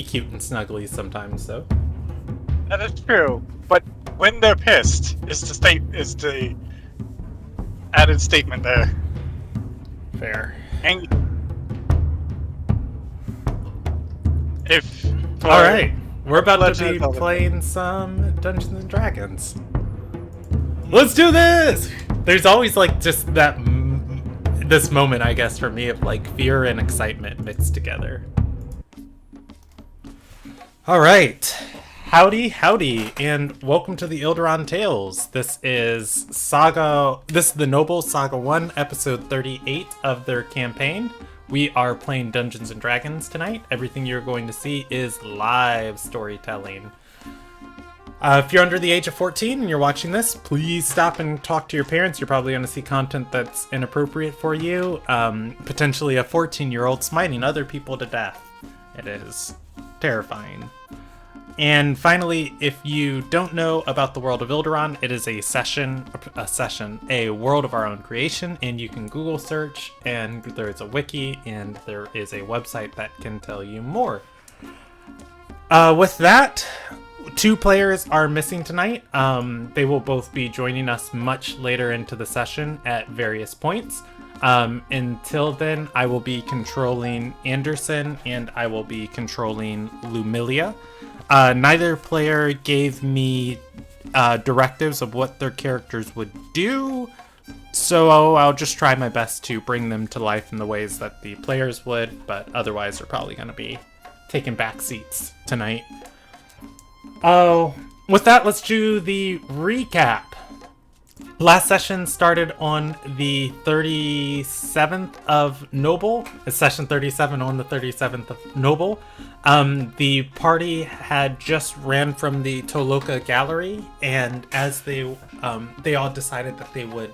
cute and snuggly sometimes, though. That is true, but when they're pissed is the added statement there. Fair. And if All for right, we're about to Legend be of Zelda, playing some Dungeons and Dragons. Let's do this! There's always like just this moment, I guess, for me of like fear and excitement mixed together. All right. Howdy, and welcome to the Ilderon Tales. This is the Noble Saga 1, episode 38 of their campaign. We are playing Dungeons and Dragons tonight. Everything you're going to see is live storytelling. If you're under the age of 14 and you're watching this, please stop and talk to your parents. You're probably going to see content that's inappropriate for you. Potentially a 14-year-old smiting other people to death. It is terrifying. And finally, if you don't know about the world of Ilderon, it is a world of our own creation, and you can Google search, and there is a wiki, and there is a website that can tell you more. With that, 2 players are missing tonight. They will both be joining us much later into the session at various points. Until then, I will be controlling Anderson, and I will be controlling Lumilia. Neither player gave me directives of what their characters would do, so I'll just try my best to bring them to life in the ways that the players would, but otherwise they're probably going to be taking back seats tonight. With that, let's do the recap. Last session started on the 37th of Noble. It's session 37 on the 37th of Noble. The party had just ran from the Toloka Gallery, and as they all decided that they would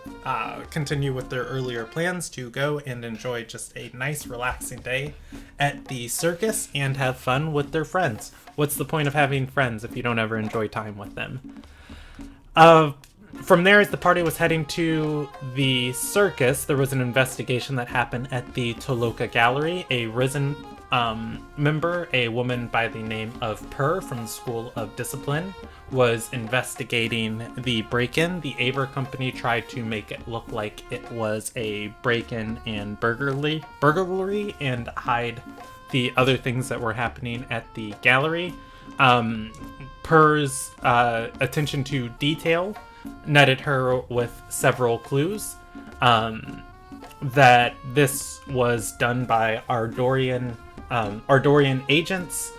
continue with their earlier plans to go and enjoy just a nice, relaxing day at the circus and have fun with their friends. What's the point of having friends if you don't ever enjoy time with them? From there, as the party was heading to the circus, there was an investigation that happened at the Toloka Gallery. A risen member, a woman by the name of Per from the School of Discipline, was investigating the break-in. The Aver Company tried to make it look like it was a break-in and burglary and hide the other things that were happening at the gallery. Per's attention to detail netted her with several clues that this was done by Ardorian agents,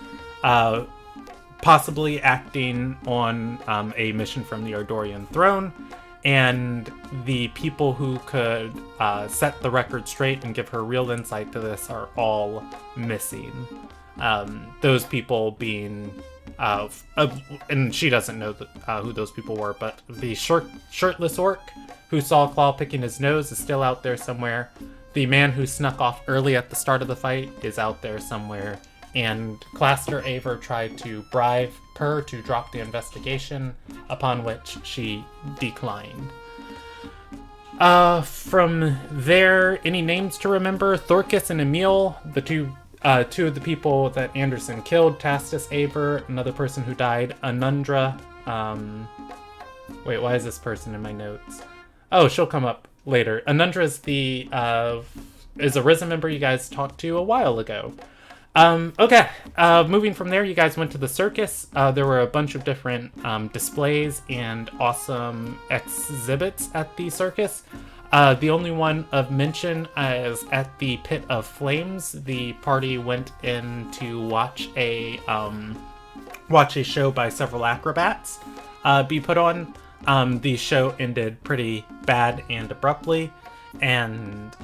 possibly acting on a mission from the Ardorian throne, and the people who could set the record straight and give her real insight to this are all missing. Those people being and she doesn't know who those people were, but the shirtless orc who saw Claw picking his nose is still out there somewhere. The man who snuck off early at the start of the fight is out there somewhere. And Claster Aver tried to bribe Per to drop the investigation, upon which she declined. From there, any names to remember? Thorkus and Emil, the two of the people that Anderson killed. Tastus Aver, another person who died. Anundra. Wait, why is this person in my notes? Oh, she'll come up later. Anundra is a Risen member you guys talked to a while ago. Okay. Moving from there, you guys went to the circus. There were a bunch of different displays and awesome exhibits at the circus. The only one of mention is at the Pit of Flames. The party went in to watch a show by several acrobats be put on. The show ended pretty bad and abruptly, and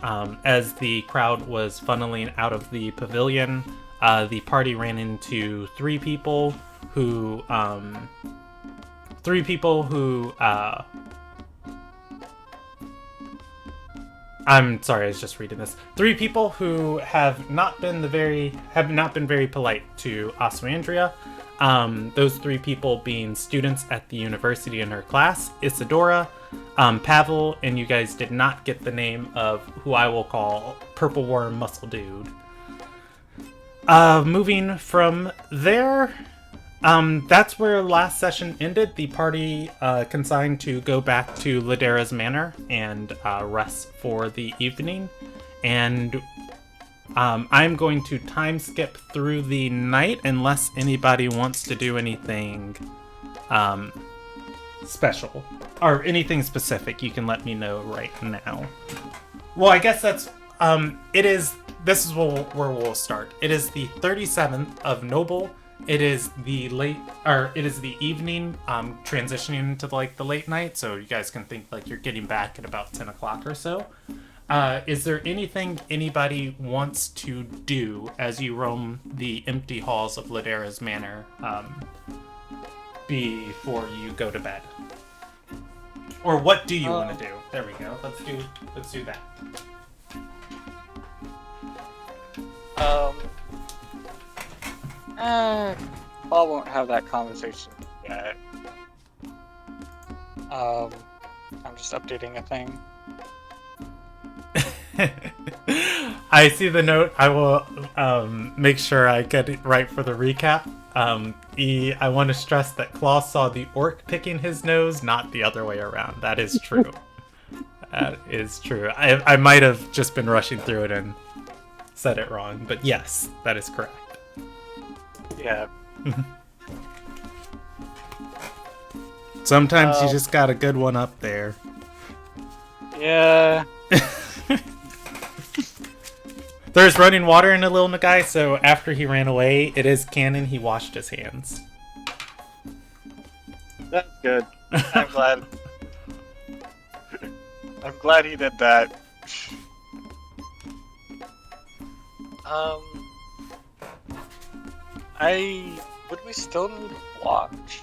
as the crowd was funneling out of the pavilion, the party ran into three people who I'm sorry, I was just reading this. 3 people who have not been very polite to Oswandria. Those 3 people being students at the university in her class: Isadora, Pavel, and you guys did not get the name of who I will call Purple Worm Muscle Dude. Moving from there, that's where last session ended. The party consigned to go back to Ladera's Manor and rest for the evening. And I'm going to time skip through the night unless anybody wants to do anything special or anything specific. You can let me know right now. Well, I guess that's this is where we'll start. It is the 37th of Noble. It is the evening, transitioning into the late night, so you guys can think like you're getting back at about 10 o'clock or so. Is there anything anybody wants to do as you roam the empty halls of Ladera's Manor before you go to bed? Or what do you want to do? There we go. Let's do that. Paul won't have that conversation yet. I'm just updating a thing. I see the note. I will make sure I get it right for the recap. I want to stress that Claw saw the orc picking his nose, not the other way around. That is true. That is true. I might have just been rushing through it and said it wrong, but yes, that is correct. Yeah. Sometimes you just got a good one up there. Yeah. There's running water in the little guy, so after he ran away, it is canon he washed his hands. That's good. I'm glad. I'm glad he did that. Would we still need watch?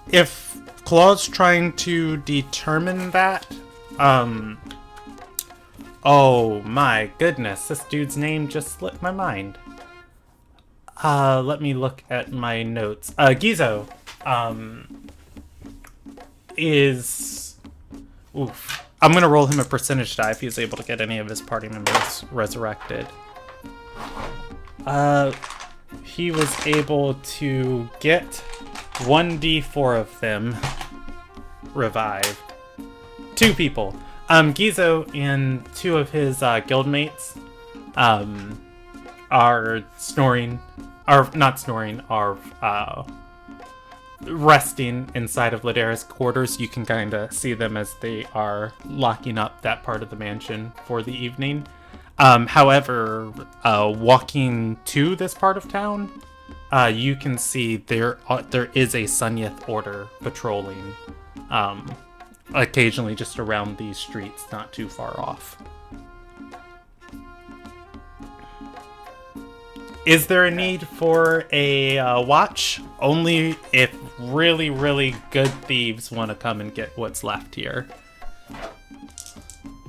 If Claw's trying to determine that, oh my goodness, this dude's name just slipped my mind. Let me look at my notes. Gizo, is... Oof. I'm gonna roll him a percentage die if he's able to get any of his party members resurrected. He was able to get 1d4 of them revived. 2 people. Gizo and 2 of his guildmates are snoring, are not snoring, are resting inside of Ladera's quarters. You can kind of see them as they are locking up that part of the mansion for the evening. However, walking to this part of town, you can see there is a Sunyeth Order patrolling, occasionally just around these streets, not too far off. Is there a need for a watch? Only if really, really good thieves want to come and get what's left here.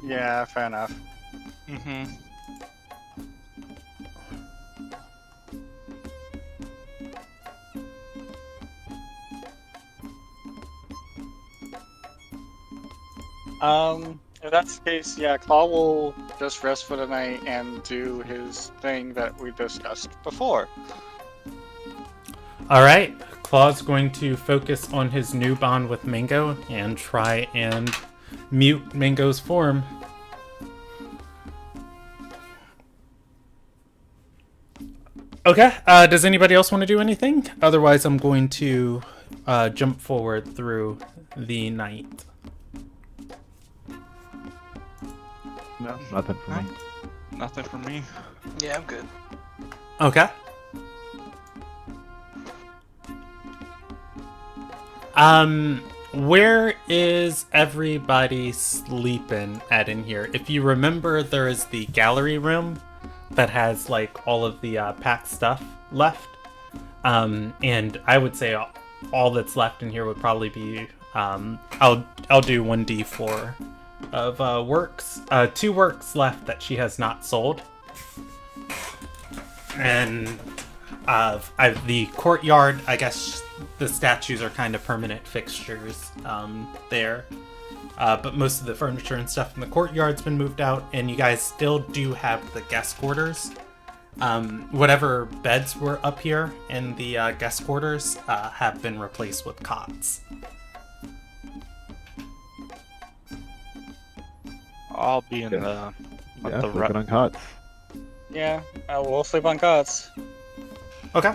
Yeah, fair enough. Mm-hmm. If that's the case, yeah, Claw will just rest for the night and do his thing that we discussed before. Alright, Claw's going to focus on his new bond with Mango and try and mute Mango's form. Okay, does anybody else want to do anything? Otherwise, I'm going to jump forward through the night. No, nothing for me. Nothing for me. Yeah, I'm good. Okay. Where is everybody sleeping at in here? If you remember, there is the gallery room that has like all of the packed stuff left. And I would say all that's left in here would probably be I'll do 1d4 of works. 2 works left that she has not sold. And the courtyard, I guess the statues are kind of permanent fixtures there. but most of the furniture and stuff in the courtyard's been moved out, and you guys still do have the guest quarters. Whatever beds were up here in the guest quarters have been replaced with cots. I'll be in Yeah. the Yeah, the flipping on cots. Yeah, we'll sleep on cots. Okay.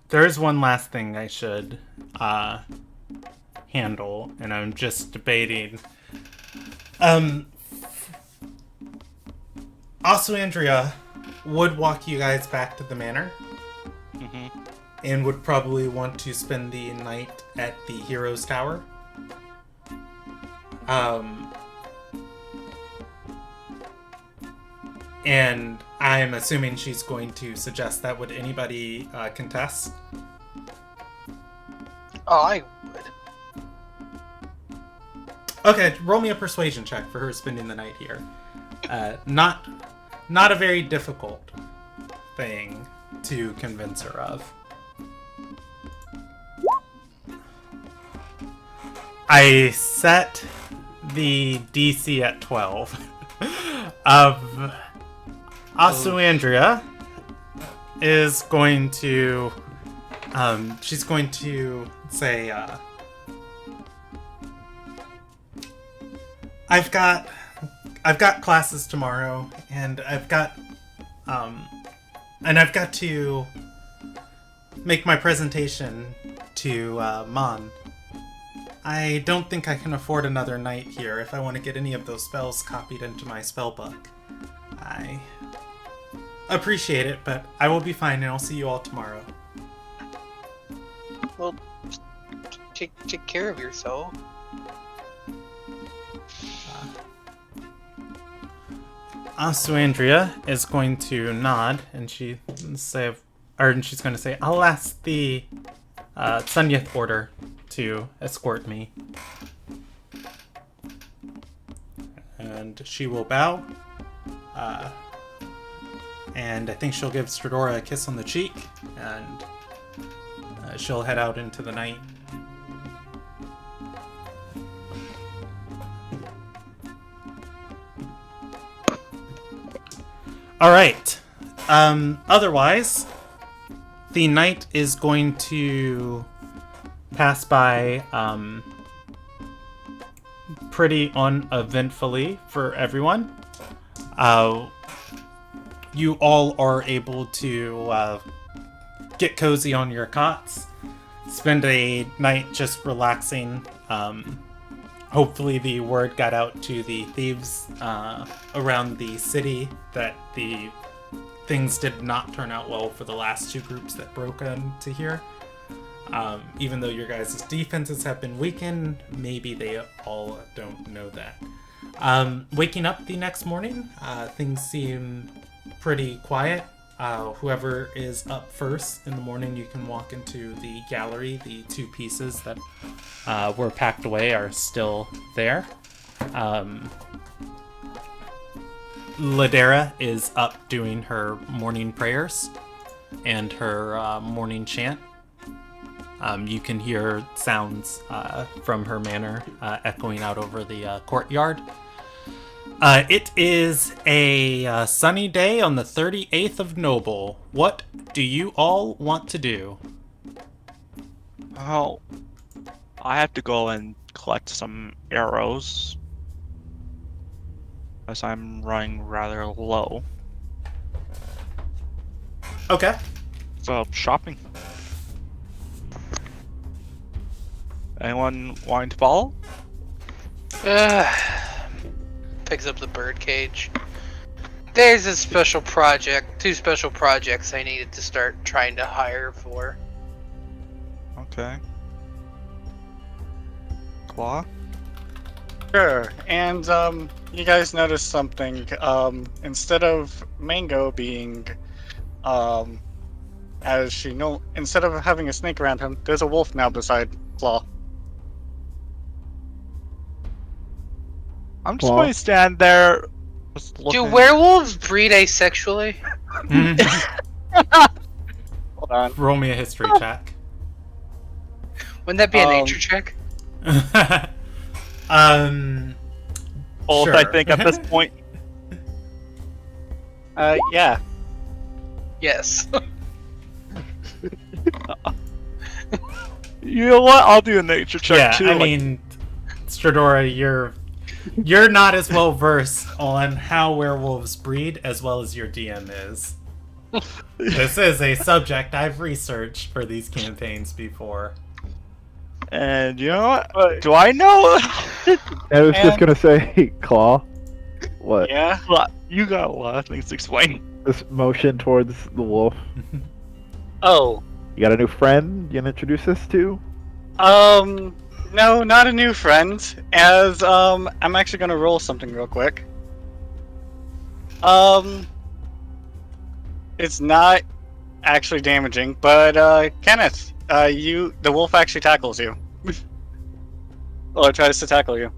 There is one last thing I should handle, and I'm just debating. Also, Andrea would walk you guys back to the manor, and would probably want to spend the night at the Heroes Tower. And I'm assuming she's going to suggest that. Would anybody contest? Oh, I would. Okay, roll me a persuasion check for her spending the night here. Not a very difficult thing to convince her of. I set the DC at 12. Andrea is going to she's going to say I've got classes tomorrow, and I've got to make my presentation to Mon. I don't think I can afford another night here if I want to get any of those spells copied into my spell book. I appreciate it, but I will be fine, and I'll see you all tomorrow. Well, take care of yourself. Andrea is going to nod, and she's going to say, "I'll ask the Sunyith Order to escort me." And she will bow. And I think she'll give Stradora a kiss on the cheek, and she'll head out into the night. Alright. Otherwise, the night is going to pass by pretty uneventfully for everyone. You all are able to get cozy on your cots, spend a night just relaxing. Hopefully the word got out to the thieves around the city that the things did not turn out well for the last two groups that broke into here. Even though your guys' defenses have been weakened, maybe they all don't know that. Waking up the next morning, things seem pretty quiet. Whoever is up first in the morning, you can walk into the gallery. The two pieces that were packed away are still there. Ladera is up doing her morning prayers and her morning chant. You can hear sounds from her manor echoing out over the courtyard. It is a sunny day on the 38th of Noble. What do you all want to do? Well, I have to go and collect some arrows, as I'm running rather low. Okay. So, shopping. Anyone wanting to follow? Picks up the bird cage. There's a special project, 2 special projects I needed to start trying to hire for. Okay. Claw? Sure. And you guys noticed something. Instead of Mango being As she know, instead of having a snake around him, there's a wolf now beside Claw. I'm just Well- going to stand there. Just Do looking. werewolves breed asexually? Hold on. Roll me a history check. Wouldn't that be a nature check? Both, Sure. I think, at this point. Yeah. Yes. You know what? I'll do a nature check Yeah, too. I like- mean, Stradora, you're not as well versed on how werewolves breed as well as your DM is. This is a subject I've researched for these campaigns before. and you know what? Do I know? I was just And- gonna say, Claw. What? Yeah. You got a lot of things to explain. This motion towards the wolf. Oh. You got a new friend you gonna introduce us to? No, not a new friend. As, I'm actually gonna roll something real quick. It's not actually damaging, but, Kenneth, the wolf actually tackles you. Or tries to tackle you.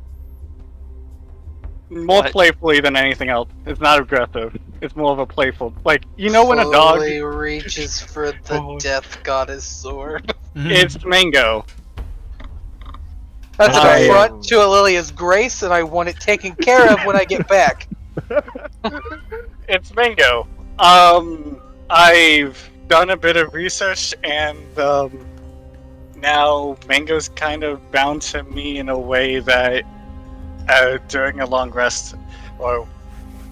More What? playfully than anything else. It's not aggressive. It's more of a playful, like, you know when a dog... Slowly reaches for the Oh. death goddess sword. It's Mango. That's an I- affront to Alilia's grace, and I want it taken care of when I get back. It's Mango. I've done a bit of research, and now Mango's kind of bound to me in a way that during a long rest or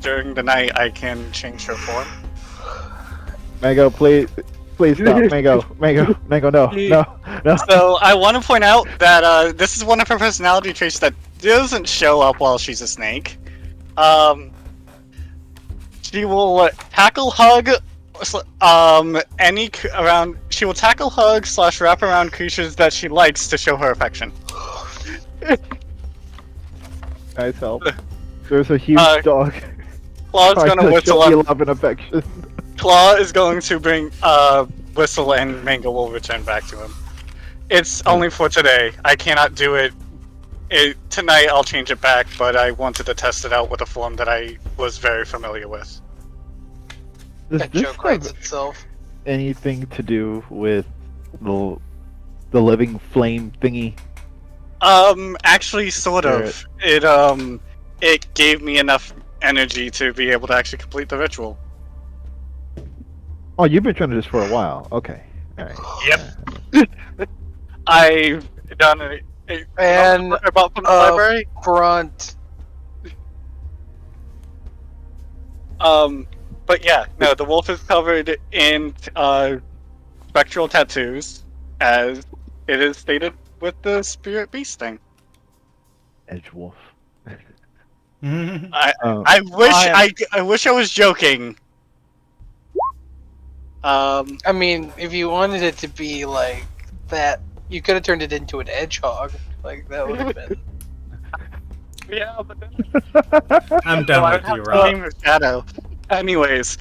during the night, I can change her form. Mango, please stop. Mango, no. So I want to point out that this is one of her personality traits that doesn't show up while she's a snake. She will tackle, hug, she will tackle, hug / wrap around creatures that she likes to show her affection. Guys, help. There's a huge dog. Claw's trying gonna to whistle show you up. love and affection. Claw is going to bring whistle, and Mango will return back to him. It's only for today. I cannot do it. Tonight I'll change it back, but I wanted to test it out with a form that I was very familiar with. Does That this joke writes have itself. anything to do with the living flame thingy? Actually, sort of. It gave me enough energy to be able to actually complete the ritual. Oh, you've been trying to do this for a while. Okay. Alright. Yep. I've done it. And About from the library. front. But yeah, no, the wolf is covered in spectral tattoos, as it is stated with the spirit beast thing. Edge wolf. I wish I was joking. I mean, if you wanted it to be like that, you could have turned it into an hedgehog. Like, that would have been. Yeah, but then I'm I done would with have you, to Rob. name it Shadow. Anyways,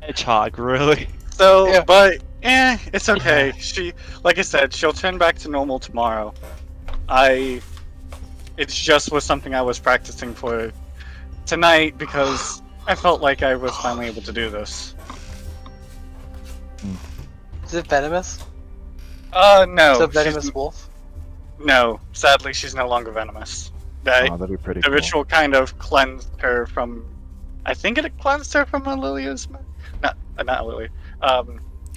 Hedgehog, really? so, Yeah. but, it's okay. She, like I said, she'll turn back to normal tomorrow. It's just was something I was practicing for tonight because I felt like I was finally able to do this. Is it venomous? No. Is it a venomous she's- wolf? No, sadly, she's no longer venomous. That Oh, that'd be pretty the cool. ritual kind of cleansed her from. I think it cleansed her from Lilia's. Not Lily.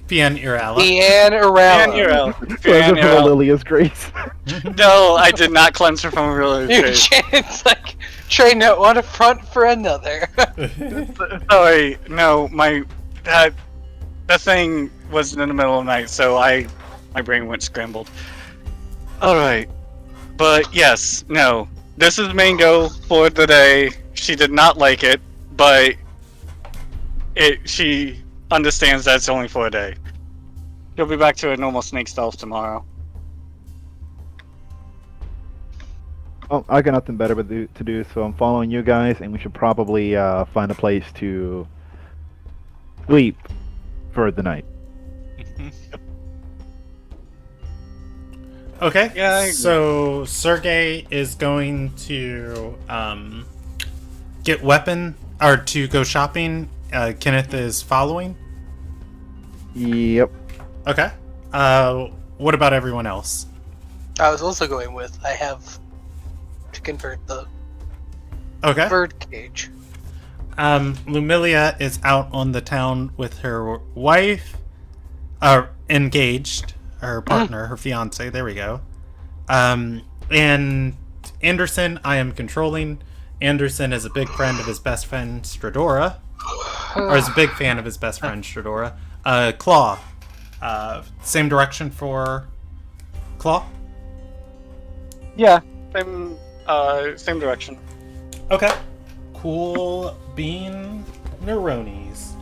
Fian Irala. Leanne Arala. Fianurel. Cleanse her from Fianurel. Lilia's grace. No, I did not cleanse her from Lilia's. It's like trading out one front for another. Sorry, no, the thing was in the middle of the night, so my brain went scrambled. Alright. But yes, no. This is Mango for the day. She did not like it, but she understands that it's only for a day. She'll be back to her normal snake self tomorrow. Oh, I got nothing better to do, so I'm following you guys, and we should probably find a place to sleep for the night. Okay. Yeah, I agree. So Sergey is going to get weapon or to go shopping. Kenneth is following. Yep. Okay. What about everyone else? I was also going with. I have to convert the Okay. bird cage. Lumilia is out on the town with her wife, engaged, her partner, her fiance. There we go. And Anderson, I am controlling. Anderson is a big friend of his best friend Stradora, or is a big fan of his best friend Stradora. Claw, same direction for Claw. Yeah, same direction. Okay. Cool bean Neronis.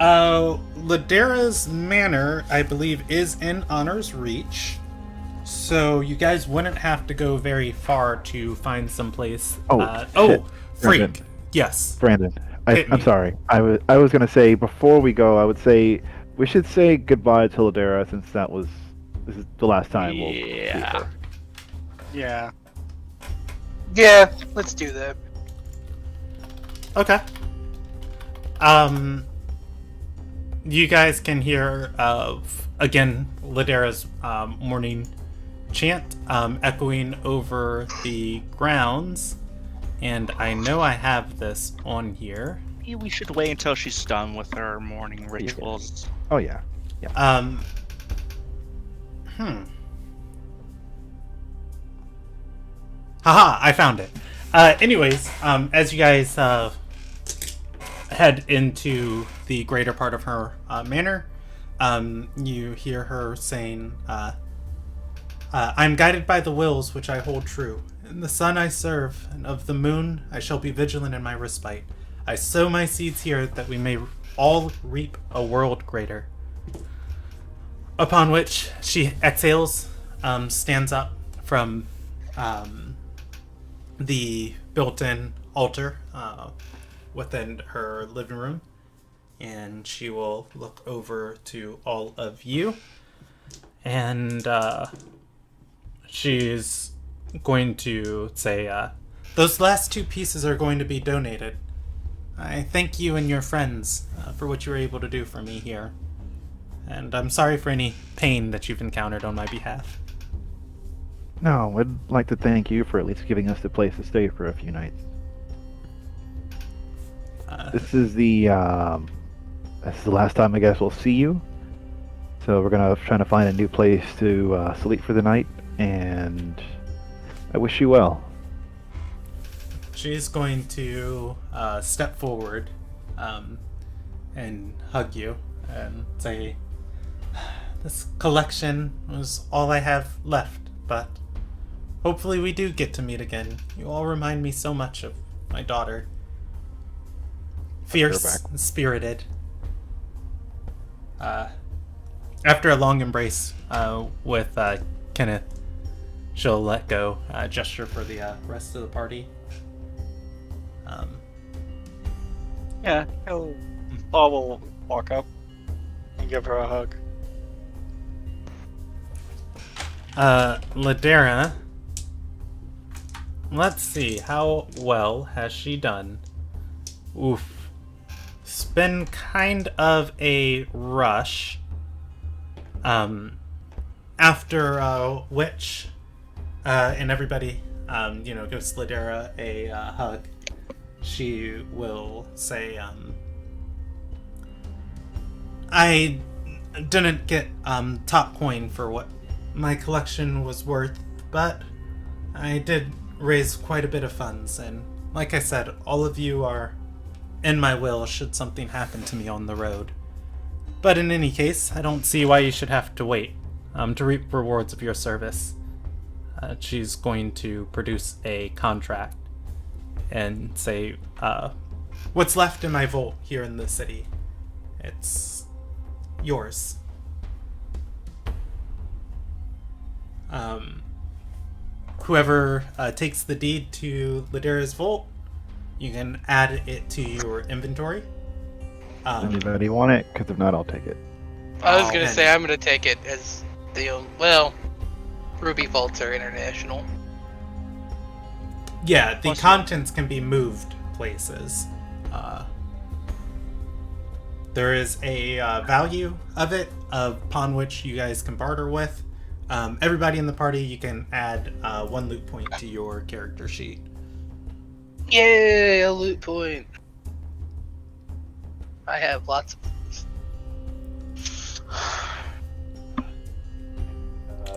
Ladera's manor, I believe, is in Honor's reach. So you guys wouldn't have to go very far to find someplace. Shit. Freak. Brandon. Yes. Brandon, Hit I'm me. sorry. I was gonna say before we go, I would say we should say goodbye to Ladera since this is the last time we'll see her. Yeah. Yeah, let's do that. Okay. You guys can hear again Ladera's morning chant echoing over the grounds, and I know I have this on here. Maybe we should wait until she's done with her morning rituals. Oh yeah. Haha, I found it. Anyways, as you guys head into the greater part of her manor, you hear her saying, I'm guided by the wills which I hold true. In the sun I serve, and of the moon I shall be vigilant in my respite. I sow my seeds here that we may all reap a world greater. Upon which she exhales, stands up from the built-in altar within her living room, and she will look over to all of you, and she's going to say, those last two pieces are going to be donated. I thank you and your friends for what you were able to do for me here, and I'm sorry for any pain that you've encountered on my behalf. No, I'd like to thank you for at least giving us the place to stay for a few nights. This is the last time I guess we'll see you. So we're trying to find a new place to sleep for the night, and I wish you well. She's going to step forward and hug you and say, this collection was all I have left, but hopefully we do get to meet again. You all remind me so much of my daughter. Fierce and spirited. After a long embrace with Kenneth, she'll let go, gesture for the rest of the party. Yeah, Paul will walk up and give her a hug. Ladera, let's see, how well has she done? Oof. It's been kind of a rush. After which, and everybody, gives Ladera a hug, she will say, I didn't get top coin for what my collection was worth, but I did raise quite a bit of funds, and like I said, all of you are in my will should something happen to me on the road. But in any case, I don't see why you should have to wait to reap rewards of your service. She's going to produce a contract and say, what's left in my vault here in the city, it's yours. Whoever takes the deed to Ladera's vault, you can add it to your inventory. Anybody want it? Because if not, I'll take it. I was gonna and- say I'm gonna take it as the Ruby Vaults are international. Yeah, the Plus- contents can be moved places. There is a value of it upon which you guys can barter with. Everybody in the party, you can add 1 loot point to your character sheet. Yay, a loot point. I have lots of these.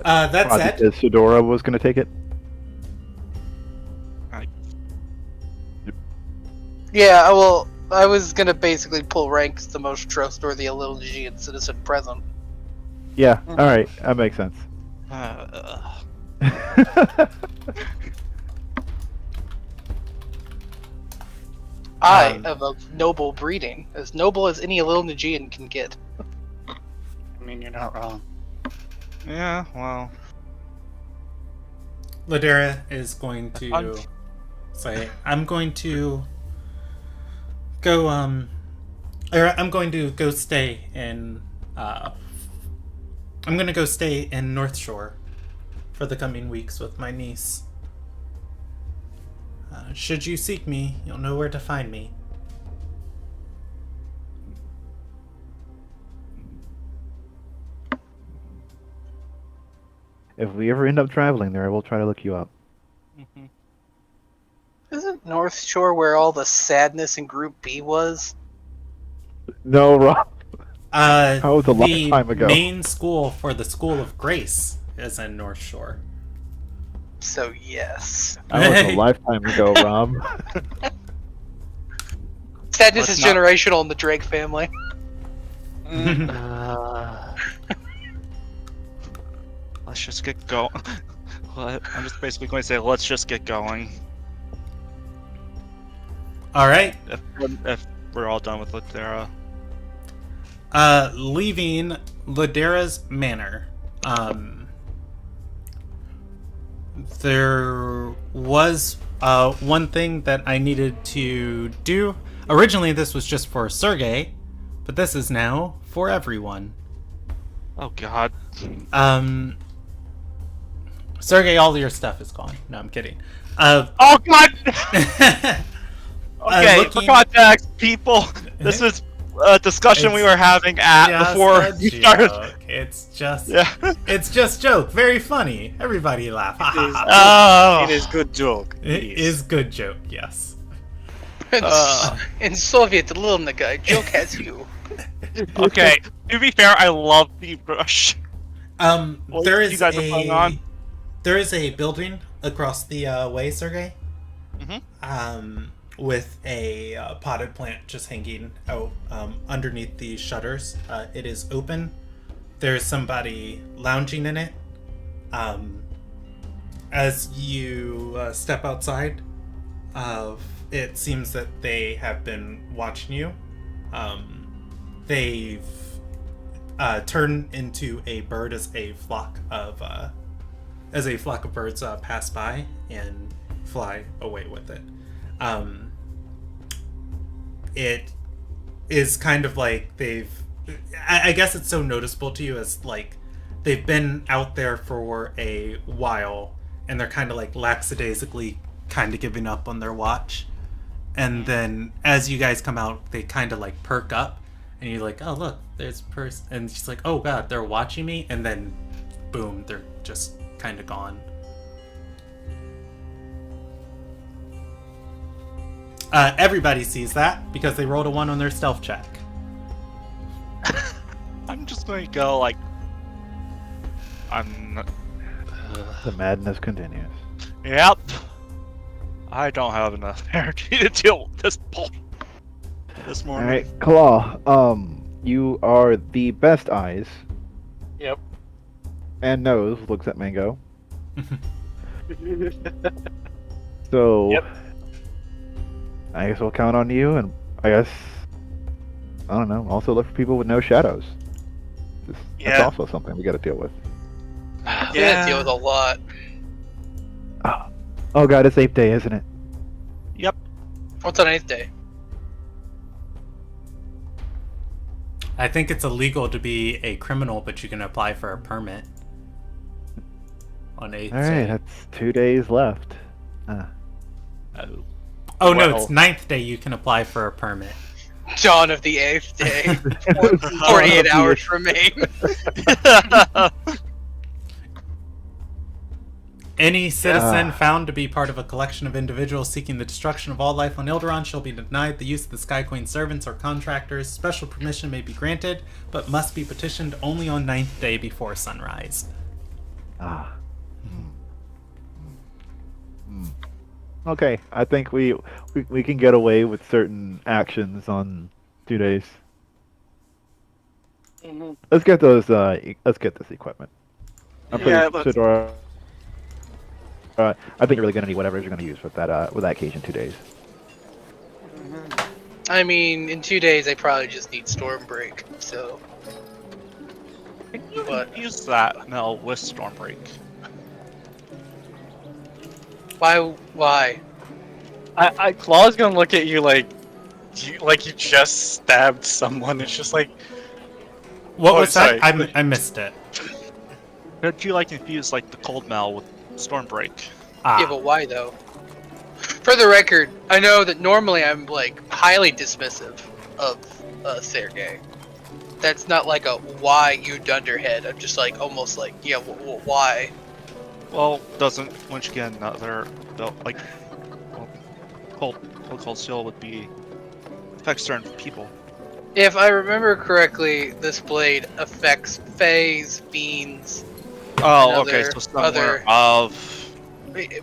That Probably said, because Fedora was going to take it. Yeah, well, I was gonna basically pull rank as the most trustworthy Ilderon citizen present. Yeah, alright, that makes sense. I am of noble breeding, as noble as any Ilderon can get. I mean, you're not wrong. Yeah, well. Ladera is going to I'm- say, I'm going to go, or I'm going to go stay in, I'm going to go stay in North Shore for the coming weeks with my niece. Should you seek me, you'll know where to find me. If we ever end up traveling there, we'll try to look you up. Mhm. Isn't North Shore where all the sadness in Group B was? No, Rob. That was a lifetime ago. The main school for the School of Grace is in North Shore. So yes. That was a lifetime ago, Rob. Sadness Let's is not- generational in the Drake family. Let's just get going. I'm just basically going to say, let's just get going. All right. If we're all done with Ladera. Leaving Ladera's manor. There was one thing that I needed to do. Originally, this was just for Sergey, but this is now for everyone. Oh god. Sergey, all your stuff is gone. No, I'm kidding. Oh god! Okay, looking- for context, people, this is a discussion we were having before Just a we started. joke. It's just, Yeah. it's just joke. Very funny. Everybody laugh. Ha, ha, ha. Oh. It is good joke. It is good joke. Yes. In Soviet, the little nigga, joke has you. Okay. To be fair, I love the brush. What There you is guys are playing on? There is a building across the way, Sergey. Mhm. With a potted plant just hanging out underneath the shutters. It is open. There's somebody lounging in it. As you step outside, it seems that they have been watching you. They've turned into a bird as a flock of birds pass by and fly away with it. It is kind of like I guess it's so noticeable to you as like they've been out there for a while and they're kind of like lackadaisically kind of giving up on their watch. And then as you guys come out, they kind of like perk up and you're like, oh, look, there's a person. And she's like, oh, God, they're watching me. And then boom, they're just kind of gone. Everybody sees that because they rolled a 1 on their stealth check. I'm just going to go like. I'm. The madness continues. Yep. I don't have enough energy to deal with this bull this morning. Alright, Claw, you are the best eyes. Yep. And nose looks at Mango. So, Yep. I guess we'll count on you, and I guess, I don't know, also look for people with no shadows. That's Yeah. also something we gotta deal with. We gotta deal with a lot. Oh god, it's Ape Day, isn't it? Yep. What's on 8th day? I think it's illegal to be a criminal, but you can apply for a permit. On 8th All right, day. that's 2 days left. Oh. Oh no, Well. it's 9th day you can apply for a permit. Dawn of the 8th day. 48 hours remain. Any citizen found to be part of a collection of individuals seeking the destruction of all life on Ilderon shall be denied the use of the Sky Queen servants or contractors. Special permission may be granted, but must be petitioned only on 9th day before sunrise. Okay, I think we can get away with certain actions on 2 days. Let's get those. Let's get this equipment. I'm pretty Yeah, let's- sure. I think you're really gonna need whatever you're gonna use with that cage in 2 days. I mean, in 2 days, I probably just need Stormbreak, so. But Use that now with Stormbreak. why? Claw's gonna look at you like you just stabbed someone. It's just like, What Oh, was that? sorry. I missed it. Could you like infuse like the cold mail with Stormbreak? Yeah, but why though? For the record, I know that normally I'm like highly dismissive of Sergey. That's not like a why you dunderhead. I'm just like almost like yeah, why? Well, doesn't once again another like cold steel would be affect certain people. If I remember correctly, this blade affects Fays, Fiends. Oh, and okay, other- so somewhere other- of.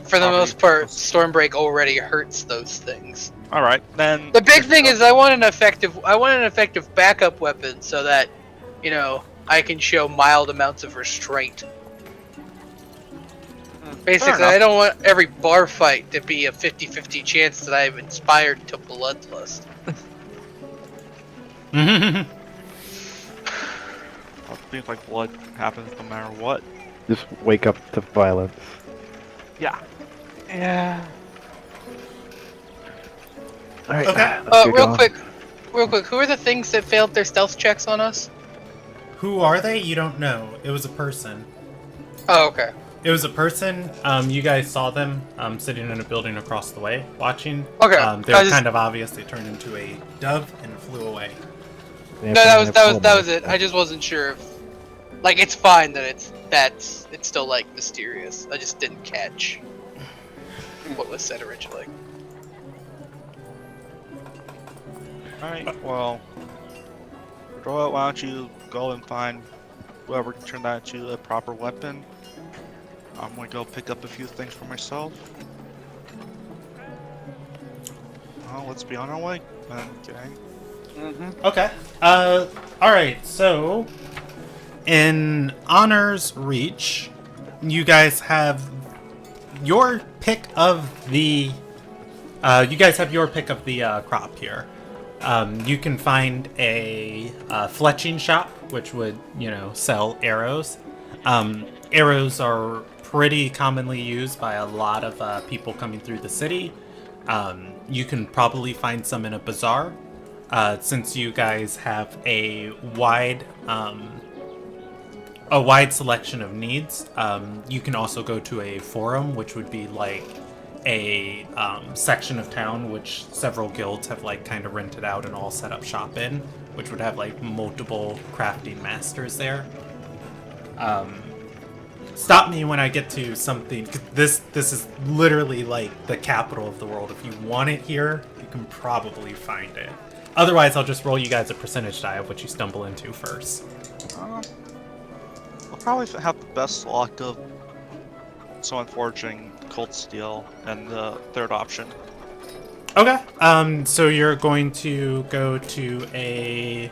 For the most part, Stormbreak already hurts those things. All right, then. The big thing is I want an effective backup weapon so that, you know, I can show mild amounts of restraint. Basically, I don't want every bar fight to be a 50-50 chance that I'm inspired to bloodlust. I think like blood happens no matter what. Just wake up to violence. Yeah. yeah. All right. Okay. let's get Real going. quick, who are the things that failed their stealth checks on us? Who are they? You don't know. It was a person. Oh, okay. It was a person. You guys saw them sitting in a building across the way, watching. Okay. They were kind of obvious. They turned into a dove and flew away. No, that was it. I just wasn't sure if, like, it's fine that it's still like mysterious. I just didn't catch what was said originally. Alright, well. Why don't you go and find whoever can turn that into a proper weapon? I'm gonna go pick up a few things for myself. Well, let's be on our way, then, gang. Okay. Alright, so in Honor's Reach, you guys have your pick of the crop here. You can find a fletching shop, which would, sell arrows. Arrows are pretty commonly used by a lot of people coming through the city. You can probably find some in a bazaar. Since you guys have a wide selection of needs, you can also go to a forum, which would be like a section of town which several guilds have like kind of rented out and all set up shop in, which would have like multiple crafting masters there. Stop me when I get to something. 'Cause this is literally like the capital of the world. If you want it here, you can probably find it. Otherwise, I'll just roll you guys a percentage die of what you stumble into first. I'll probably have the best luck of someone forging cold steel and the third option. Okay. So you're going to go to a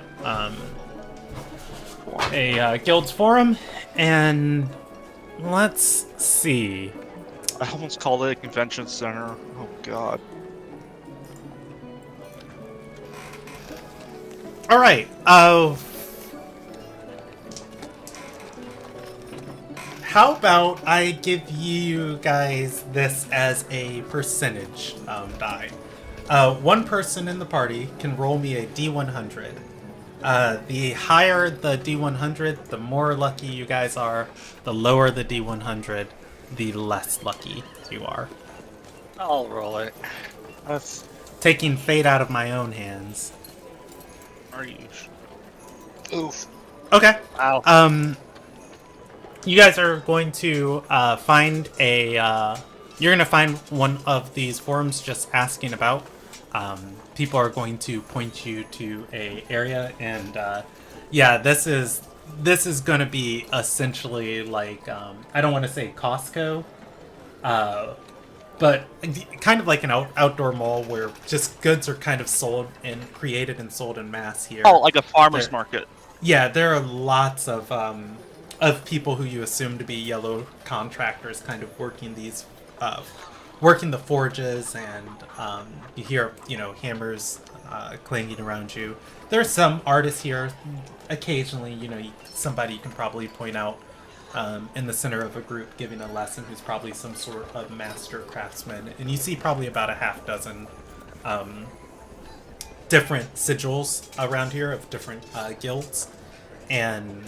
guild's forum, and let's see. I almost called it a convention center. Oh god. All right. How about I give you guys this as a percentage die? One person in the party can roll me a D100. The higher the D100, the more lucky you guys are. The lower the D100, the less lucky you are. I'll roll it. That's Taking fate out of my own hands. Are you? Oof. Okay. wow. You guys are going to find a. You're going to find one of these forums just asking about. People are going to point you to a area, and yeah, this is going to be essentially like I don't want to say Costco, but kind of like an outdoor mall where just goods are kind of sold and created and sold in mass here. Oh, like a farmer's There- market. Yeah, there are lots of people who you assume to be yellow contractors, kind of working these, working the forges, and you hear hammers clanging around you. There are some artists here. Occasionally, somebody you can probably point out in the center of a group giving a lesson who's probably some sort of master craftsman, and you see probably about a half dozen different sigils around here of different guilds, and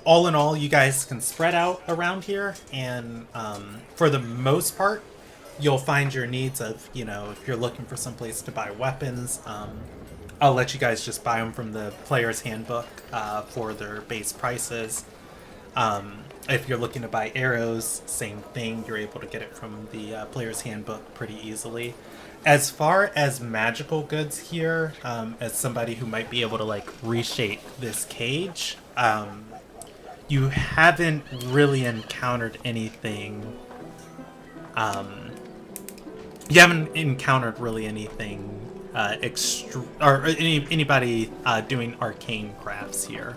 all in all, you guys can spread out around here, and for the most part, you'll find your needs of, if you're looking for some place to buy weapons, I'll let you guys just buy them from the player's handbook for their base prices. If you're looking to buy arrows, same thing, you're able to get it from the player's handbook pretty easily. As far as magical goods here, as somebody who might be able to like reshape this cage, you haven't really encountered anything. You haven't encountered really anything or anybody doing arcane crafts here.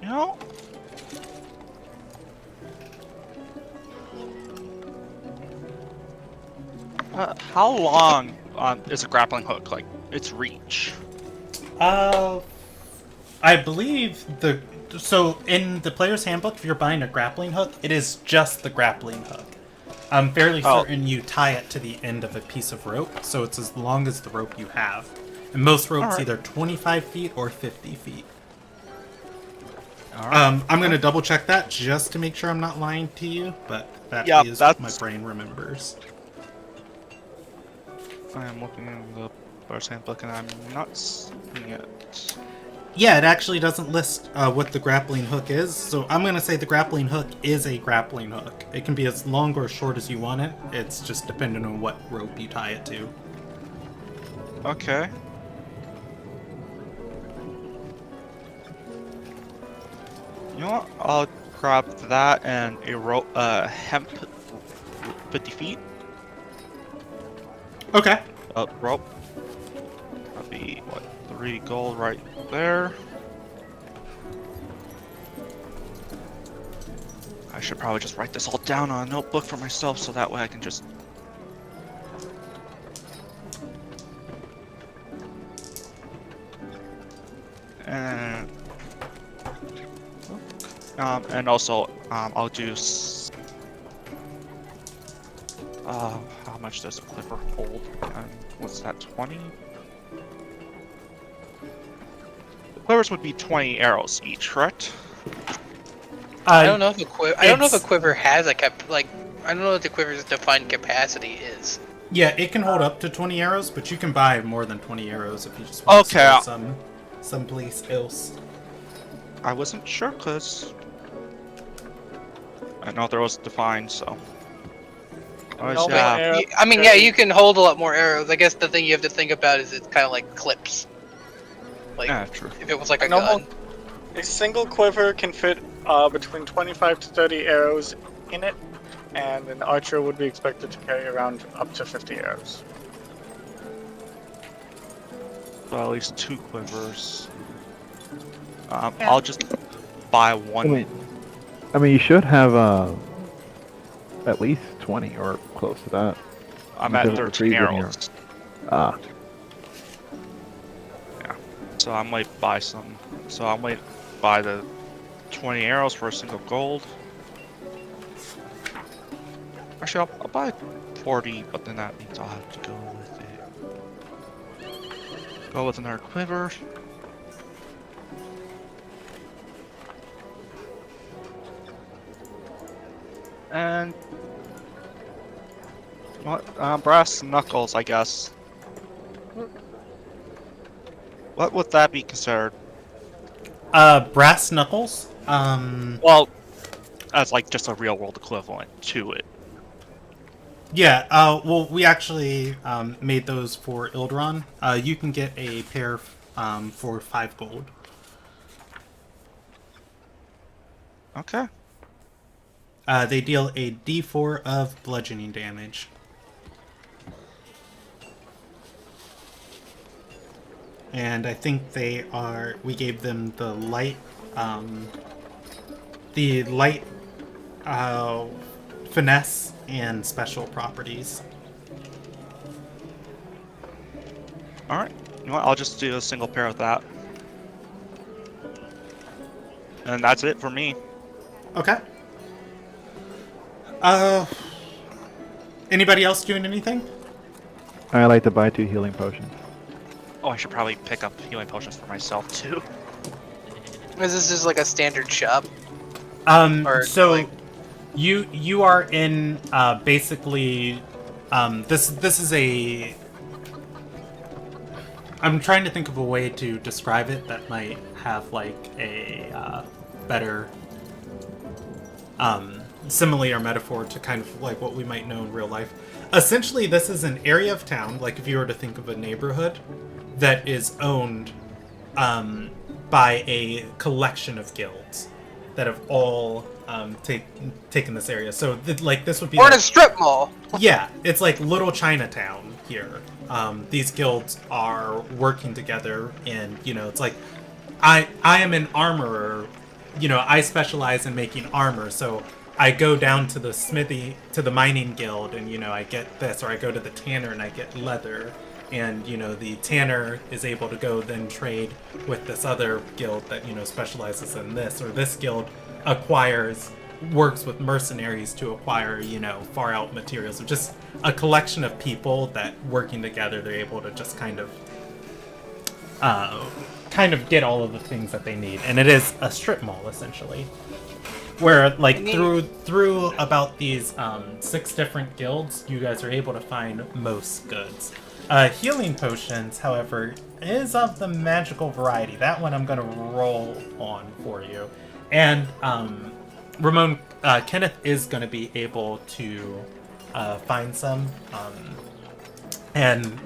You know? How long is a grappling hook? Like, its reach? I believe so in the player's handbook, if you're buying a grappling hook, it is just the grappling hook. I'm fairly certain you tie it to the end of a piece of rope, so it's as long as the rope you have. And most ropes Alright. either 25 feet or 50 feet. Alright. I'm gonna double check that just to make sure I'm not lying to you, but that Yeah, is what my that's- brain remembers. I am looking in the player's handbook and I'm not seeing it. Yeah, it actually doesn't list what the grappling hook is, so I'm going to say the grappling hook is a grappling hook. It can be as long or as short as you want it. It's just dependent on what rope you tie it to. Okay. You know what? I'll grab that and a rope, hemp 50 feet. Okay. Rope. That'll be, what, 3 gold right there. I should probably just write this all down on a notebook for myself so that way I can just... And also, I'll do... how much does a clipper hold? What's that, 20? The clippers would be 20 arrows each, correct? I don't know if a quiver. I don't know if a it's- quiver has a I don't know what the quiver's defined capacity is. Yeah, it can hold up to 20 arrows, but you can buy more than 20 arrows if you just want to Okay. store someplace else. I wasn't sure, because... I know there was defined, so... Oh, No, yeah. arrow- I mean, yeah, you can hold a lot more arrows. I guess the thing you have to think about is it's kind of like clips. Like, Yeah, true. if it was like a normal- gun. A single quiver can fit between 25 to 30 arrows in it, and an archer would be expected to carry around up to 50 arrows. So at least 2 quivers. I'll just buy one. I mean, you should have at least 20 or close to that. I'm you at could 13 retrieve in here. arrows. Ah, So I might buy some. So I might buy the 20 arrows for a single gold. Actually, I'll buy 40, but then that means I'll have to go with it. Go with another quiver. And what? Brass knuckles, I guess. What would that be considered? Brass knuckles. Well, as like just a real world equivalent to it. Yeah. Well, we actually made those for Ilderon. You can get a pair for 5 gold. Okay. They deal a D4 of bludgeoning damage. And I think we gave them the light, finesse and special properties. Alright. You know what? I'll just do a single pair of that. And that's it for me. Okay. Anybody else doing anything? I like to buy 2 healing potions. Oh, I should probably pick up healing potions for myself too. Is this just like a standard shop? Or, So like- you are in basically this is a. I'm trying to think of a way to describe it that might have like a better simile or metaphor to kind of like what we might know in real life. Essentially, this is an area of town, like if you were to think of a neighborhood, that is owned by a collection of guilds that have all taken this area. So, this would be... Or in a strip mall! Yeah, it's like little Chinatown here. These guilds are working together, and, it's like, I am an armorer. I specialize in making armor, so I go down to the smithy, to the mining guild, and, I get this, or I go to the tanner and I get leather, and, the tanner is able to go then trade with this other guild that, specializes in this, or this guild works with mercenaries to acquire, far out materials. So just a collection of people that working together, they're able to just kind of get all of the things that they need. And it is a strip mall, essentially. Where, like, through about these 6 different guilds, you guys are able to find most goods. Healing potions, however, is of the magical variety. That one I'm going to roll on for you. And Ramon, Kenneth is going to be able to find some. And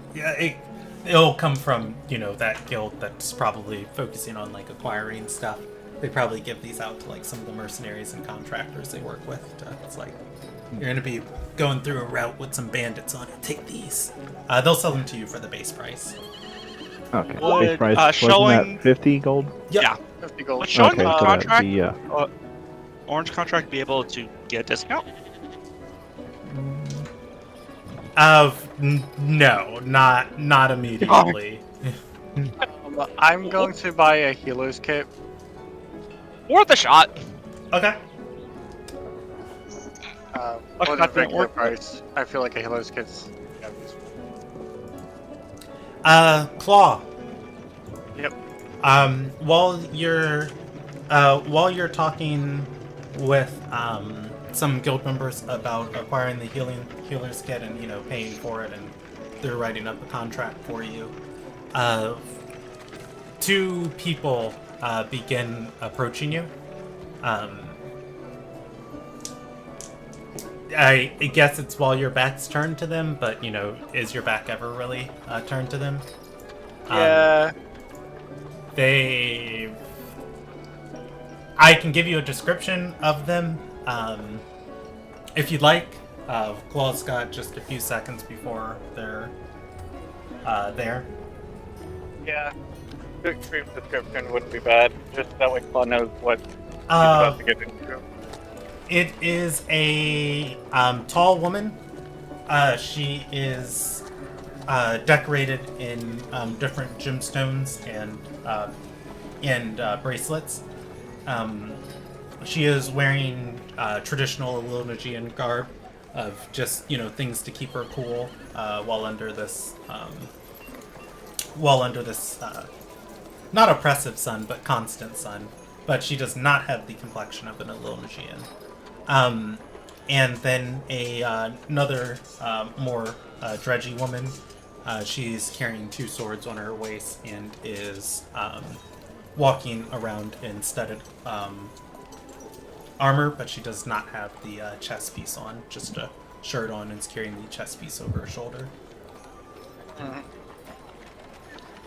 it'll come from, that guild that's probably focusing on, like, acquiring stuff. They probably give these out to, like, some of the mercenaries and contractors they work with. It's like, you're going to be going through a route with some bandits on it. Take these. They'll sell them to you for the base price. Okay. Would, Base price wasn't showing- that 50 gold? Yep. Yeah. 50 gold. But showing Okay, the so that'd contract, be, orange contract, be able to get a discount? No, not immediately. I'm going to buy a healer's kit. Worth a shot. Okay. For the not that regular worth it. price. I feel like a healer's kit's... Claw. Yep. While you're talking with some guild members about acquiring the healer's kit and paying for it, and they're writing up a contract for you, 2 people begin approaching you. I guess it's while your back's turned to them, but is your back ever really turned to them? Yeah. I can give you a description of them if you'd like. Claw's got just a few seconds before they're there. Yeah. Good brief description wouldn't be bad. Just that way Claw knows what he's about to get into. It is a tall woman. She is decorated in different gemstones and bracelets. She is wearing traditional Illuminagian garb of just, things to keep her cool while under this not oppressive sun, but constant sun. But she does not have the complexion of an Illuminagian. And then another more dredgy woman. She's carrying 2 swords on her waist and is walking around in studded armor, but she does not have the chest piece on, just a shirt on, and is carrying the chest piece over her shoulder.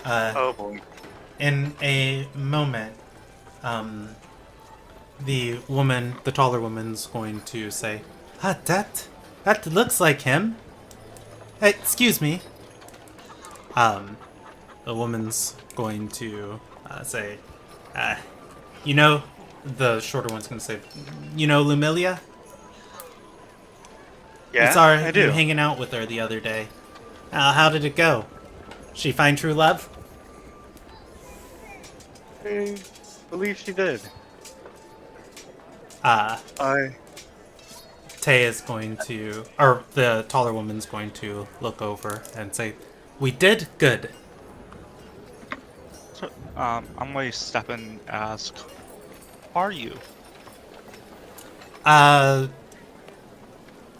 Oh boy. In a moment, the taller woman's going to say, that looks like him. Hey, excuse me. The woman's going to say, the shorter one's going to say, Lumilia? Yeah, It's our I do. you hanging out with her the other day. How did it go? She find true love? I believe she did. Tay is going to, or the taller woman's going to look over and say, "We did good." So, I'm going to step in and ask, who are you?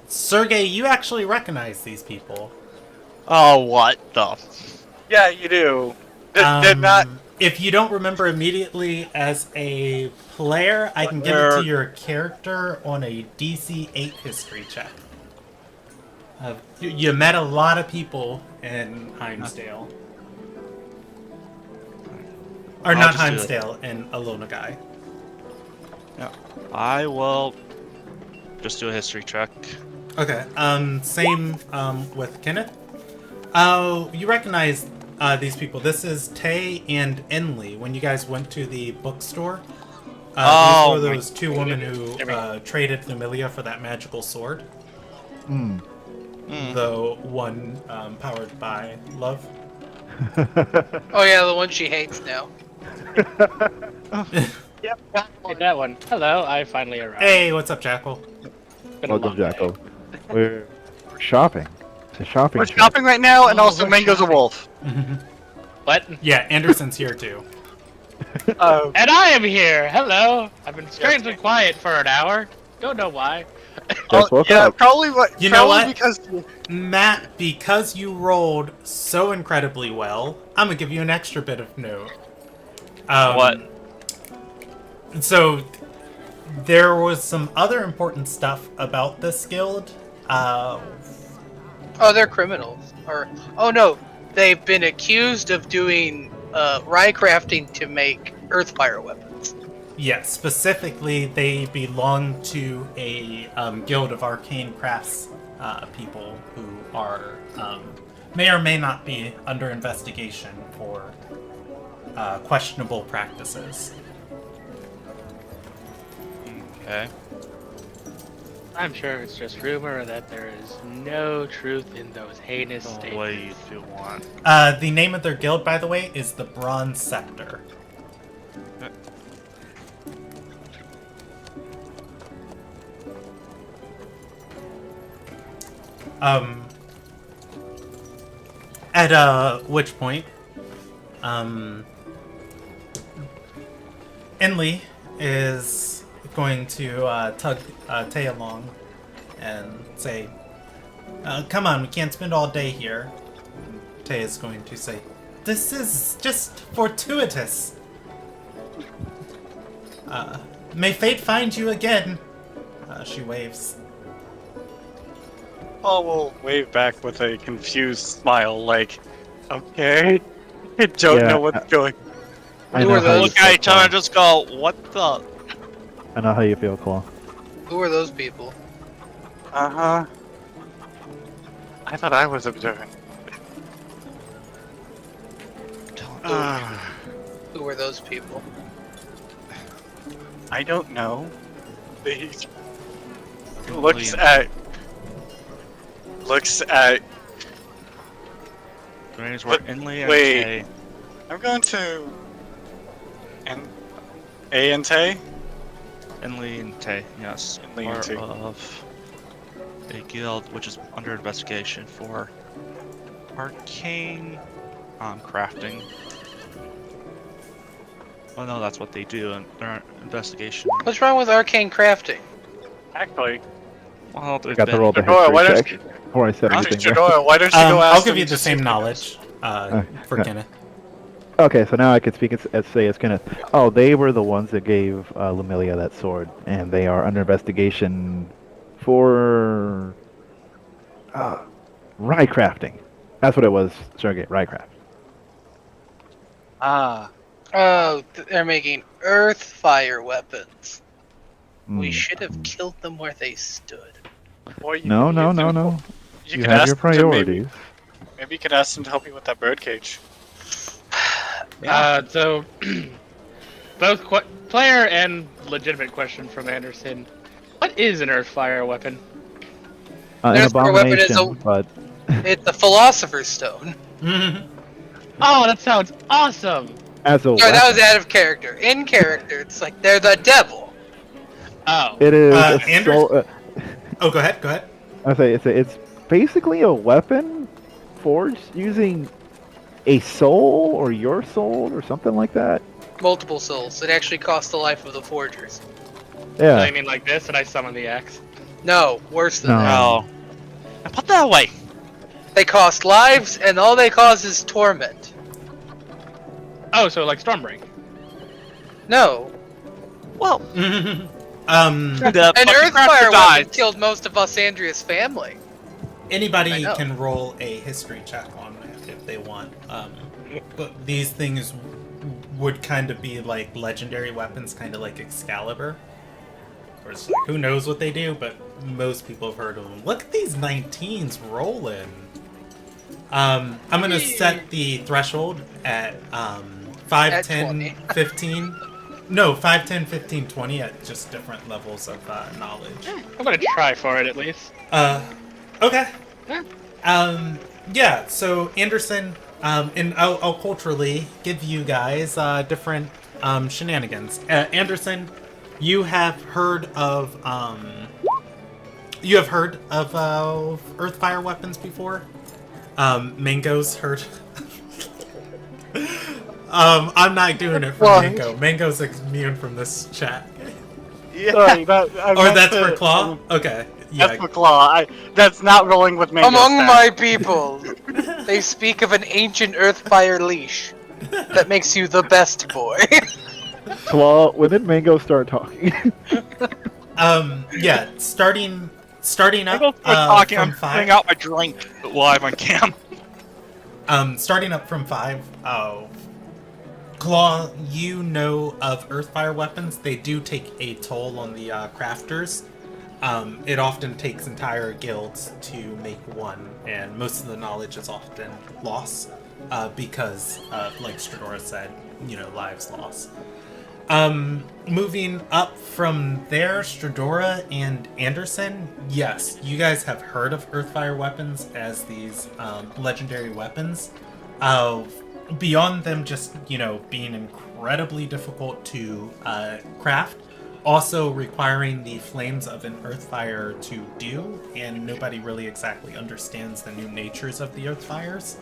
Sergey, you actually recognize these people. Oh, what the? Yeah, you do. Did not. If you don't remember immediately as a player, I can give it to your character on a DC 8 history check. You met a lot of people in Heimsdale. Or I'll not just do it. Heimsdale, in Alonagai. Yeah, I will just do a history check. Okay, same with Kenneth. You recognize these people. This is Tay and Enley. When you guys went to the bookstore, these were those 2 women who traded Lumilia for that magical sword. The one powered by love. Oh yeah, the one she hates now. Yep, like that one. Hello, I finally arrived. Hey, what's up, Jackal? Been a Welcome, long day. Jackal. We're shopping. It's a shopping We're trip. shopping right now, and Oh, also we're Mango's a shopping. wolf. What? Yeah, Anderson's here too. Oh, And I am here. Hello. I've been strangely quiet for an hour. Don't know why. Just woke yeah, up. probably what. You know probably what? Because Matt, because you rolled so incredibly well, I'm gonna give you an extra bit of note. What? So, there was some other important stuff about this guild. Oh, they're criminals. Or oh no, they've been accused of doing rye-crafting to make earthfire weapons. Yes, specifically, they belong to a guild of arcane crafts people who are may or may not be under investigation for questionable practices. Okay. I'm sure it's just rumor that there is no truth in those heinous What statements. do you want? The name of their guild, by the way, is the Bronze Scepter. At which point, Enley is going to tug Tay along and say, "Come on, we can't spend all day here." Tay is going to say, "This is just fortuitous. May fate find you again." She waves. Paul will wave back with a confused smile, like, okay, I don't Yeah, know what's going. I Who know are how you those? Look at feel, each other and Claw. just go, what the? I know how you feel, Claw. Who are those people? Uh-huh. I thought I was observant. Who are those people? I don't know. He looks at Drains were But Inley and wait. Tay. I'm going to. And A and Tay? Inley and Tay, yes. Inley and Part Tay. of a guild which is under investigation for arcane crafting. Well, no, that's what they do, and their investigation. What's wrong with arcane crafting? Actually, Well, I there's got to been. roll the Fedora, why history don't check before I said actually, anything. there. Fedora, why don't you go ask I'll give them you to the see same if they knowledge for no. Kenneth. Okay, so now I can speak and say it's gonna. Oh, they were the ones that gave Lumilia that sword, and they are under investigation for rye crafting. That's what it was, Sergey. Rye craft. Ah, Oh, they're making earth fire weapons. We Hmm. should have killed them where they stood. well, you, No, you no, could- no, no. You, You could have ask your them to priorities. maybe you could ask them to help you with that birdcage. So, both player and legitimate question from Anderson. What is an Earthfire weapon? An There's our weapon is abomination, but It's the Philosopher's Stone. Oh, that sounds awesome! as a Sorry, that weapon, was out of character. In character, it's like they're the devil. Oh. it is a Andrew- soul. Oh, go ahead. Go ahead. I say it's basically a weapon forged using a soul or your soul or something like that. Multiple souls. It actually costs the life of the forgers. So Yeah. you mean like this, and I summon the axe? No, worse than No. that. Oh. I put that away! They cost lives, and all they cause is torment. Oh, so like Stormbreak. No. Well, Um, An fucking crafter Earthfire dies. weapon killed most of Lysandria's family. I anybody know. can roll a history check on it if they want. But these things would kind of be like legendary weapons, kind of like Excalibur. Of course, who knows what they do, but most people have heard of them. Look at these 19s rolling. I'm gonna set the threshold at 5, At 10, 20. 15. No, 5, 10, 15, 20 at just different levels of knowledge. I'm gonna try for it at least. Okay. Yeah. Yeah, so Anderson, and I'll culturally give you guys different shenanigans. Anderson, you have heard of Earthfire weapons before? Mango's heard. I'm not doing it for What? Mango. Mango's immune from this chat. Sorry, Or that's for Claw? Okay. Yeah. That's for Claw. That's not rolling with Mango. Among stat. my people, they speak of an ancient Earthfire leash that makes you the best boy. Claw, when did Mango start talking? Yeah, starting I up go quit talking. from I'm 5. putting out my drink live on cam. Starting up from 5. Oh, Claw, you know of Earthfire weapons. They do take a toll on the crafters. It often takes entire guilds to make one, and most of the knowledge is often lost because, like Stradora said, lives lost. Moving up from there, Stradora and Anderson, yes, you guys have heard of Earthfire weapons as these legendary weapons. Beyond them just, being incredibly difficult to craft, also requiring the flames of an Earthfire to do, and nobody really exactly understands the new natures of the Earthfires.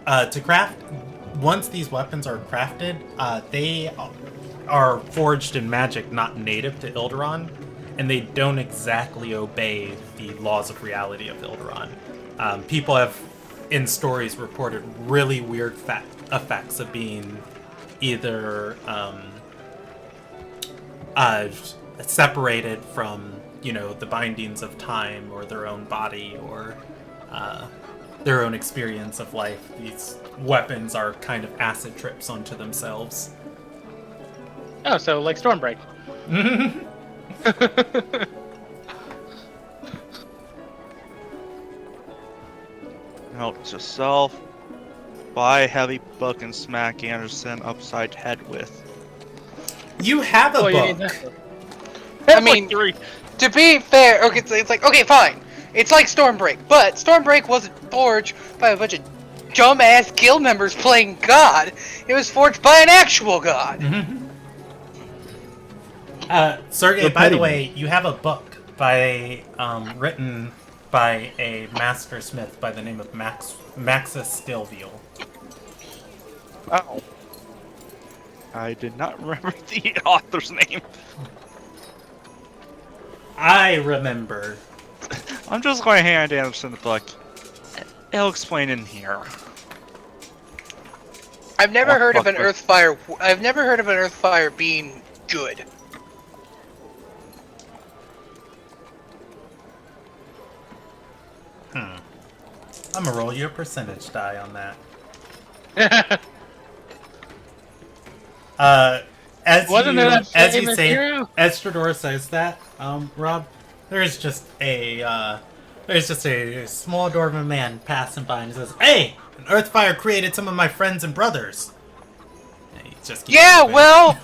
To craft, once these weapons are crafted, they are forged in magic not native to Ilderon, and they don't exactly obey the laws of reality of Ilderon. People have, in stories, reported really weird effects of being either separated from, the bindings of time or their own body or their own experience of life. These weapons are kind of acid trips onto themselves. Oh, so like Stormbreak. Note to self: buy a heavy book and smack Anderson upside head with. You have a Oh, you need book. that. I mean, Like 3. to be fair, okay, so it's like, okay, fine. It's like Stormbreak, but Stormbreak wasn't forged by a bunch of dumbass guild members playing God. It was forged by an actual God. Sergey, The by the petty way, you have a book by written by a master smith by the name of Maxus Stilveel. Oh. I did not remember the author's name. I remember. I'm just going to hand Anderson the book. It'll explain in here. I've never heard of an fuck. Earthfire. I've never heard of an Earthfire being good. I'm gonna roll you a percentage die on that. As Wasn't you, there that as you famous say, hero? as Strador says that, Rob, there's just a small dwarven man passing by and he says, "Hey, an Earthfire created some of my friends and brothers." And he just keeps Yeah, moving. well,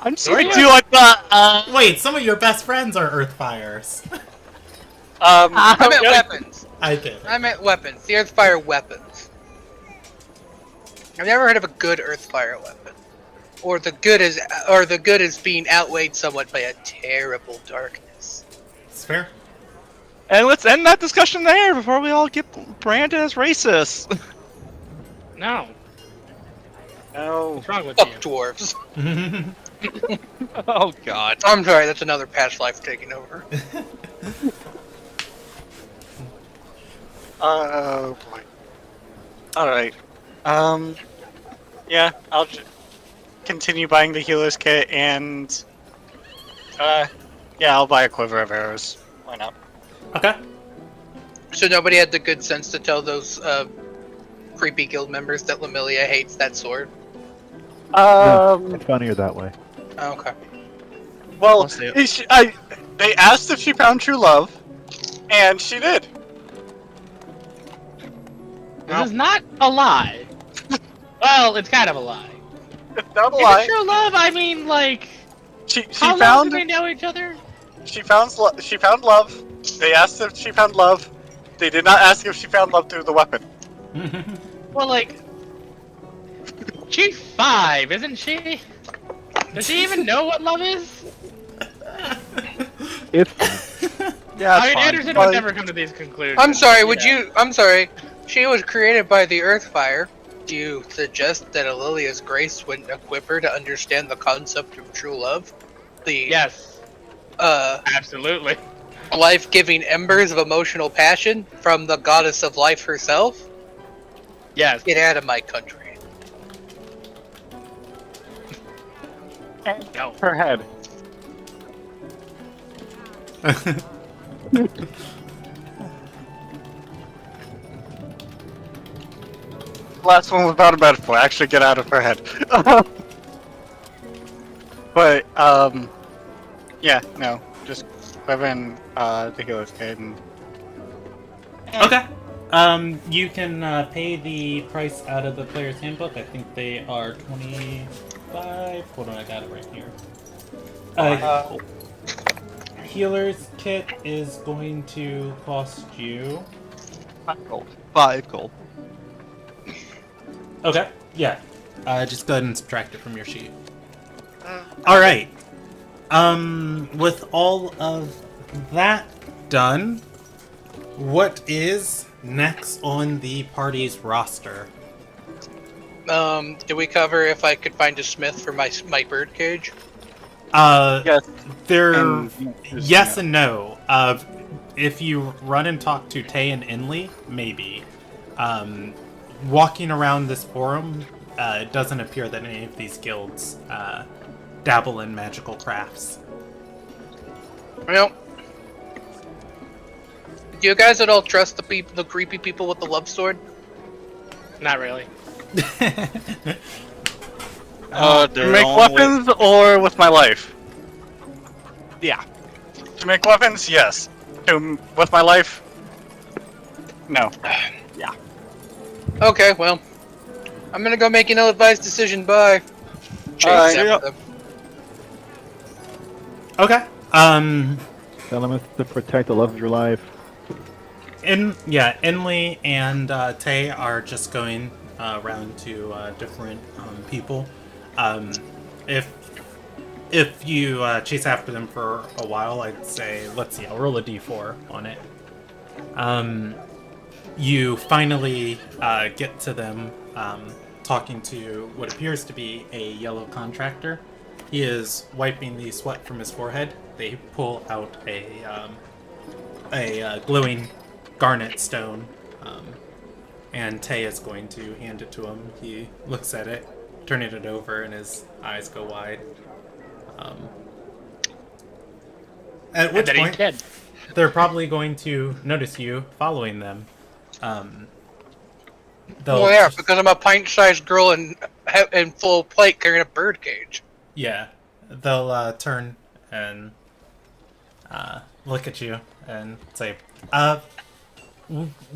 I'm sorry. Do like the Wait, some of your best friends are Earthfires. I meant yeah, weapons. I did. I meant weapons. The Earthfire weapons. I've never heard of a good Earthfire weapon, or the good is being outweighed somewhat by a terrible darkness. It's fair. And let's end that discussion there before we all get branded as racist. No. No. What's wrong with Fuck you? dwarves. Oh god. I'm sorry, that's another past life taking over. Oh boy. Alright. Yeah, I'll continue buying the healer's kit and yeah, I'll buy a quiver of arrows. Why not? Okay. So nobody had the good sense to tell those creepy guild members that Lamilia hates that sword? No, it's funnier that way. Oh, okay. Well, I'll say it. they asked if she found true love, and she did. This is not a lie. Well, it's kind of a lie. It's not a If lie. it's true love, I mean, like, She how long found do we know each other? she found love. They asked if she found love. They did not ask if she found love through the weapon. Well, like, she's 5, isn't she? Does she even know what love is? It's Yeah, I it's mean, fine. Anderson would never come to these conclusions. I'm sorry, know. I'm sorry. She was created by the Earthfire. Do you suggest that Alilia's grace wouldn't equip her to understand the concept of true love? The Yes, absolutely. life-giving embers of emotional passion from the goddess of life herself? Yes. Get out of my country. No. Her head. Last one was about a metaphor. Actually, get out of her head. But yeah, no, just grabbing the healer's kit and Okay. You can pay the price out of the player's handbook. I think they are 25. Hold on, I got it right here. Healer's kit is going to cost you. 5 gold. 5 gold. Okay. Yeah. Just go ahead and subtract it from your sheet. All right. With all of that done, what is next on the party's roster? Do we cover if I could find a smith for my bird cage? yes, There. and Yes and no. If you run and talk to Tay and Inley, maybe. Walking around this forum, it doesn't appear that any of these guilds dabble in magical crafts. Well, do you guys at all trust the creepy people with the love sword? Not really. to They're make only- weapons or with my life. Yeah. To make weapons, yes. With my life, no. Okay, well, I'm gonna go make an ill-advised decision. Bye. Chase Alright. after them. Okay. Tell him to protect the love of your life. Inley and Tay are just going around to different people. If you chase after them for a while, I'd say, let's see, I'll roll a d4 on it. You finally get to them talking to what appears to be a yellow contractor. He is wiping the sweat from his forehead. They pull out a glowing garnet stone, and Tay is going to hand it to him. He looks at it, turning it over, and his eyes go wide. At which And then he's point, dead. they're probably going to notice you following them. They'll Well, yeah, because I'm a pint-sized girl in full plate carrying a bird cage. Yeah, they'll turn and look at you and say,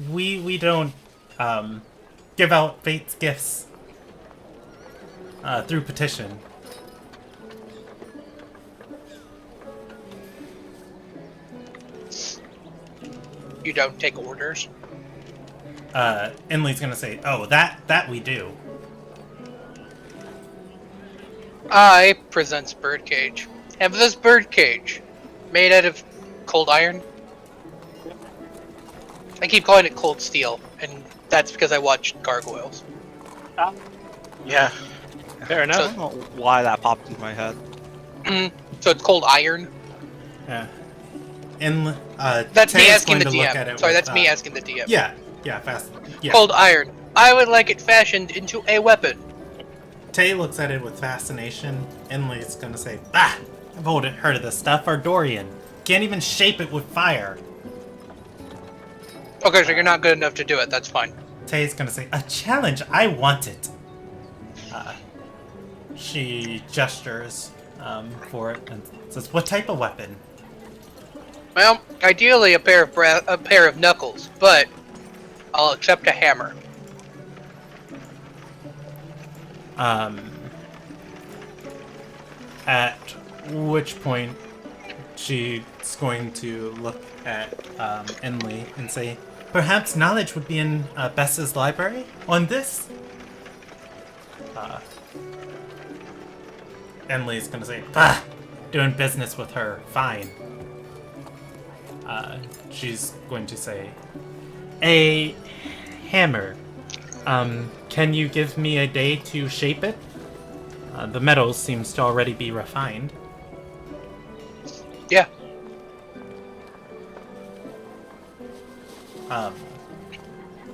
we don't give out fate's gifts through petition. You don't take orders. Inley's gonna say, oh, that we do. I presents birdcage. Have this birdcage made out of cold iron. I keep calling it cold steel, and that's because I watched Gargoyles. Yeah. Fair I enough. don't know why that popped into my head. So it's cold iron. Yeah. That's me Tay's asking the going to look at DM. it Sorry, with, that's me asking the DM. Yeah, fast. Yeah. Cold iron. I would like it fashioned into a weapon. Tay looks at it with fascination. Inley's gonna say, bah! I've heard of this stuff. Ardorian. Can't even shape it with fire. Okay, so you're not good enough to do it. That's fine. Tay's gonna say, a challenge! I want it! She gestures for it and says, what type of weapon? Well, ideally a pair of knuckles, but I'll accept a hammer. At which point she's going to look at Enley and say, perhaps knowledge would be in Bess's library on this? Enley's gonna say, bah! Doing business with her, fine. She's going to say, a hammer. Can you give me a day to shape it? The metal seems to already be refined. Yeah.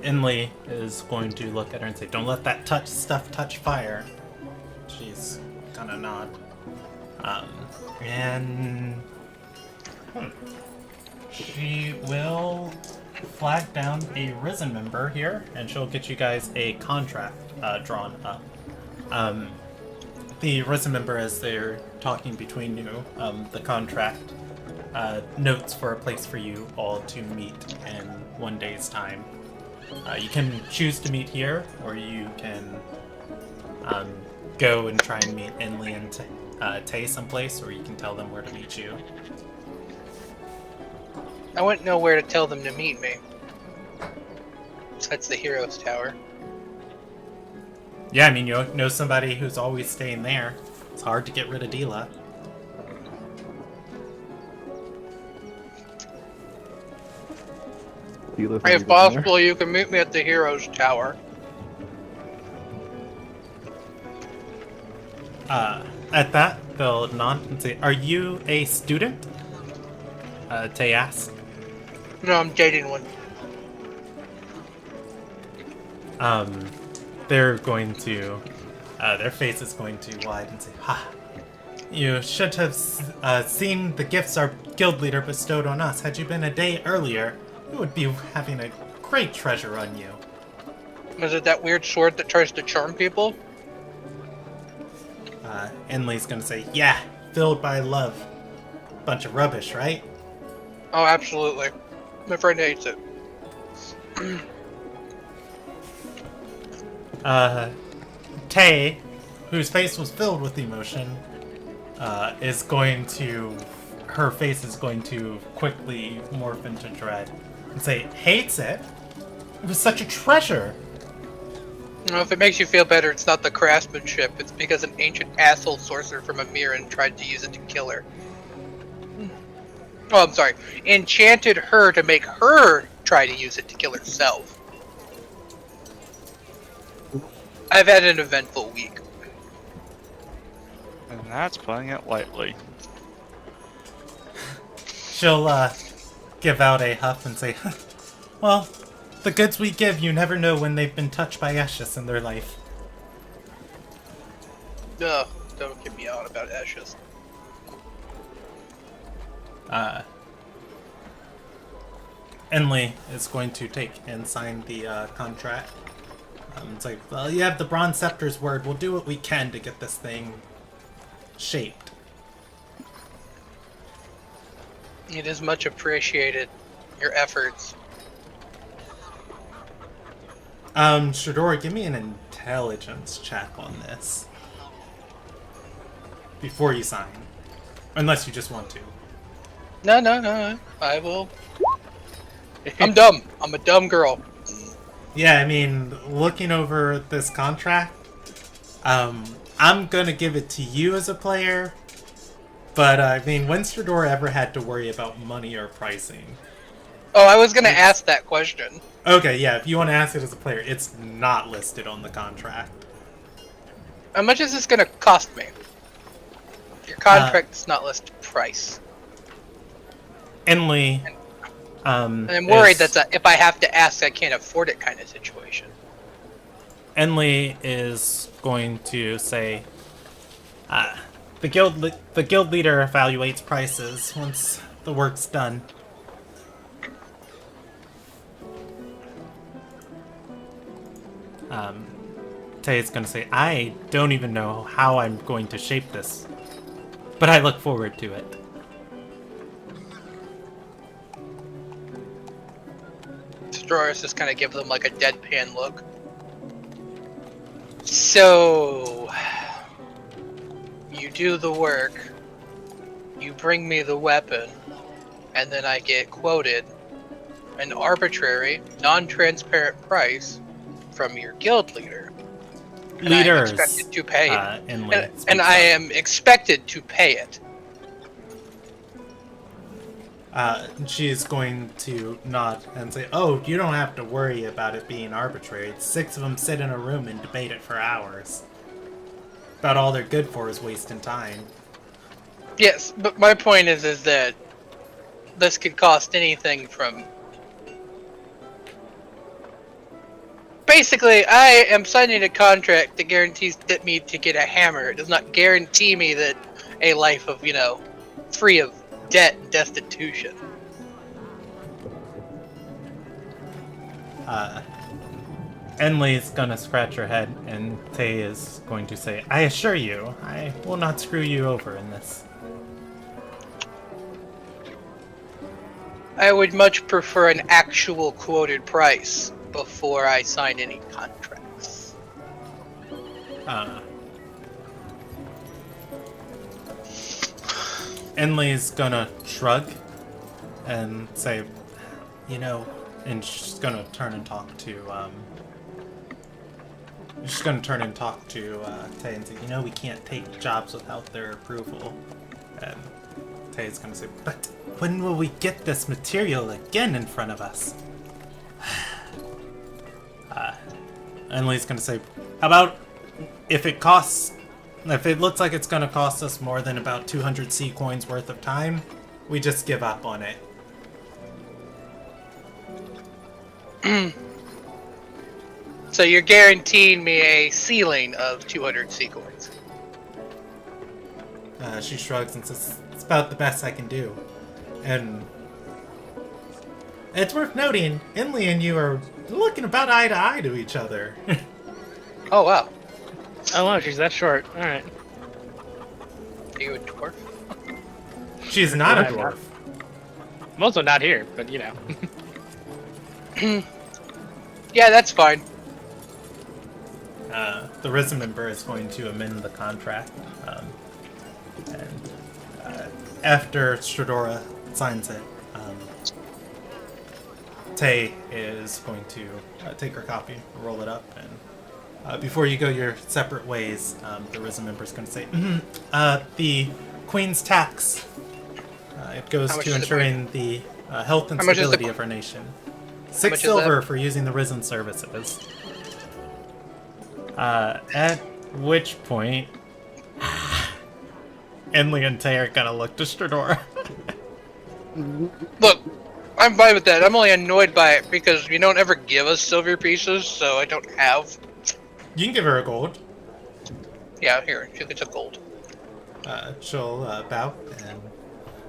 Inley is going to look at her and say, don't let that stuff touch fire. She's gonna nod. She will flag down a Risen member here, and she'll get you guys a contract drawn up. The Risen member, as they're talking between you, the contract notes for a place for you all to meet in 1 day's time. You can choose to meet here, or you can go and try and meet Inley and Tay someplace, or you can tell them where to meet you. I wouldn't know where to tell them to meet me. So that's the Hero's Tower. Yeah, I mean, you know somebody who's always staying there. It's hard to get rid of Dila. If possible, you can meet me at the Hero's Tower. At that, they'll nod and say, are you a student? Tay asks. No, I'm dating one. They're going to, their face is going to widen and say, ha! You should have seen the gifts our guild leader bestowed on us. Had you been a day earlier, we would be having a great treasure on you. Is it that weird sword that tries to charm people? Inley's gonna say, yeah, filled by love. Bunch of rubbish, right? Oh, absolutely. My friend hates it. Tay, whose face was filled with emotion, is going to her face is going to quickly morph into dread and say, hates it? It was such a treasure. Well, if it makes you feel better, it's not the craftsmanship. It's because an ancient asshole sorcerer from Amiran tried to use it to kill her. Oh, I'm sorry. Enchanted her to make her try to use it to kill herself. I've had an eventful week. And that's putting it lightly. She'll give out a huff and say, well, the goods we give, you never know when they've been touched by ashes in their life. No, don't get me out about ashes. Enley is going to take and sign the contract. It's like, well, you have the Bronze Scepter's word. We'll do what we can to get this thing shaped. It is much appreciated, your efforts. Shador, give me an intelligence check on this. Before you sign. Unless you just want to. No. I will. I'm dumb. I'm a dumb girl. Yeah, I mean, looking over this contract, I'm gonna give it to you as a player, but I mean, when's Shador ever had to worry about money or pricing? Oh, I was gonna ask that question. Okay, yeah, if you want to ask it as a player, it's not listed on the contract. How much is this gonna cost me? Your contract does not list price. Enley, And I'm worried that's a if I have to ask, I can't afford it kind of situation. Enley is going to say, the guild leader evaluates prices once the work's done. Tay's gonna say, I don't even know how I'm going to shape this, but I look forward to it. Stroris just kind of gives them like a deadpan look. So, you do the work, you bring me the weapon, and then I get quoted an arbitrary, non-transparent price from your guild leader. And I am expected to pay it. And I am expected to pay it. She's going to nod and say, oh, you don't have to worry about it being arbitrary. 6 of them sit in a room and debate it for hours. About all they're good for is wasting time. Yes, but my point is that this could cost anything from... Basically, I am signing a contract that guarantees me to get a hammer. It does not guarantee me that a life of, free of debt and destitution. Enley's gonna scratch her head, and Tay is going to say, I assure you, I will not screw you over in this. I would much prefer an actual quoted price before I sign any contracts. Enley's gonna shrug and say, and she's gonna turn and talk to, Tay and say, we can't take jobs without their approval. And Tay's gonna say, but when will we get this material again in front of us? Enley's gonna say, how about if it looks like it's gonna cost us more than about 200 sea coins worth of time, we just give up on it. So you're guaranteeing me a ceiling of 200 sea coins. She shrugs and says, it's about the best I can do. And it's worth noting, Enley and you are looking about eye to eye to each other. Oh, wow. Oh wow, she's that short. Alright. Are you a dwarf? She's not a dwarf. I'm also not here, but Yeah, that's fine. The Risen member is going to amend the contract. after Stradora signs it, Tay is going to take her copy, roll it up, and before you go your separate ways, the Risen member is going to say, the Queen's tax. It goes to ensuring the health and stability of our nation. 6 silver for using the Risen services. At which point, Enlil and Tay are gonna look to Stradora. Look, I'm fine with that. I'm only annoyed by it because you don't ever give us silver pieces, so I don't have. You can give her a gold. Yeah, here, she gets a gold. She'll bow and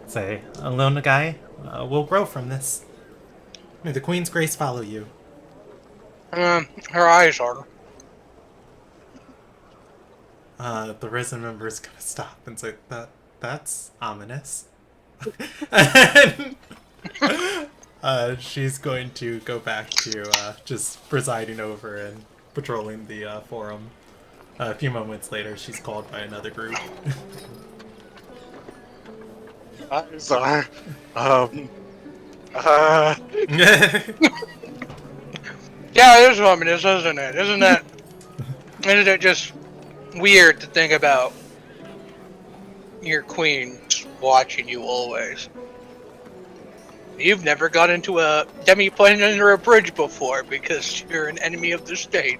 say, Alona guy, we'll grow from this. May the Queen's grace follow you. Her eyes are. The Risen member is gonna stop and say, that's ominous. And she's going to go back to just presiding over and patrolling the forum. A few moments later, she's called by another group. Eyes are, Yeah, it is ominous, isn't it? Isn't it just weird to think about your queen watching you always? You've never got into a demi-plane under a bridge before because you're an enemy of the state.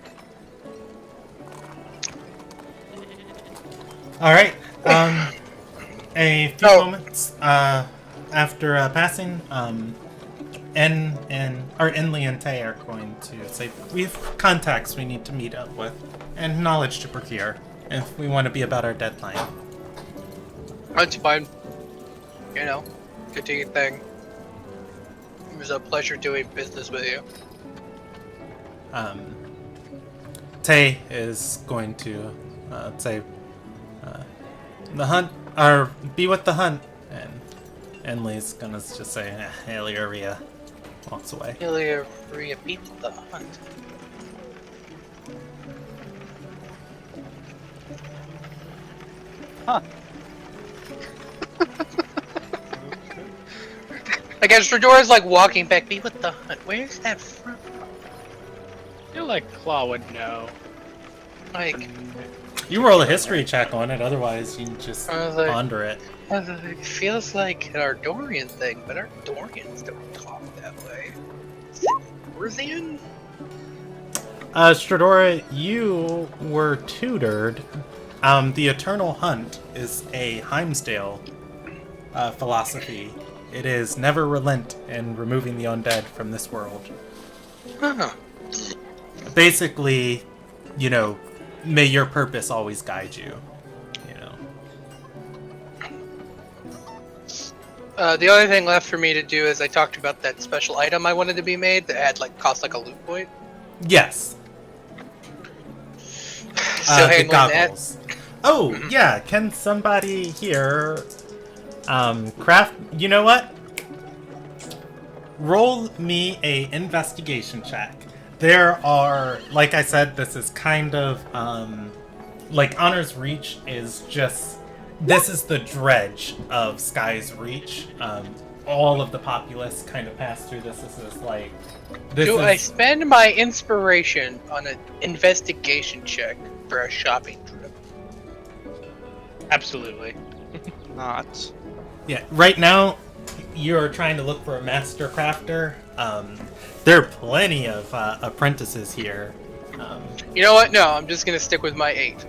Alright, a few moments after passing, Enlil and Tay are going to say, we have contacts we need to meet up with, and knowledge to procure, if we want to be about our deadline. That's fine. You know, good to your thing. It was a pleasure doing business with you. Tay is going to say, the hunt, or be with the hunt, and Enlil's gonna just say, Illyria, walks away. Illyria beat the hunt. Huh. I guess Stradora's like walking back. Be with the hunt. Where's that from? I feel like Claw would know. Like, You roll a history check on it, otherwise you just like, ponder it. it feels like an Ardorian thing, but Ardorians don't talk that way. Is it Orthian? Stradora, you were tutored. The Eternal Hunt is a Heimsdale philosophy. It is never relent in removing the undead from this world. Huh. Basically, you know, may your purpose always guide you. You know. The only thing left for me to do is I talked about that special item I wanted to be made that had like cost like a loot point. Yes. Still The handling goggles. Oh, yeah. Can somebody here craft... You know what? Roll me a investigation check. There are, like I said, this is kind of, like, Honor's Reach is just... This is the dredge of Sky's Reach. All of the populace kind of pass through this. This is like... I spend my inspiration on an investigation check for a shopping trip? Absolutely. Not. Yeah, right now, you're trying to look for a master crafter. There are plenty of apprentices here. You know what? No, I'm just gonna stick with my 8.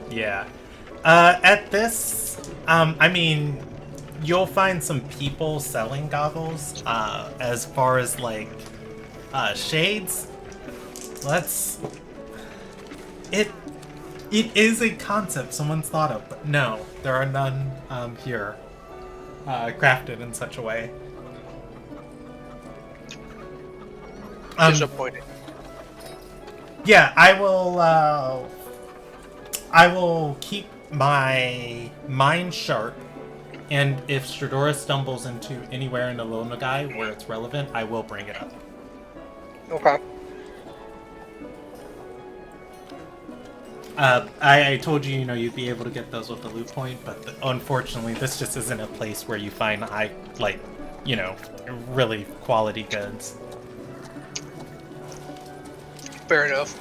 Yeah. At this, I mean, you'll find some people selling goggles. As far as, like, shades, It is a concept someone's thought of, but no, there are none here crafted in such a way. Disappointed. Yeah, I will keep my mind sharp, and if Stradora stumbles into anywhere in the Lonagai where it's relevant, I will bring it up. Okay. I told you, you'd be able to get those with the loot point, but unfortunately, this just isn't a place where you find really quality goods. Fair enough.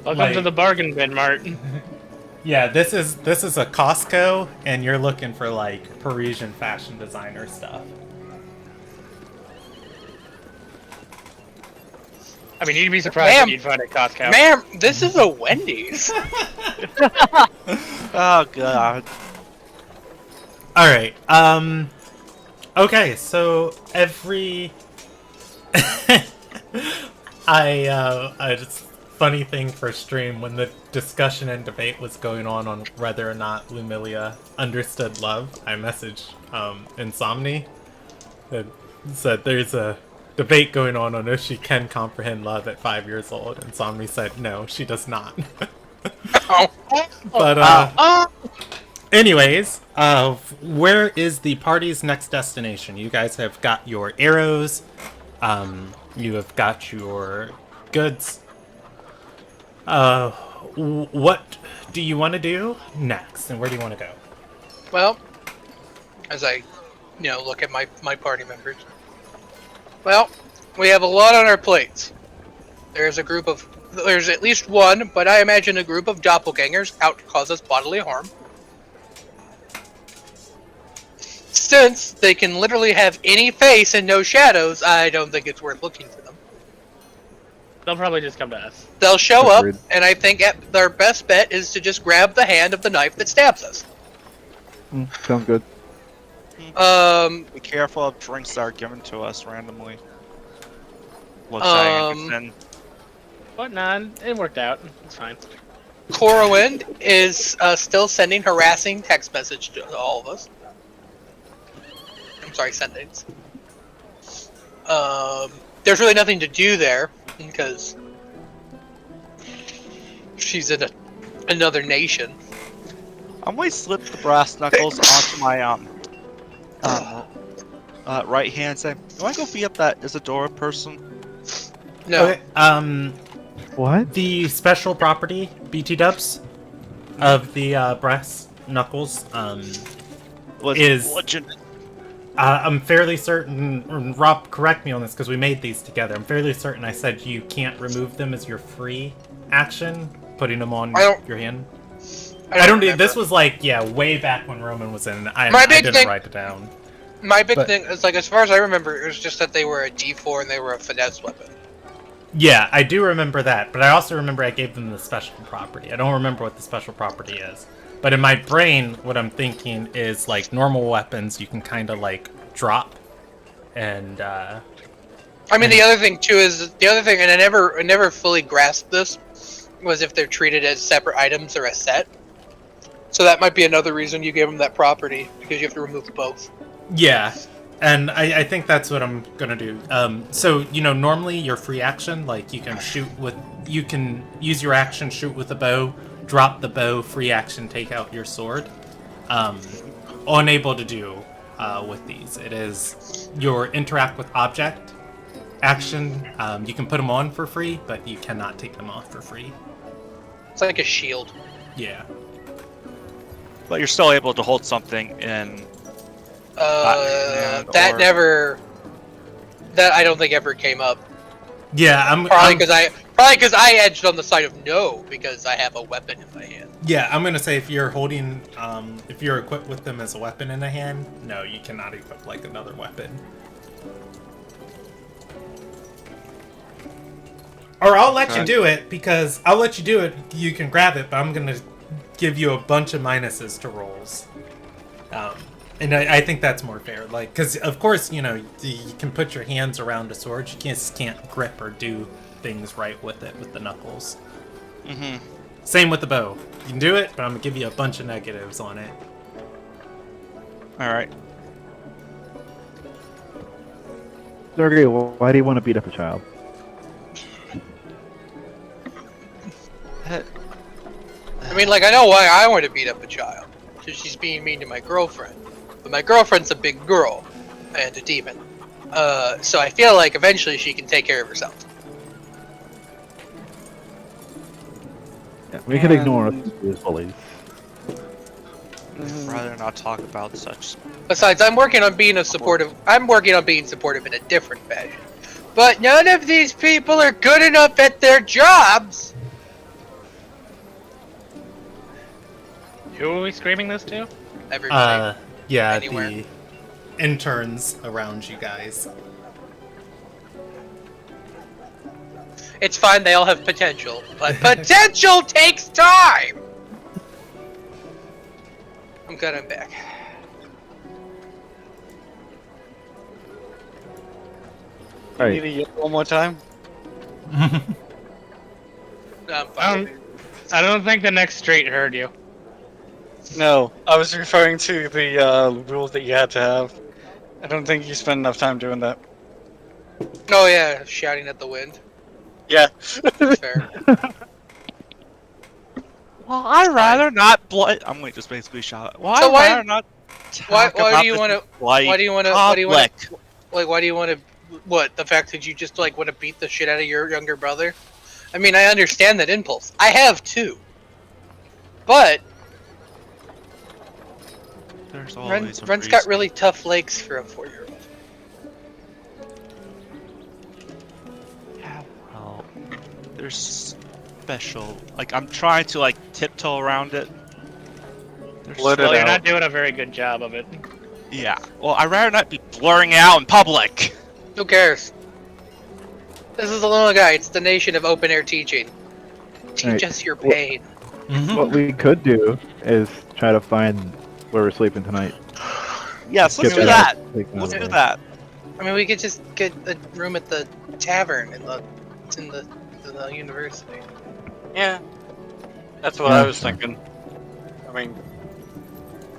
Welcome to the bargain bin, Martin. Yeah, this is a Costco, and you're looking for like Parisian fashion designer stuff. I mean, you'd be surprised Ma'am. what you'd find at Costco. Ma'am, this is a Wendy's. Oh god. All right. Okay, so every just funny thing for stream when the discussion and debate was going on whether or not Lumilia understood love, I messaged Insomni that said there's a debate going on if she can comprehend love at 5 years old, and Insomni said no, she does not. But anyways, where is the party's next destination? You guys have got your arrows, you have got your goods. What do you want to do next, and where do you want to go? Well, as I, look at my party members. Well, we have a lot on our plates. There's at least one, but I imagine a group of doppelgangers out to cause us bodily harm. Since they can literally have any face and no shadows, I don't think it's worth looking for them. They'll probably just come to us. They'll show Agreed. up, and I think their best bet is to just grab the hand of the knife that stabs us. Sounds good. Be careful of drinks that are given to us randomly. Looks like interesting. But nah, it worked out. It's fine. Corwin is still sending harassing text message to all of us. I'm sorry, sendings. There's really nothing to do there because she's in another nation. I'm going to slip the brass knuckles onto my right hand and say, "Do I go beat up that Isadora person?" No. Okay, What? the special property BT dubs of the brass knuckles is legend. I'm fairly certain, Rob, correct me on this because we made these together. I'm fairly certain I said you can't remove them as your free action, putting them on your hand. I don't. This was way back when Roman was in. I didn't write it down. My big thing is as far as I remember, it was just that they were a D4 and they were a finesse weapon. Yeah, I do remember that, but I also remember I gave them the special property. I don't remember what the special property is. But in my brain, what I'm thinking is normal weapons you can kind of drop, and I mean, the other thing too is and I never fully grasped this, was if they're treated as separate items or a set. So that might be another reason you gave them that property, because you have to remove both. yeah, and I think that's what I'm gonna do. So normally your free action, you can use your action, shoot with a bow. Drop the bow, free action, take out your sword. Unable to do with these. It is your interact with object action. You can put them on for free, but you cannot take them off for free. It's like a shield. Yeah. But you're still able to hold something in. That I don't think ever came up. Yeah, Probably because I edged on the side of no, because I have a weapon in my hand. Yeah, I'm gonna say if you're holding, if you're equipped with them as a weapon in a hand, no, you cannot equip another weapon. Or I'll let you do it, because I'll let you do it. You can grab it, but I'm gonna give you a bunch of minuses to rolls. And I think that's more fair, because of course you can put your hands around a sword, you just can't grip or do things right with it with the knuckles. Mm-hmm. Same with the bow. You can do it, but I'm gonna give you a bunch of negatives on it. All right. Sergey, why do you want to beat up a child? I mean, I know why I want to beat up a child. Because she's being mean to my girlfriend. But my girlfriend's a big girl. And a demon. So I feel like eventually she can take care of herself. Yeah, we can ignore And- these bullies. Mm, Rather not talk about such. Besides, I'm working on being supportive in a different fashion. But none of these people are good enough at their jobs. Who are we screaming this to? Everybody. Yeah, Anywhere. the interns around you guys. It's fine, they all have potential. But potential takes time! I'm good, I'm back. You Right. need to yell one more time? I'm fine. I don't think the next straight heard you. No, I was referring to the rules that you had to have. I don't think you spent enough time doing that. Oh yeah, shouting at the wind. Yeah. Fair. Well, I'd rather not blight. I'm going to just basically shout. Well, So I'd why- rather not. Why talk do about you this want to? blight Why do you want to? Why do you want public. to? Like, why do you want to? What? The fact that you just like want to beat the shit out of your younger brother? I mean, I understand that impulse. I have too. But There's always a Ren's got reason. really tough legs for a 4-year-old. Yeah, well, there's special. Like I'm trying to like tiptoe around it. There's Let it Well, you're out. not doing a very good job of it. Yeah. Well, I'd rather not be blurring it out in public. Who cares? This is a little guy. It's the nation of open air teaching. Teach Right. us your pain. What we could do is try to find where we're sleeping tonight. Yes, let's Get do that. taken out Let's of do there. that. I mean, we could just get a room at the tavern in the university. Yeah. That's what Yeah, I was sure. thinking. I mean,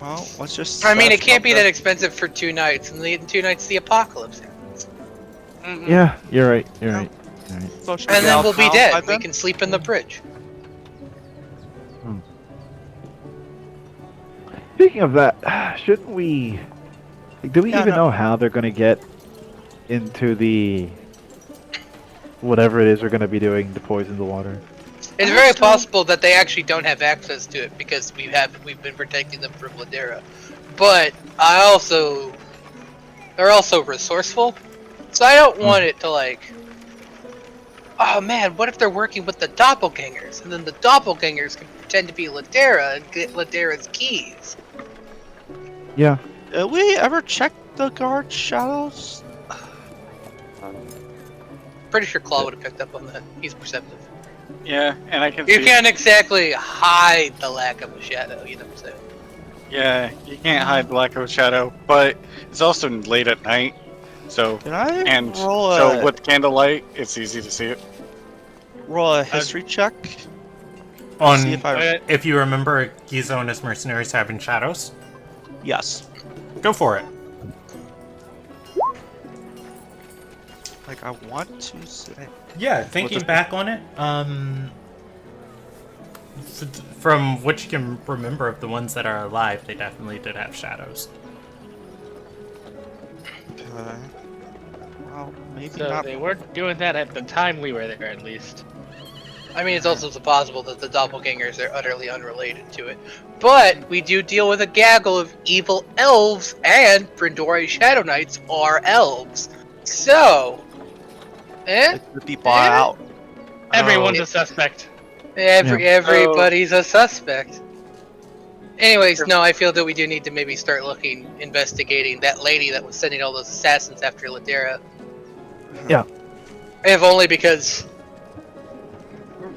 Well, let's just. I mean, it That's can't be not that bad. expensive for 2 nights, and the 2 nights the apocalypse. Yeah, you're right. You're right. You're right. So should And we then all we'll be count by dead. We then? can sleep in the bridge. Speaking of that, shouldn't we? Like, do we Yeah, even no. know how they're gonna get into the whatever it is we're gonna be doing to poison the water? It's very possible that they actually don't have access to it because we've been protecting them from Ladera. But they're also resourceful, so I don't want it to like. Oh man, what if they're working with the doppelgangers, and then the doppelgangers can pretend to be Ladera and get Ladera's keys? Yeah. Did we ever check the guard shadows? Pretty sure Claw would have picked up on that. He's perceptive. yeah, and I can You see. can't exactly hide the lack of a shadow, you know what I'm saying? Yeah, you can't hide the lack of a shadow, but it's also late at night, so Can I and roll so a with candlelight, it's easy to see it. history check? On See if I. if you remember Gizo and his mercenaries having shadows, Yes. go for it. Like I want to say. Yeah, thinking the- back on it, from what you can remember of the ones that are alive, they definitely did have shadows. Okay. Well, maybe So not. they weren't doing that at the time we were there, at least. I mean, it's also possible that the doppelgangers are utterly unrelated to it. But we do deal with a gaggle of evil elves, and Brindori Shadow Knights are elves. So, It could be bought Eh? out. Everyone's a suspect. everybody's a suspect. Anyways, no, I feel that we do need to maybe start investigating that lady that was sending all those assassins after Ladera. Yeah. If only because,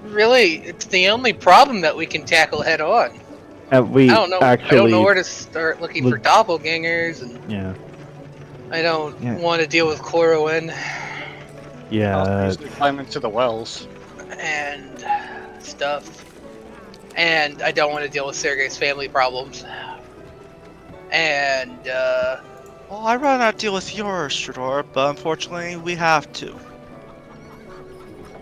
really, it's the only problem that we can tackle head on. And we I don't know. actually. I don't know where to start looking for doppelgangers, and Yeah. I don't Yeah. want to deal with Chlorowen Yeah. Easily climb into the wells. and stuff, and I don't want to deal with Sergei's family problems. And Well, I'd rather not deal with yours, Shador, but unfortunately we have to.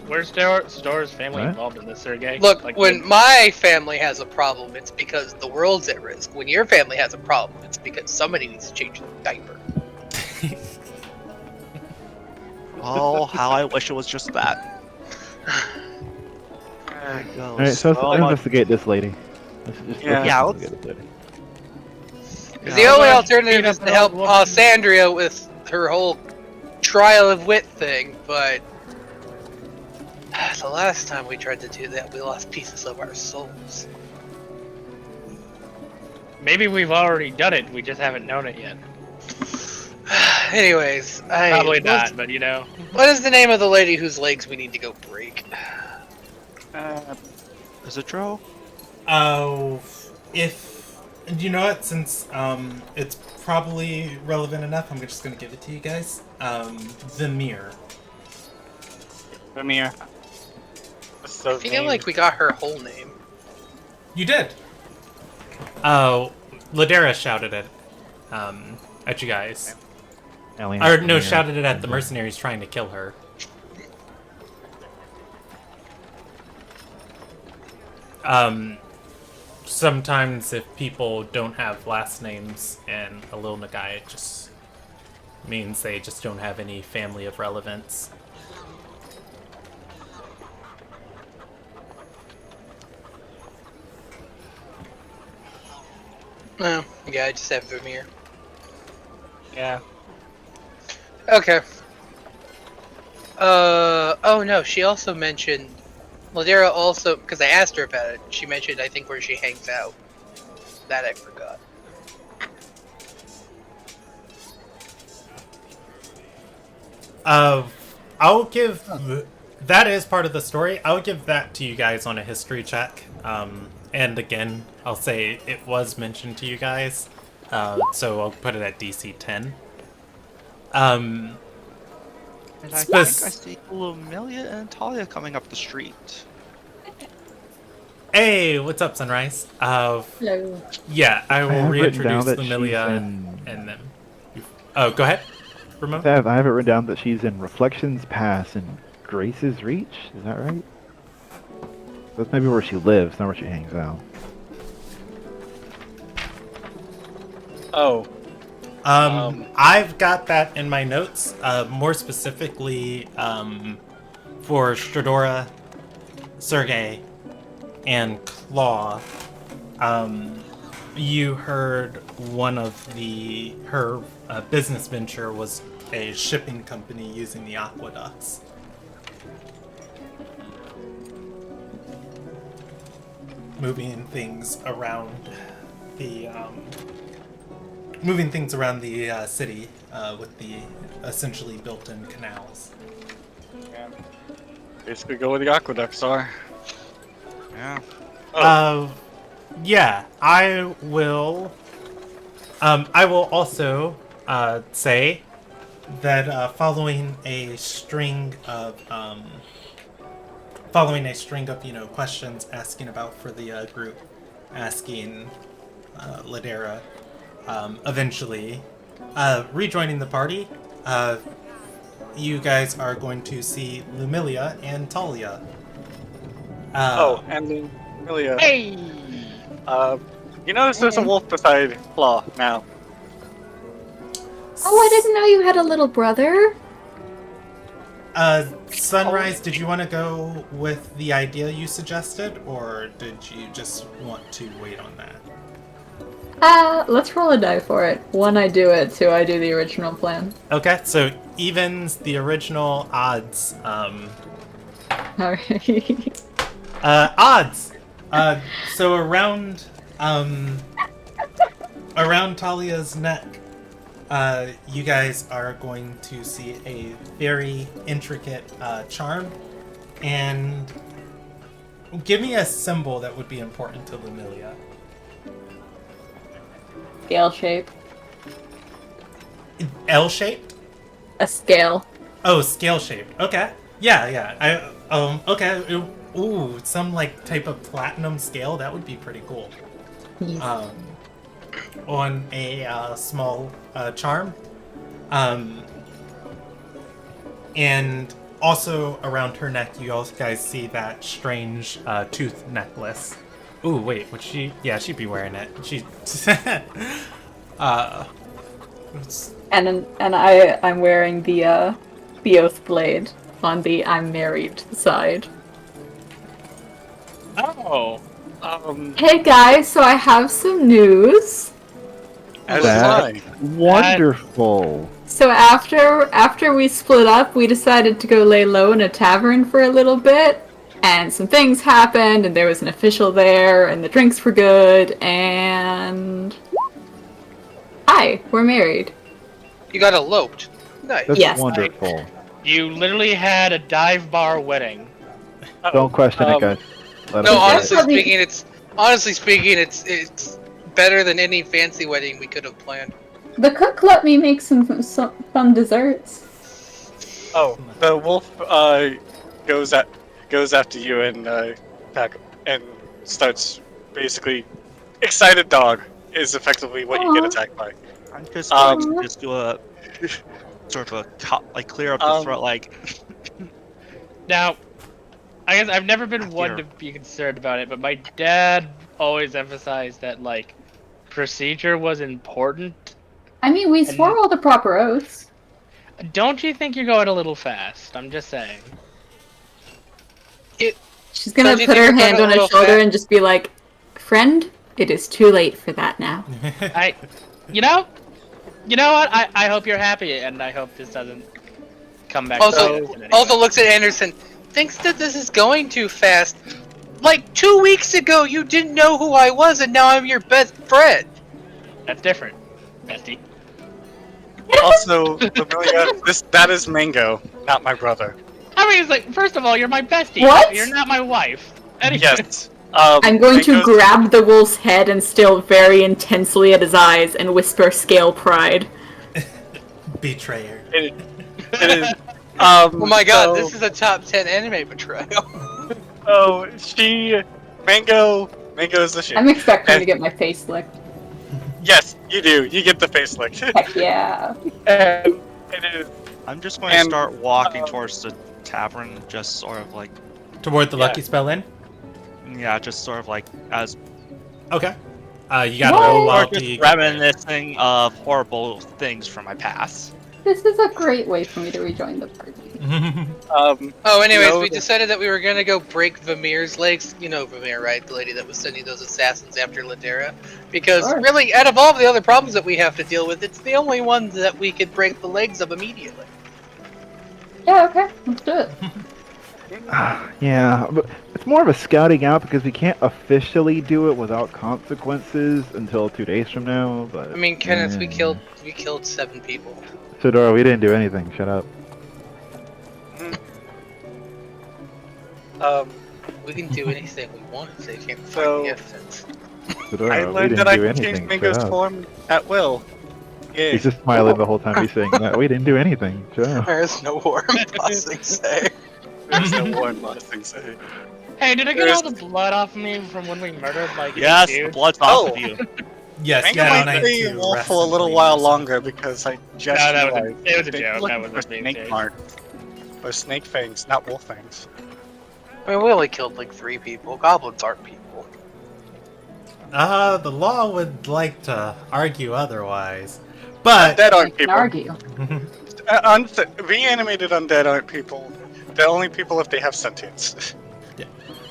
Where's Stor's family What? involved in this, Sergey? look, Like, when my family has a problem, it's because the world's at risk. When your family has a problem, it's because somebody needs to change the diaper. Oh, how I wish it was just that. I go. All right, so let's much- investigate this lady. Yeah, let's- investigate this lady. The only Well, alternative beat is up to an help old woman. Sandria with her whole trial of wit thing, but the last time we tried to do that, we lost pieces of our souls. Maybe we've already done it. We just haven't known it yet. Anyways, Probably not, but you know. What is the name of the lady whose legs we need to go break? Is it Joe? Oh, if you know what, since it's probably relevant enough, I'm just gonna give it to you guys. The mirror. Ramir. I feel like we got her whole name. You did. Oh, Ladera shouted it at you guys. Alien Or no, mirror. shouted it at the mercenaries trying to kill her. Sometimes if people don't have last names in a Lil Nagai, it just means they just don't have any family of relevance. Oh, yeah, I just have Vermeer. Yeah. Okay. Oh no, she also mentioned... Ladera also, because I asked her about it, she mentioned, I think, where she hangs out. That I forgot. I'll give... That is part of the story. I'll give that to you guys on a history check. And again, I'll say it was mentioned to you guys. So I'll put it at DC 10. And I think I Spec- see Lumilia and Talia coming up the street. Hey, what's up, Sunrise? Hello. Yeah, I will have written down reintroduce that she's Lumilia in- and then... Oh, go ahead, Ramon. I have it written down that she's in Reflections Pass and Grace's Reach. Is that right? That's maybe where she lives, not where she hangs out. Oh. I've got that in my notes, more specifically for Stradora, Sergey, and Claw. You heard one of her business venture was a shipping company using the aqueducts. Moving things around the city with the essentially built-in canals. Yeah. Basically go where the aqueducts are. Yeah. Yeah, I will. I will also say that following a string of questions asking about for the group, asking Ladera, eventually rejoining the party. You guys are going to see Lumilia and Talia. And then Amelia. Hey! You notice there's a wolf beside Claw now. Oh, I didn't know you had a little brother. Sunrise, did you want to go with the idea you suggested, or did you just want to wait on that? Let's roll a die for it. 1, I do it. 2, I do the original plan. Okay, so evens the original odds. Alright. Odds. So around Talia's neck, you guys are going to see a very intricate charm, and give me a symbol that would be important to Lumilia. Scale shape. L-shaped? A scale. Oh, scale shaped. Okay. Yeah. Okay. Ooh, some like type of platinum scale. That would be pretty cool. Yes. On a small charm. And also around her neck, you all guys see that strange tooth necklace. Ooh, wait, would she? Yeah, she'd be wearing it. She. And I'm wearing the oath blade on the I'm married side. Oh. Hey guys, so I have some news. As That- did I. Wonderful. So after we split up, we decided to go lay low in a tavern for a little bit, and some things happened, and there was an official there, and the drinks were good, and hi, we're married. You got eloped. Nice. That's Yes. wonderful. You literally had a dive bar wedding. Don't question it, guys. Let No, us do it. honestly speaking, it's better than any fancy wedding we could have planned. The cook let me make some fun desserts. Oh, the wolf goes after you and starts basically excited dog is effectively what you get Aw. attacked by. I'm just going Um, to just do a sort of clear up the throat, like. Now, I guess I've never been one to be concerned about it, but my dad always emphasized that, like, procedure was important. I mean, we swore all the proper oaths. Don't you think you're going a little fast? I'm just saying. She's gonna Don't you put think her we're hand going on a his little shoulder fast? and just be like, "Friend, it is too late for that now." You know what? I hope you're happy, and I hope this doesn't come back. Also, to us in any also way. looks at Anderson. Thinks that this is going too fast. Like 2 weeks ago, you didn't know who I was, and now I'm your best friend. That's different, bestie. Also, Amelia, that is Mango, not my brother. I mean, it's like, first of all, you're my bestie. What? You're not my wife. Anyway. Yes. I'm going to Mango's- grab the wolf's head and stare very intensely at his eyes and whisper scale pride. Betrayer. It is. Oh my god, so- this is a top 10 anime betrayal. Oh, Mango is the shit. I'm expecting to get my face licked. Yes, you do. You get the face licked. Heck yeah. And it is. I'm just going to And, start walking towards the tavern, just sort of like, Toward the Yeah. lucky spell in? yeah, just sort of like as Okay. You got What? a roll or while just you reminiscing of horrible things from my past. This is a great way for me to rejoin the party. Oh, anyways, No, we the- decided that we were gonna go break Vermeer's legs. You know Vermeer, right? The lady that was sending those assassins after Ladera. Because Sure. really, out of all the other problems that we have to deal with, it's the only one that we could break the legs of immediately. Yeah, okay, let's do it. Yeah, but it's more of a scouting out because we can't officially do it without consequences until 2 days from now. But I mean, Kenneth, we yeah. killed 7 people. Sodora, we didn't do anything. Shut up. We can do anything we want if they can't find So- the evidence. Sodora, I we learned didn't that I do can change anything. Mango's Shut up. form at will. Yeah. He's just smiling the whole time he's saying that. We didn't do anything. Shut up. There's no war in Bossing say. There's no war in Bossing say. Hey, did I get all the blood off of me from when we murdered like Yes, the dude? blood's Oh. off of you. Yes, Mango yeah, might night stay to wolf rest for a and little clean while yourself. longer because I just No, that was a- realized it was a they're joke, looking that wasn't for being snake serious. marks. Or snake fangs, not wolf fangs. I mean, we only killed like 3 people. Goblins aren't people. The law would like to argue otherwise. But Undead I aren't can people. argue. Reanimated undead aren't people. They're only people if they have sentience.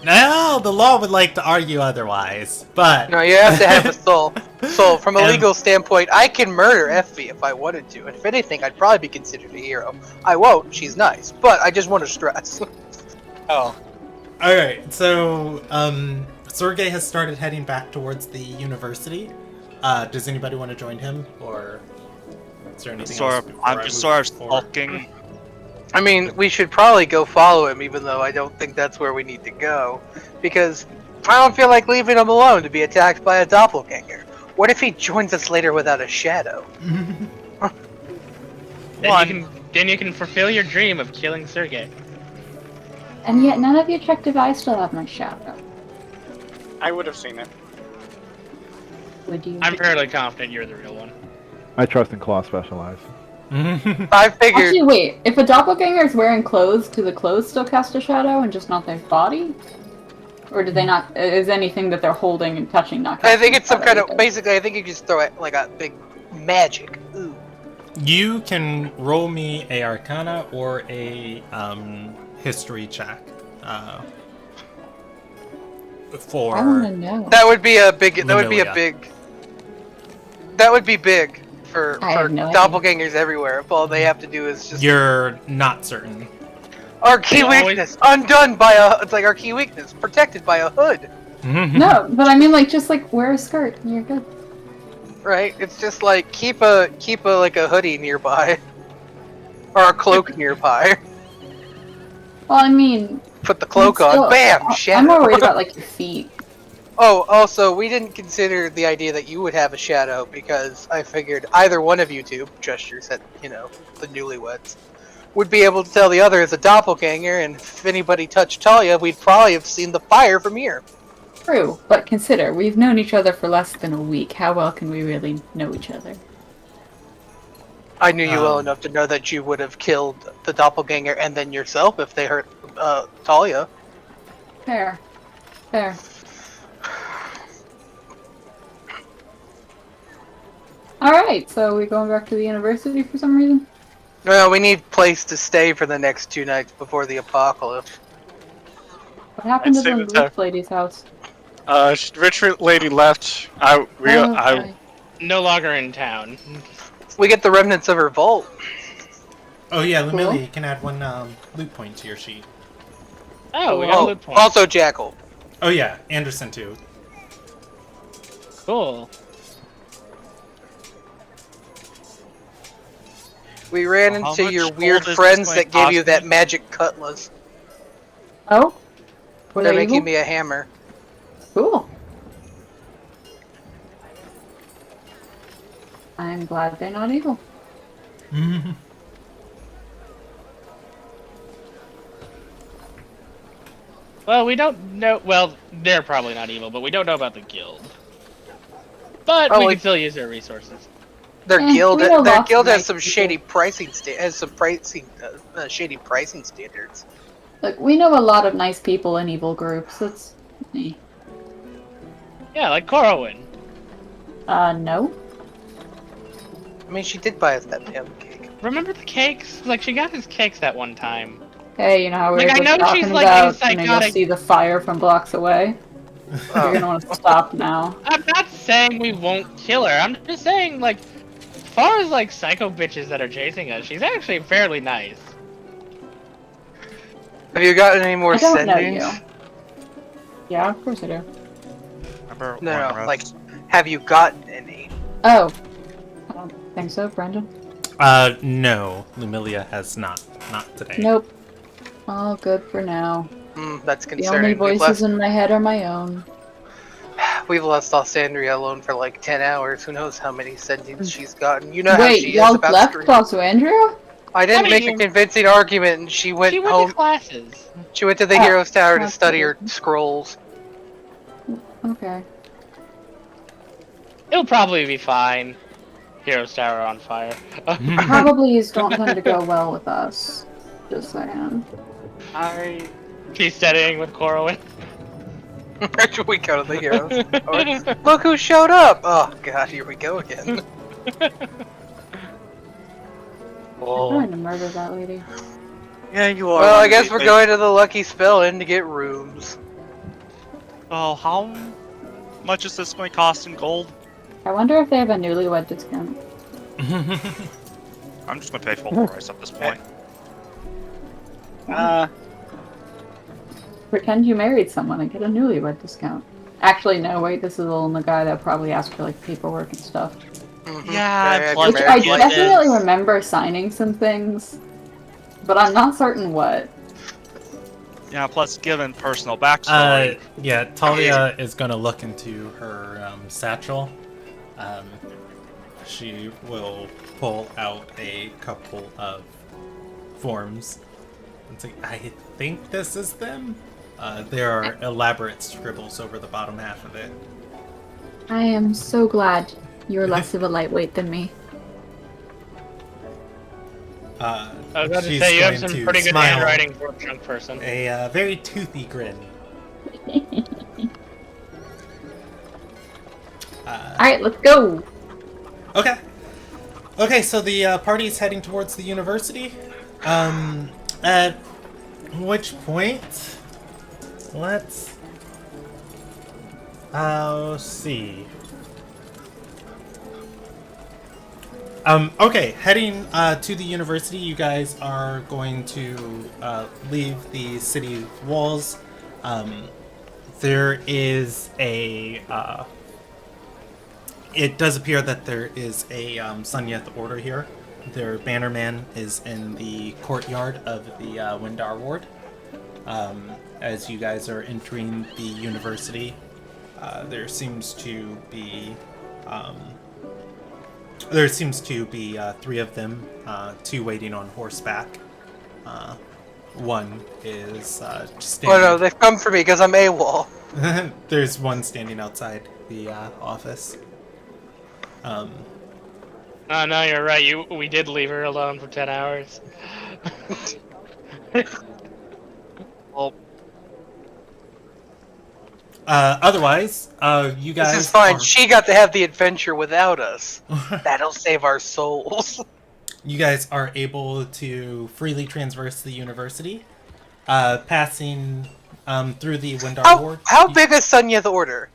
now the law would like to argue otherwise. But No, you have to have a soul. So, from a And- legal standpoint, I can murder Effie if I wanted to. And if anything, I'd probably be considered a hero. I won't. She's nice. But I just want to stress. Oh. Alright, so Sergey has started heading back towards the university. Does anybody want to join him, or is there anything else? before I'm I just move sort of forward? skulking. I mean, we should probably go follow him, even though I don't think that's where we need to go. Because I don't feel like leaving him alone to be attacked by a doppelganger. What if he joins us later without a shadow? Then you can fulfill your dream of killing Sergey. And yet none of you checked if I still have my shadow. I would have seen it. Would you? I'm fairly confident you're the real one. I trust in Claw Specialize. I figured. Actually, wait. If a doppelganger is wearing clothes, do the clothes still cast a shadow and just not their body? Or do they not? Is anything that they're holding and touching not? I think it's some casting kind a of. shadow Basically, I think you just throw it like a big magic. Ooh. You can roll me a Arcana or a history check. for I want to know. That would be a big. That would be a Lumilia. big. That would be big for I have no idea. doppelgangers everywhere. If all they have to do is just You're not certain. our key They always- weakness undone by a. It's like our key weakness protected by a hood. No, but I mean, like, just like wear a skirt and you're good. Right? It's just like keep a like a hoodie nearby, or a cloak nearby. Well, I mean, Put the cloak still- on. Bam! I'm Shadow. more worried about like your feet. Oh, also, we didn't consider the idea that you would have a shadow because I figured either one of you two, gestures at, the newlyweds, would be able to tell the other is a doppelganger, and if anybody touched Talia, we'd probably have seen the fire from here. True, but consider we've known each other for less than a week. How well can we really know each other? I knew you well enough to know that you would have killed the doppelganger and then yourself if they hurt Talia. Fair. Fair. Alright, so we're going back to the university for some reason? Well, we need place to stay for the next 2 nights before the apocalypse. What happened I'd to say the that's rich lady's house? Rich lady left. I Okay. No longer in town. We get the remnants of her vault. Oh yeah, Lumilia, you can add 1 loot point to your sheet. Oh, we got a loot point. Also Jackal. Oh yeah, Anderson too. Cool. We ran Well, how into much your gold weird is this friends going that to gave you cost that me? magic cutlass. Oh? Were They're they making evil? me a hammer. Cool. I'm glad they're not evil. Well, we don't know. Well, they're probably not evil, but we don't know about the guild. But Oh, we like- can still use their resources. Their we guild, know their lots guild of has nice some people. shady pricing shady pricing standards. Look, we know a lot of nice people in evil groups. That's me. Yeah, like Corwin. No. I mean, she did buy us that damn cake. Remember the cakes? Like, she got his cakes that one time. Hey, you know how we Like, were I know talking she's, like, about, a you'll psychotic- see the fire from blocks away? Oh. You're gonna want to stop now. I'm not saying we won't kill her. I'm just saying, like, as far as, like, psycho bitches that are chasing us, she's actually fairly nice. Have you gotten any more I don't know sendings? you. Yeah, of course I do. Remember No, one no, rest? like, have you gotten any? Oh. I don't think so, Brendan. No, Lumilia has not today. Nope. All good for now. That's The only concerning. voices in my head are my own. We've left Alessandria alone for like 10 hours. Who knows how many sendings she's gotten. You know how Wait, she is y'all about left screen. Los Andrew? I didn't I make a mean, convincing argument, and she went She went home. to classes. She went to the Oh, Heroes Tower to that's study her good. scrolls. Okay. It'll probably be fine. Heroes Tower on fire. Probablies don't tend to go well with us. Just saying. She's studying with Corwin. We go to the Heroes Tower. Look who showed up! Oh god, here we go again. I'm going to murder that lady. Yeah, you are. Well, I guess we're going to the Lucky Spell Inn to get rooms. Oh, how much is this going to cost in gold? I wonder if they have a newlywed discount. I'm just going to pay full price at this point. Pretend you married someone and get a newlywed discount. Actually, no, wait, this is the only guy that probably asked for like paperwork and stuff. Yeah, plus Which You're I married, like definitely this. remember signing some things, but I'm not certain what. Yeah, plus given personal backstory. Yeah, Talia is gonna look into her satchel. She will pull out a couple of forms. And say, I think this is them. There are elaborate scribbles over the bottom half of it. I am so glad you're less of a lightweight than me. I was about to she's say, you have going some to pretty good smile. handwriting for a drunk person. A very toothy grin. Alright, let's go! Okay. Okay, so the party's heading towards the university. At which point, let's Let's see. Okay, heading to the university, you guys are going to leave the city walls. There is a... it does appear that there is a Sunyeth order here. Their bannerman is in the courtyard of the Windar Ward. As you guys are entering the university, there seems to be three of them, two waiting on horseback. One is standing. Oh no, they've come for me because I'm AWOL. There's one standing outside the office. Oh no, you're right. We did leave her alone for 10 hours. Well, Otherwise, you guys. This is fine. are- She got to have the adventure without us. That'll save our souls. You guys are able to freely traverse the university, passing through the Windar Ward. How big is Sunya the Order?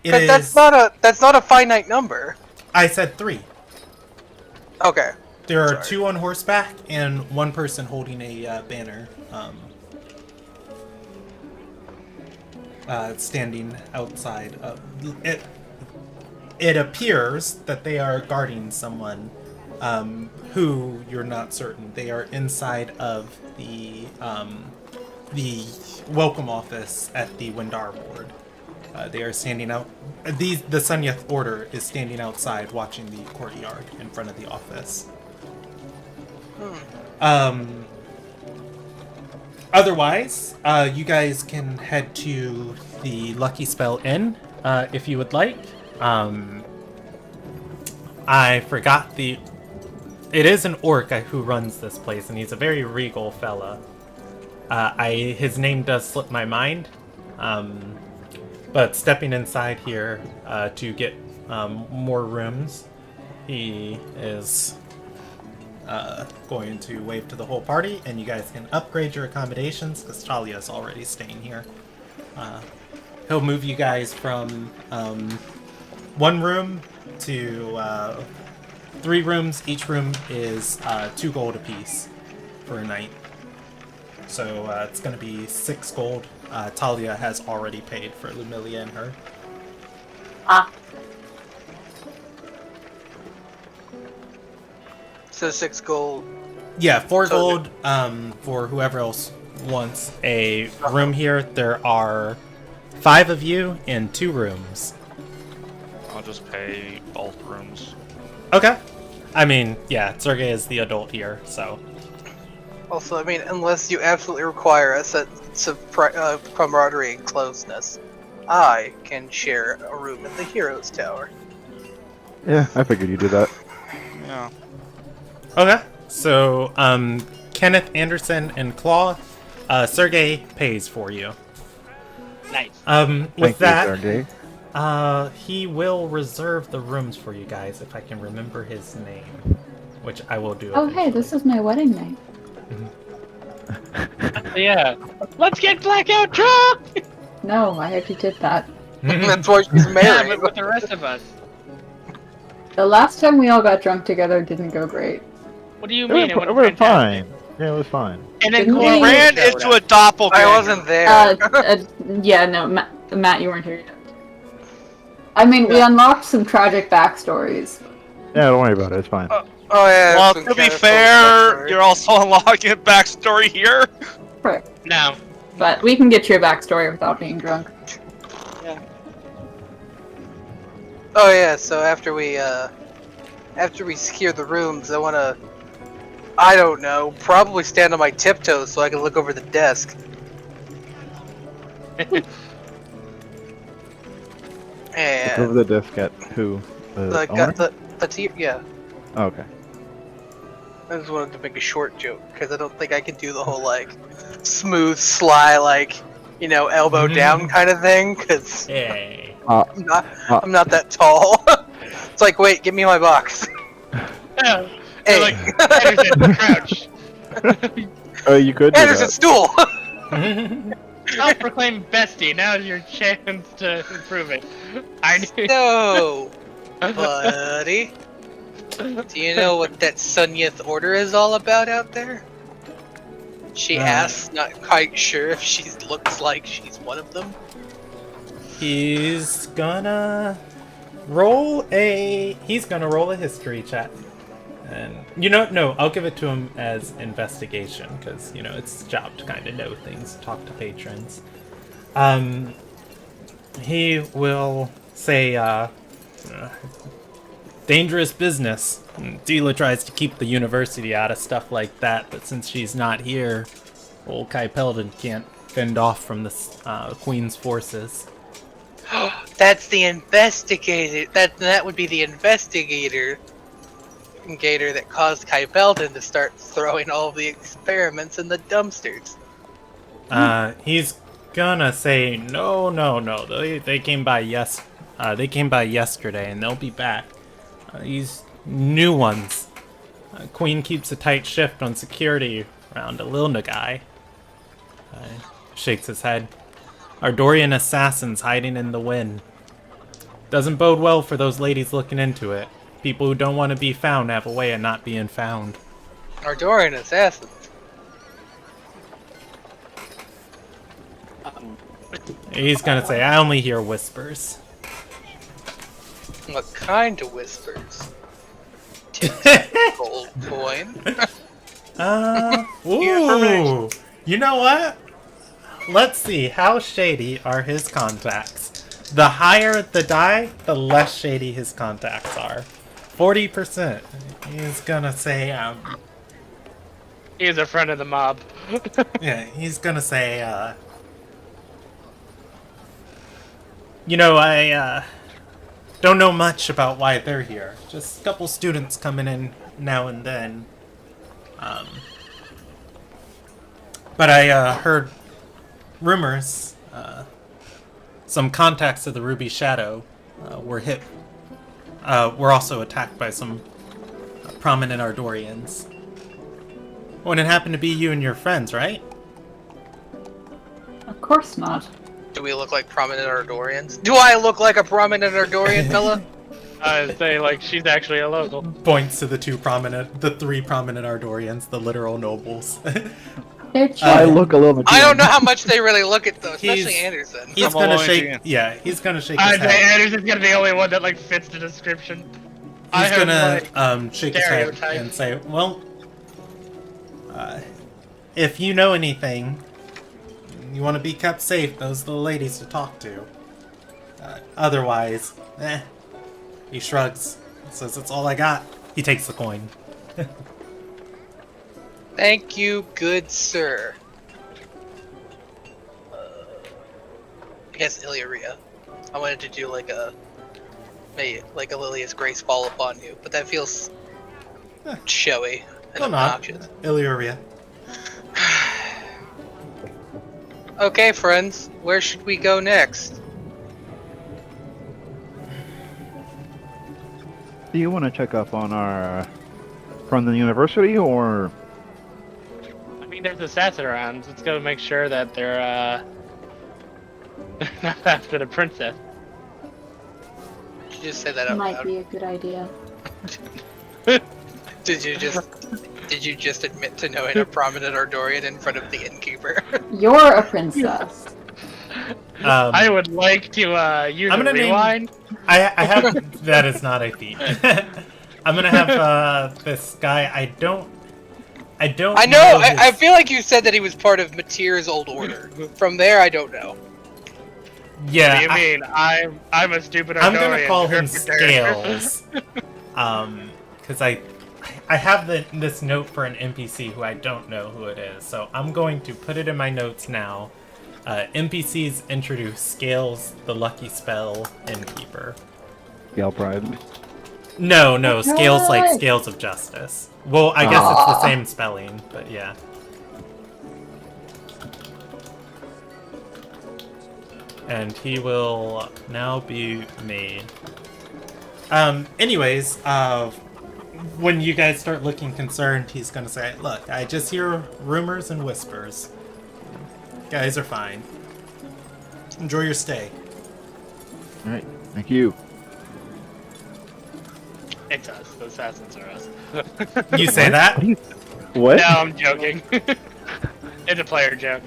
It 'Cause is. that's not a finite number. I said 3. Okay. There are Sorry. 2 on horseback and 1 person holding a banner. Standing outside of it. It appears that they are guarding someone who you're not certain. They are inside of the welcome office at the Windar Ward. They are standing out. The Sunyeth Order is standing outside watching the courtyard in front of the office. Otherwise, you guys can head to the Lucky Spell Inn if you would like. I forgot the... It is an orc who runs this place, and he's a very regal fella. His name does slip my mind. But stepping inside here to get more rooms, he is going to wave to the whole party, and you guys can upgrade your accommodations because Talia is already staying here. He'll move you guys from 1 room to 3 rooms. Each room is 2 gold apiece for a night. So it's going to be 6 gold. Talia has already paid for Lumilia and her. So 6 gold. Yeah, 4 So gold for whoever else wants a room here. There are 5 of you in 2 rooms. I'll just pay both rooms. Okay. I mean, yeah, Sergey is the adult here, so... Also, I mean, unless you absolutely require a sense of camaraderie and closeness, I can share a room in the Heroes Tower. Yeah, I figured you'd do that. Yeah. Okay. So, Kenneth, Anderson, and Claw, Sergey pays for you. Nice. With Thank that, you, Sergey. he will reserve the rooms for you guys if I can remember his name, which I will do. Oh, hey, this is my wedding night. Yeah. Let's get blackout drunk! No, I already did that. That's why she's Yeah, married. but with the rest of us. The last time we all got drunk together didn't go great. What do you We mean? It were went fantastic. fine. Yeah, it was fine. And then Didn't Chloe we? Ran showed into up. a doppelganger. I wasn't there. Yeah, no, Matt, you weren't here yet. I mean, we unlocked some tragic backstories. Yeah, don't worry about it. It's fine. Oh yeah. Well, some to be kind of fair, backstory. you're also unlocking a backstory here. Right. No. But we can get your backstory without being drunk. Oh yeah. So after we secure the rooms, I wanna, I don't know, probably stand on my tiptoes so I can look over the desk. Look And over the desk at who? The owner? yeah. Oh, okay. I just wanted to make a short joke because I don't think I can do the whole like smooth, sly, like elbow down kind of thing. Because Hey. I'm not that tall. It's like, wait, give me my box. Yeah. Hey, Like, Anderson, crouch. Oh, you could do Anderson, that. stool. Self-proclaimed bestie. Now's your chance to prove it. I knew. So, buddy, do you know what that Sunyeth order is all about out there? She asks, not quite sure if she looks like she's one of them. He's gonna roll a history check. And no, I'll give it to him as investigation because it's his job to kind of know things, talk to patrons. He will say, dangerous business. Dila tries to keep the university out of stuff like that, but since she's not here, old Kai Peldon can't fend off from the Queen's forces. That's the investigator. That would be the investigator that caused Kai Belden to start throwing all the experiments in the dumpsters. He's gonna say no. They came by yesterday, and they'll be back. These new ones. Queen keeps a tight shift on security around a Lilna guy. Shakes his head. Ardorian assassins hiding in the wind. Doesn't bode well for those ladies looking into it. People who don't want to be found have a way of not being found. Ardorian assassins. He's gonna say, I only hear whispers. What kind of whispers? Gold coin. Ooh. You know what? Let's see, how shady are his contacts? The higher the die, the less shady his contacts are. 40%. He's gonna say, He's a friend of the mob. yeah, he's gonna say, I don't know much about why they're here. Just a couple students coming in now and then. But I heard rumors. Some contacts of the Ruby Shadow were hit. Were also attacked by some prominent Ardorians. When it happened to be you and your friends, right? Of course not. Do we look like prominent Ardorians? Do I look like a prominent Ardorian, fella? I say like she's actually a local. Points to the three prominent Ardorians, the literal nobles. They're I look a little. I don't know how much they really look at though, especially He's- Anderson. He's I'm gonna all shake. in. Yeah, he's gonna shake I his say head. Anderson's gonna be the only one that like fits the description. I He's have, gonna like, shake his head stereotype. and say, "Well, if you know anything, you want to be kept safe. Those are the ladies to talk to. Otherwise, He shrugs. Says, "That's all I got." He takes the coin. Thank you, good sir. I guess Illyria. I wanted to do like a Lilia's Grace fall upon you, but that feels showy and Come on, obnoxious. Illyria. Okay, friends, where should we go next? Do you want to check up on our from the university, or I mean, there's assassins around. Let's go make sure that they're not after the princess. Did you just say that out Might loud? be a good idea. Did you just admit to knowing a prominent Ardorian in front of the innkeeper? You're a princess. I would like to use I'm a gonna name- rewind. I have. That is not a feat. I'm gonna have this guy. I don't. I know. his- I feel like you said that he was part of Matir's old order. From there, I don't know. Yeah. What do you mean? I'm a stupid I'm gonna Ardorian. call him Scales. Because I have this note for an NPC who I don't know who it is, so I'm going to put it in my notes now. NPCs introduce Scales, the Lucky Spell Innkeeper. Gale Pride? No, Scales like What? Scales of Justice. Well, I guess it's the same spelling, but yeah. And he will now be made. Anyways, when you guys start looking concerned, he's gonna say, "Look, I just hear rumors and whispers. Guys are fine. Enjoy your stay. All right. Thank you. It's us. The assassins are us. You say What? that? What? Are you... what? No, I'm joking. It's a player joke.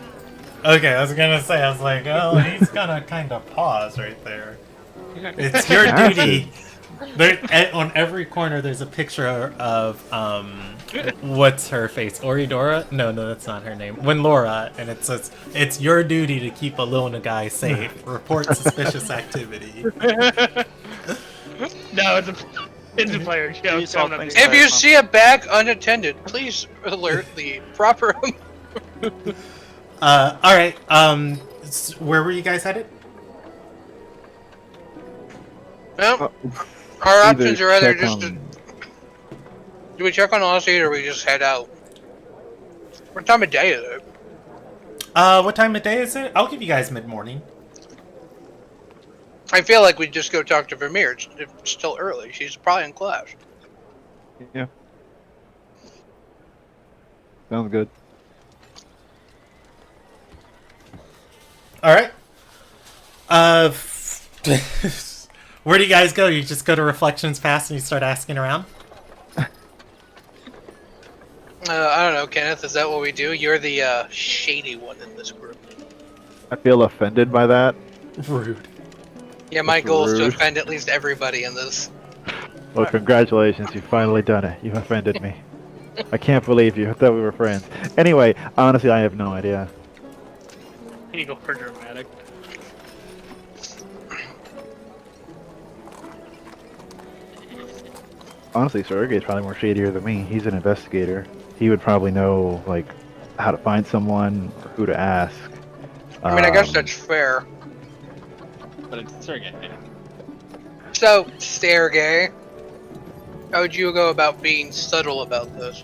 Okay, I was gonna say, I was like, oh, he's gonna kind of pause right there. It's your duty. There, on every corner, there's a picture of what's her face? Oridora? No, that's not her name. When Laura, and it says, "It's your duty to keep a Luna guy safe. Report suspicious activity." No, it's a player joke. You saw I'm not things being- If you see a bag unattended, please alert the proper. All right. Where were you guys headed? Well, our options are either check just to, on- do we check on Aussie or we just head out? What time of day is it? What time of day is it? I'll give you guys mid-morning. I feel like we'd just go talk to Vermeer. It's still early. She's probably in class. Yeah. Sounds good. All right. Where do you guys go? You just go to Reflections Past and you start asking around? I don't know, Kenneth. Is that what we do? You're the shady one in this group. I feel offended by that. Rude. Yeah, my That's goal is to rude. offend at least everybody in this. Well, congratulations. You've finally done it. You've offended me. I can't believe you. I thought we were friends. Anyway, honestly, I have no idea. You go for dramatic. Honestly, Sergey's probably more shadier than me. He's an investigator. He would probably know, like, how to find someone or who to ask. I mean, I guess Um, that's fair. But it's Sergey. So, Sergey, how would you go about being subtle about this?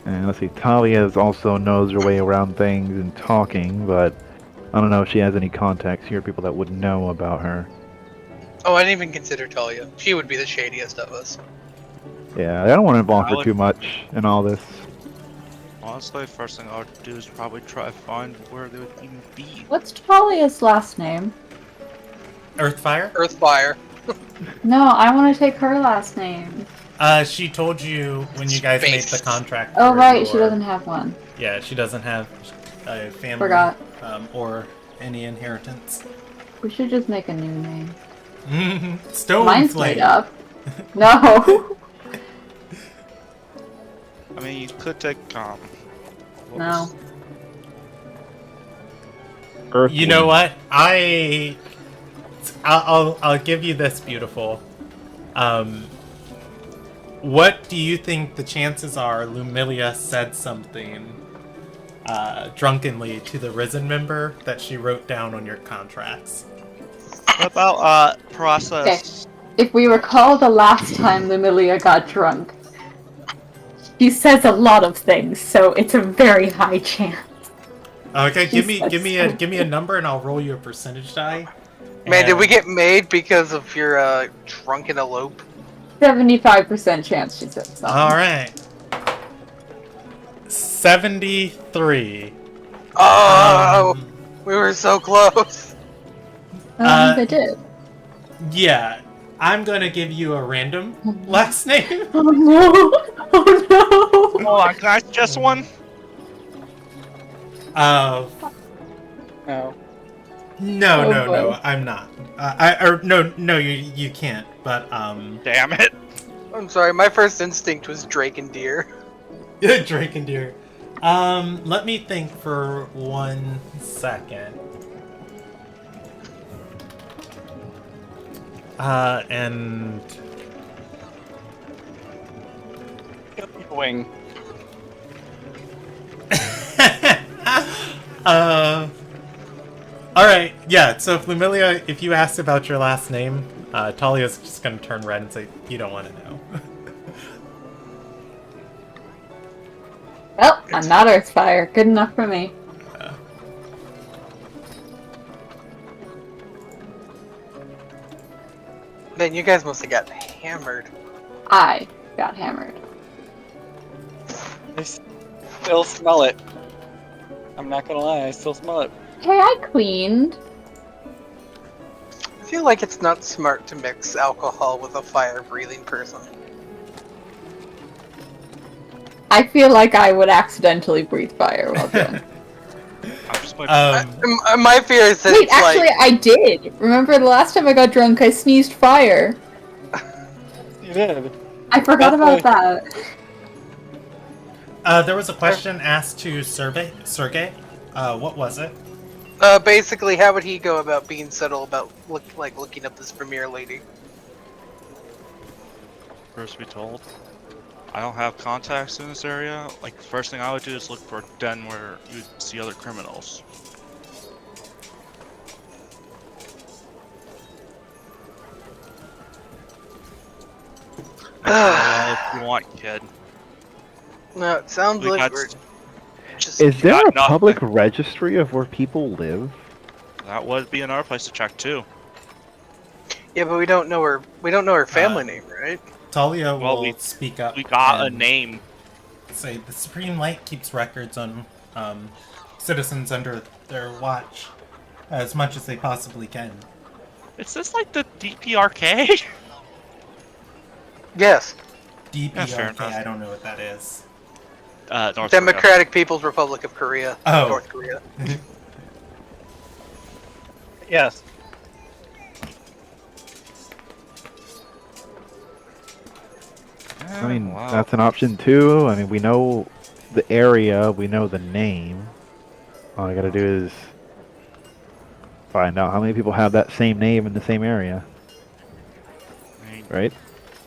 And let's see, Talia also knows her way around things and talking, but I don't know if she has any contacts here, people that would know about her. Oh, I didn't even consider Talia. She would be the shadiest of us. Yeah, I don't want to involve I her would- too much in all this. Honestly, first thing I would do is probably try to find where they would even be. What's Talia's last name? Earthfire? Earthfire. No, I want to take her last name. She told you when you guys made Space. the contract. Oh, for right, she your- doesn't have one. Yeah, she doesn't have a family. Forgot. Or any inheritance. We should just make a new name. Stone Mine's Flame. made up. No. I mean, you could take what No. was- Earth You know Wind. what? I'll give you this, beautiful. What do you think the chances are Lumilia said something drunkenly to the Risen member that she wrote down on your contracts? What about process? If we recall the last time Lumilia got drunk, she says a lot of things, so it's a very high chance. Okay, give me Jesus. a number and I'll roll you a percentage die. Man, did And- we get made because of your drunken elope? 75% chance she said something. All right. 73. Oh, Um, we were so close. I think I did. Yeah, I'm gonna give you a random last name. Oh no! Oh no! Oh, can I just one? Uh, No. no, Oh, no, boy. I'm not. No, you can't. But Damn it. I'm sorry, my first instinct was Drake and Deer. Drake and Deer. Let me think for 1 second. And Wing. Alright, yeah, so if Lumilia, if you asked about your last name, Talia's just gonna turn red and say, you don't want to know. Well, I'm not Earthfire. Good enough for me. Man, you guys must have got hammered. I got hammered. I still smell it. I'm not gonna lie, I still smell it. Hey, I cleaned. I feel like it's not smart to mix alcohol with a fire-breathing person. I feel like I would accidentally breathe fire while drunk. I'm just like, My fear is that Wait, it's actually, like... I did. Remember the last time I got drunk, I sneezed fire. You did. I forgot about that. There was a question asked to Sergey. What was it? Basically, how would he go about being subtle about looking up this Premier lady? first to be told. I don't have contacts in this area. Like, the first thing I would do is look for a den where you'd see other criminals. If you want, kid. No, it sounds We like got- we're just... Is there got a public nothing. registry of where people live? That would be another place to check too. Yeah, but we don't know her family name, right? Talia Well, will we- speak up. We got a and name. Say the Supreme Light keeps records on citizens under their watch as much as they possibly can. Is this like the DPRK? Yes. DPRK, fair enough. I don't know what that is. North Korea. Democratic People's Republic of Korea. Oh. North Korea. Yes. I mean, Wow. that's an option too. I mean, we know the area, we know the name. All I gotta do is find out how many people have that same name in the same area, I mean, right?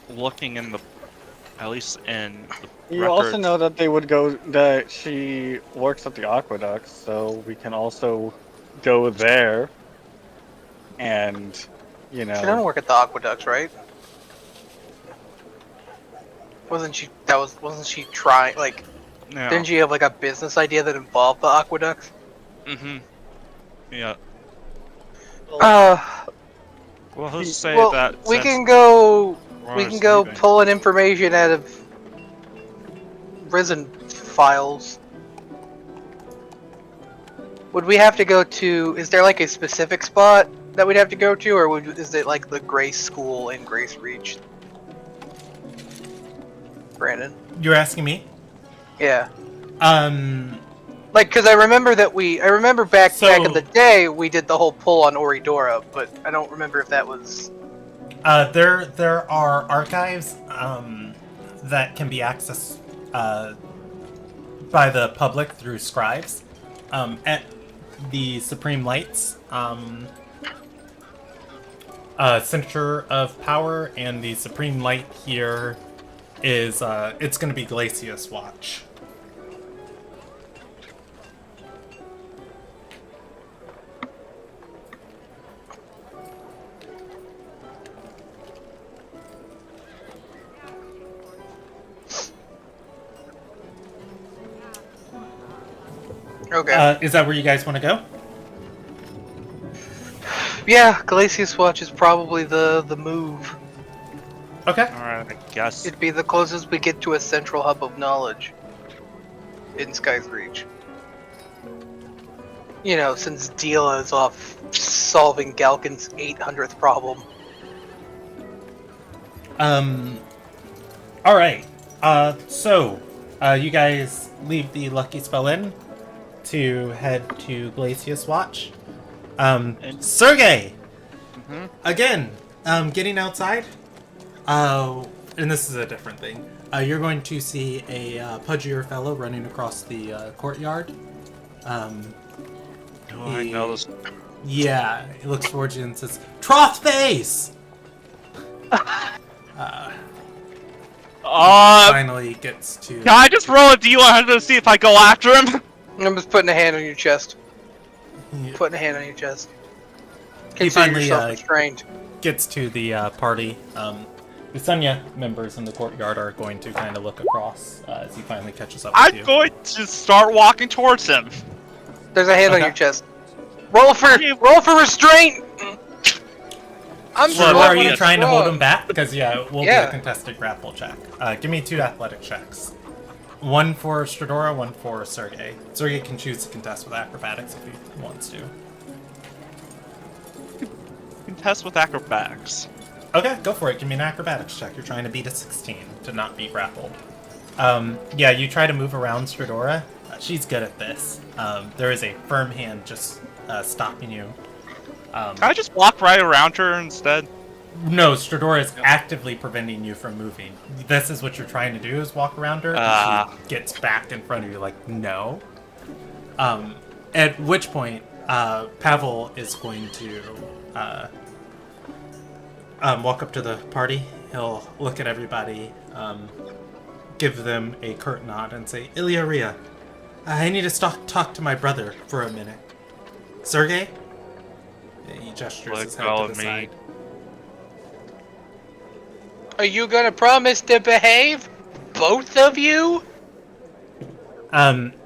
looking in the, at least in the You also records. know that they would go that she works at the aqueducts, so we can also go there. And you She don't know, work at the aqueducts, right? Wasn't she trying, like, Yeah. didn't she have like a business idea that involved the aqueducts? Mm-hmm. Yeah. Well, Well, who's to say that we since can go Aurora's leaving- pulling information out of Risen files. Would we have to go to, is there like a specific spot that we'd have to go to, or is it like the Grace School in Grace Reach? Brandon? You're asking me? Yeah. Like, Cause I remember back So- in the day we did the whole pull on Oridora, but I don't remember if that was... there are archives that can be accessed by the public through scribes at the Supreme Lights Center of Power, and the Supreme Light here is it's going to be Glacius Watch. Okay. Is that where you guys want to go? Yeah, Glacius Watch is probably the move. Okay. Alright, I guess. It'd be the closest we get to a central hub of knowledge in Sky's Reach. You know, since Deela is off solving Galkin's 800th problem. Alright. So, you guys leave the Lucky Spell Inn to head to Glacius Watch. Sergey! Mhm. Again, getting outside. And this is a different thing. You're going to see a pudgier fellow running across the courtyard. Do I know this? Yeah, he looks forward to you and says, "Troth face!" Finally gets to... Can I just roll a D100 to see if I go after him? I'm just putting a hand on your chest. Yeah. Putting a hand on your chest. He Consider finally yourself restrained. gets to the party. The Sunya members in the courtyard are going to kind of look across as he finally catches up with I'm you. going to start walking towards him. There's a hand on Okay. your chest. Roll for restraint! I'm So strong are when you I'm trying to hold strong. him back? Because, yeah, it will be Yeah. a contested grapple check. Give me 2 athletic checks. One for Stradora, one for Sergey. Sergey can choose to contest with acrobatics if he wants to. Contest with acrobatics. Okay, go for it. Give me an acrobatics check. You're trying to beat a 16 to not be grappled. Yeah, you try to move around Stradora. She's good at this. There is a firm hand just stopping you. Can I just walk right around her instead? No, Stradora is actively preventing you from moving. This is what you're trying to do, is walk around her, and she gets back in front of you like, no. At which point, Pavel is going to walk up to the party. He'll look at everybody, give them a curt nod, and say, Ilderon, I need to talk to my brother for a minute. Sergey? He gestures his head to the side. Are you gonna promise to behave? Both of you?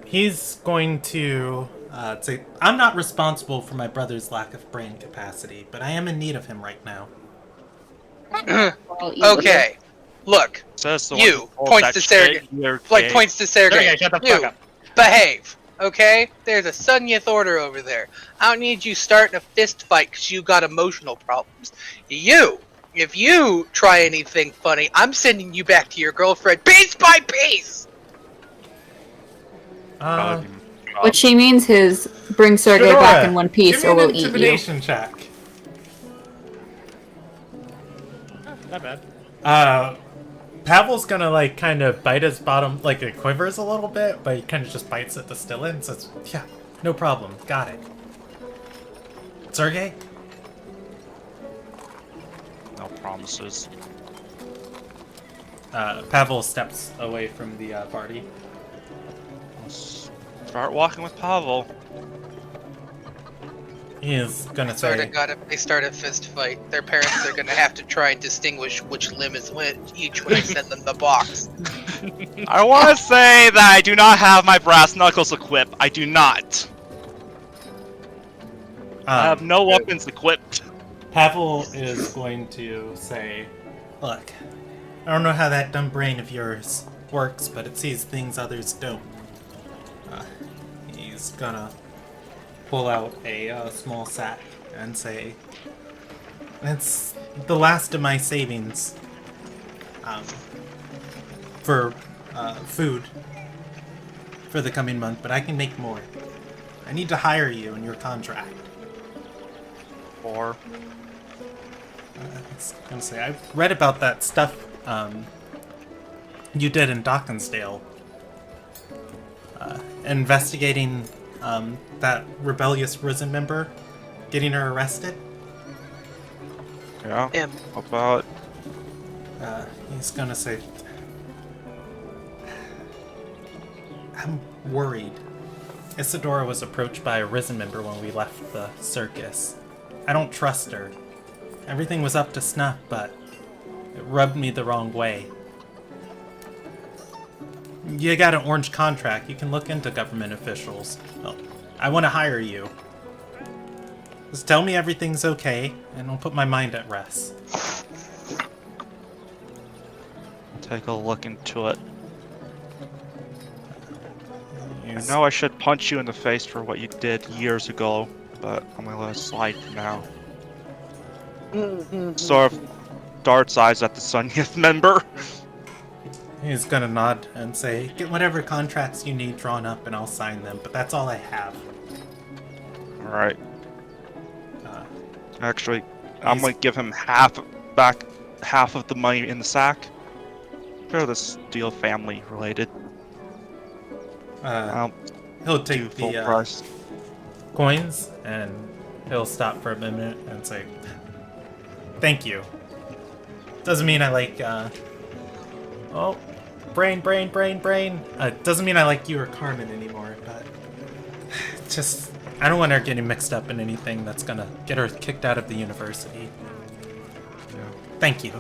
He's going to say, I'm not responsible for my brother's lack of brain capacity, but I am in need of him right now. Okay. Look, you, points to Sergey, like points to Sergey, shut the fuck you, up. behave, okay? There's a Sunyith order over there. I don't need you starting a fist fight because you got emotional problems. You, if you try anything funny, I'm sending you back to your girlfriend piece by piece! What she means is bring Sergey Stradora, back in one piece give me or we'll an eat you. intimidation check. Not bad. Pavel's gonna like kind of bite his bottom, like it quivers a little bit, but he kind of just bites it to still it and says, yeah, no problem, got it. Sergey? No promises. Pavel steps away from the party. Let's start walking with Pavel. He is gonna Swear to say, God, if they start a fist fight, their parents are gonna have to try and distinguish which limb is which each when I send them the box. I want to say that I do not have my brass knuckles equipped. I do not. I have no weapons equipped. Pavel is going to say, look, I don't know how that dumb brain of yours works, but it sees things others don't. He's gonna pull out a small sack and say, it's the last of my savings for food for the coming month, but I can make more. I need to hire you in your contract. Or I was gonna say, I read about that stuff you did in Dawkinsdale. Investigating that rebellious prison member, getting her arrested. yeah, Him. about He's gonna say, I'm worried. Isadora was approached by a risen member when we left the circus. I don't trust her. Everything was up to snuff, but it rubbed me the wrong way. You got an orange contract. You can look into government officials. Oh, I want to hire you. Just tell me everything's okay, and I'll put my mind at rest. take a look into it. I He's- know I should punch you in the face for what you did years ago, but I'm gonna let it slide for now. Sort of darts eyes at the Sunyith member. He's gonna nod and say, get whatever contracts you need drawn up and I'll sign them, but that's all I have. Alright. Uh, Actually, I'm He's- gonna give him half of the money in the sack. For this deal family related. I'll he'll do take full the price. coins and he'll stop for a minute and say, thank you. Doesn't mean I like, oh, brain. Doesn't mean I like you or Carmen anymore, but just, I don't want her getting mixed up in anything that's gonna get her kicked out of the university. Thank you.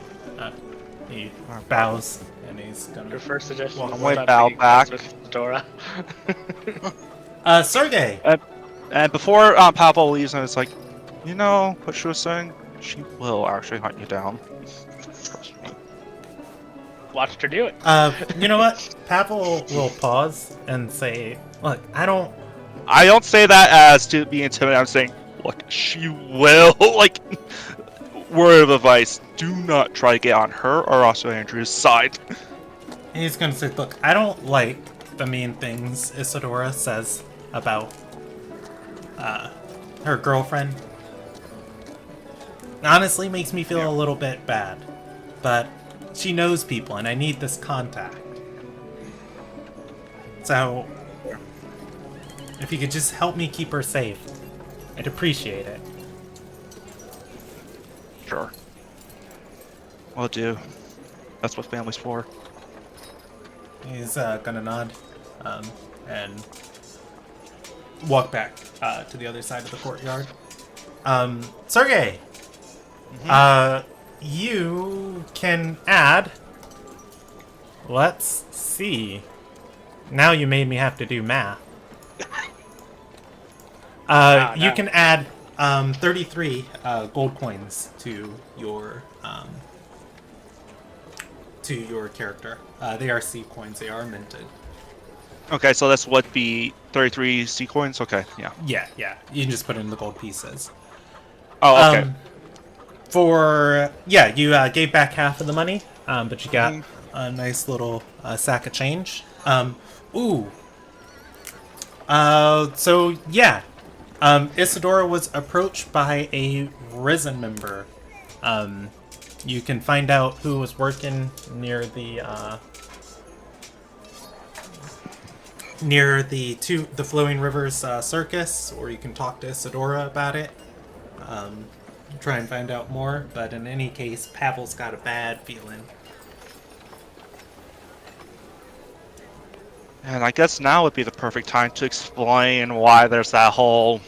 He bows and he's Your gonna... first suggestion Well, was I'm gonna stop bow being friends back. with Dora. Sergey! And before Pavel leaves, it's like, you know what she was saying? She will actually hunt you down. Trust me. watched her do it. You know what? Pavel will pause and say, "Look, I don't say that as to be intimidating. I'm saying, look, she will. Like, word of advice: do not try to get on her or also Andrew's side. He's gonna say, look, I don't like the mean things Isadora says about her girlfriend. Honestly, makes me feel a little bit bad. But she knows people, and I need this contact. So, if you could just help me keep her safe, I'd appreciate it." Sure. Will do. That's what family's for. He's gonna nod and walk back to the other side of the courtyard. Sergey, you can add. Let's see. Now you made me have to do math. You can add 33 gold coins to your character. They are C coins. They are minted. Okay, so that's what be 33 C coins. Okay, yeah. Yeah. You can just put in the gold pieces. Oh, okay. You gave back half of the money, but you got a nice little sack of change. Isadora was approached by a Risen member. You can find out who was working near the Flowing Rivers Circus, or you can talk to Isadora about it. Try and find out more, but in any case, Pavel's got a bad feeling. And I guess now would be the perfect time to explain why there's that whole,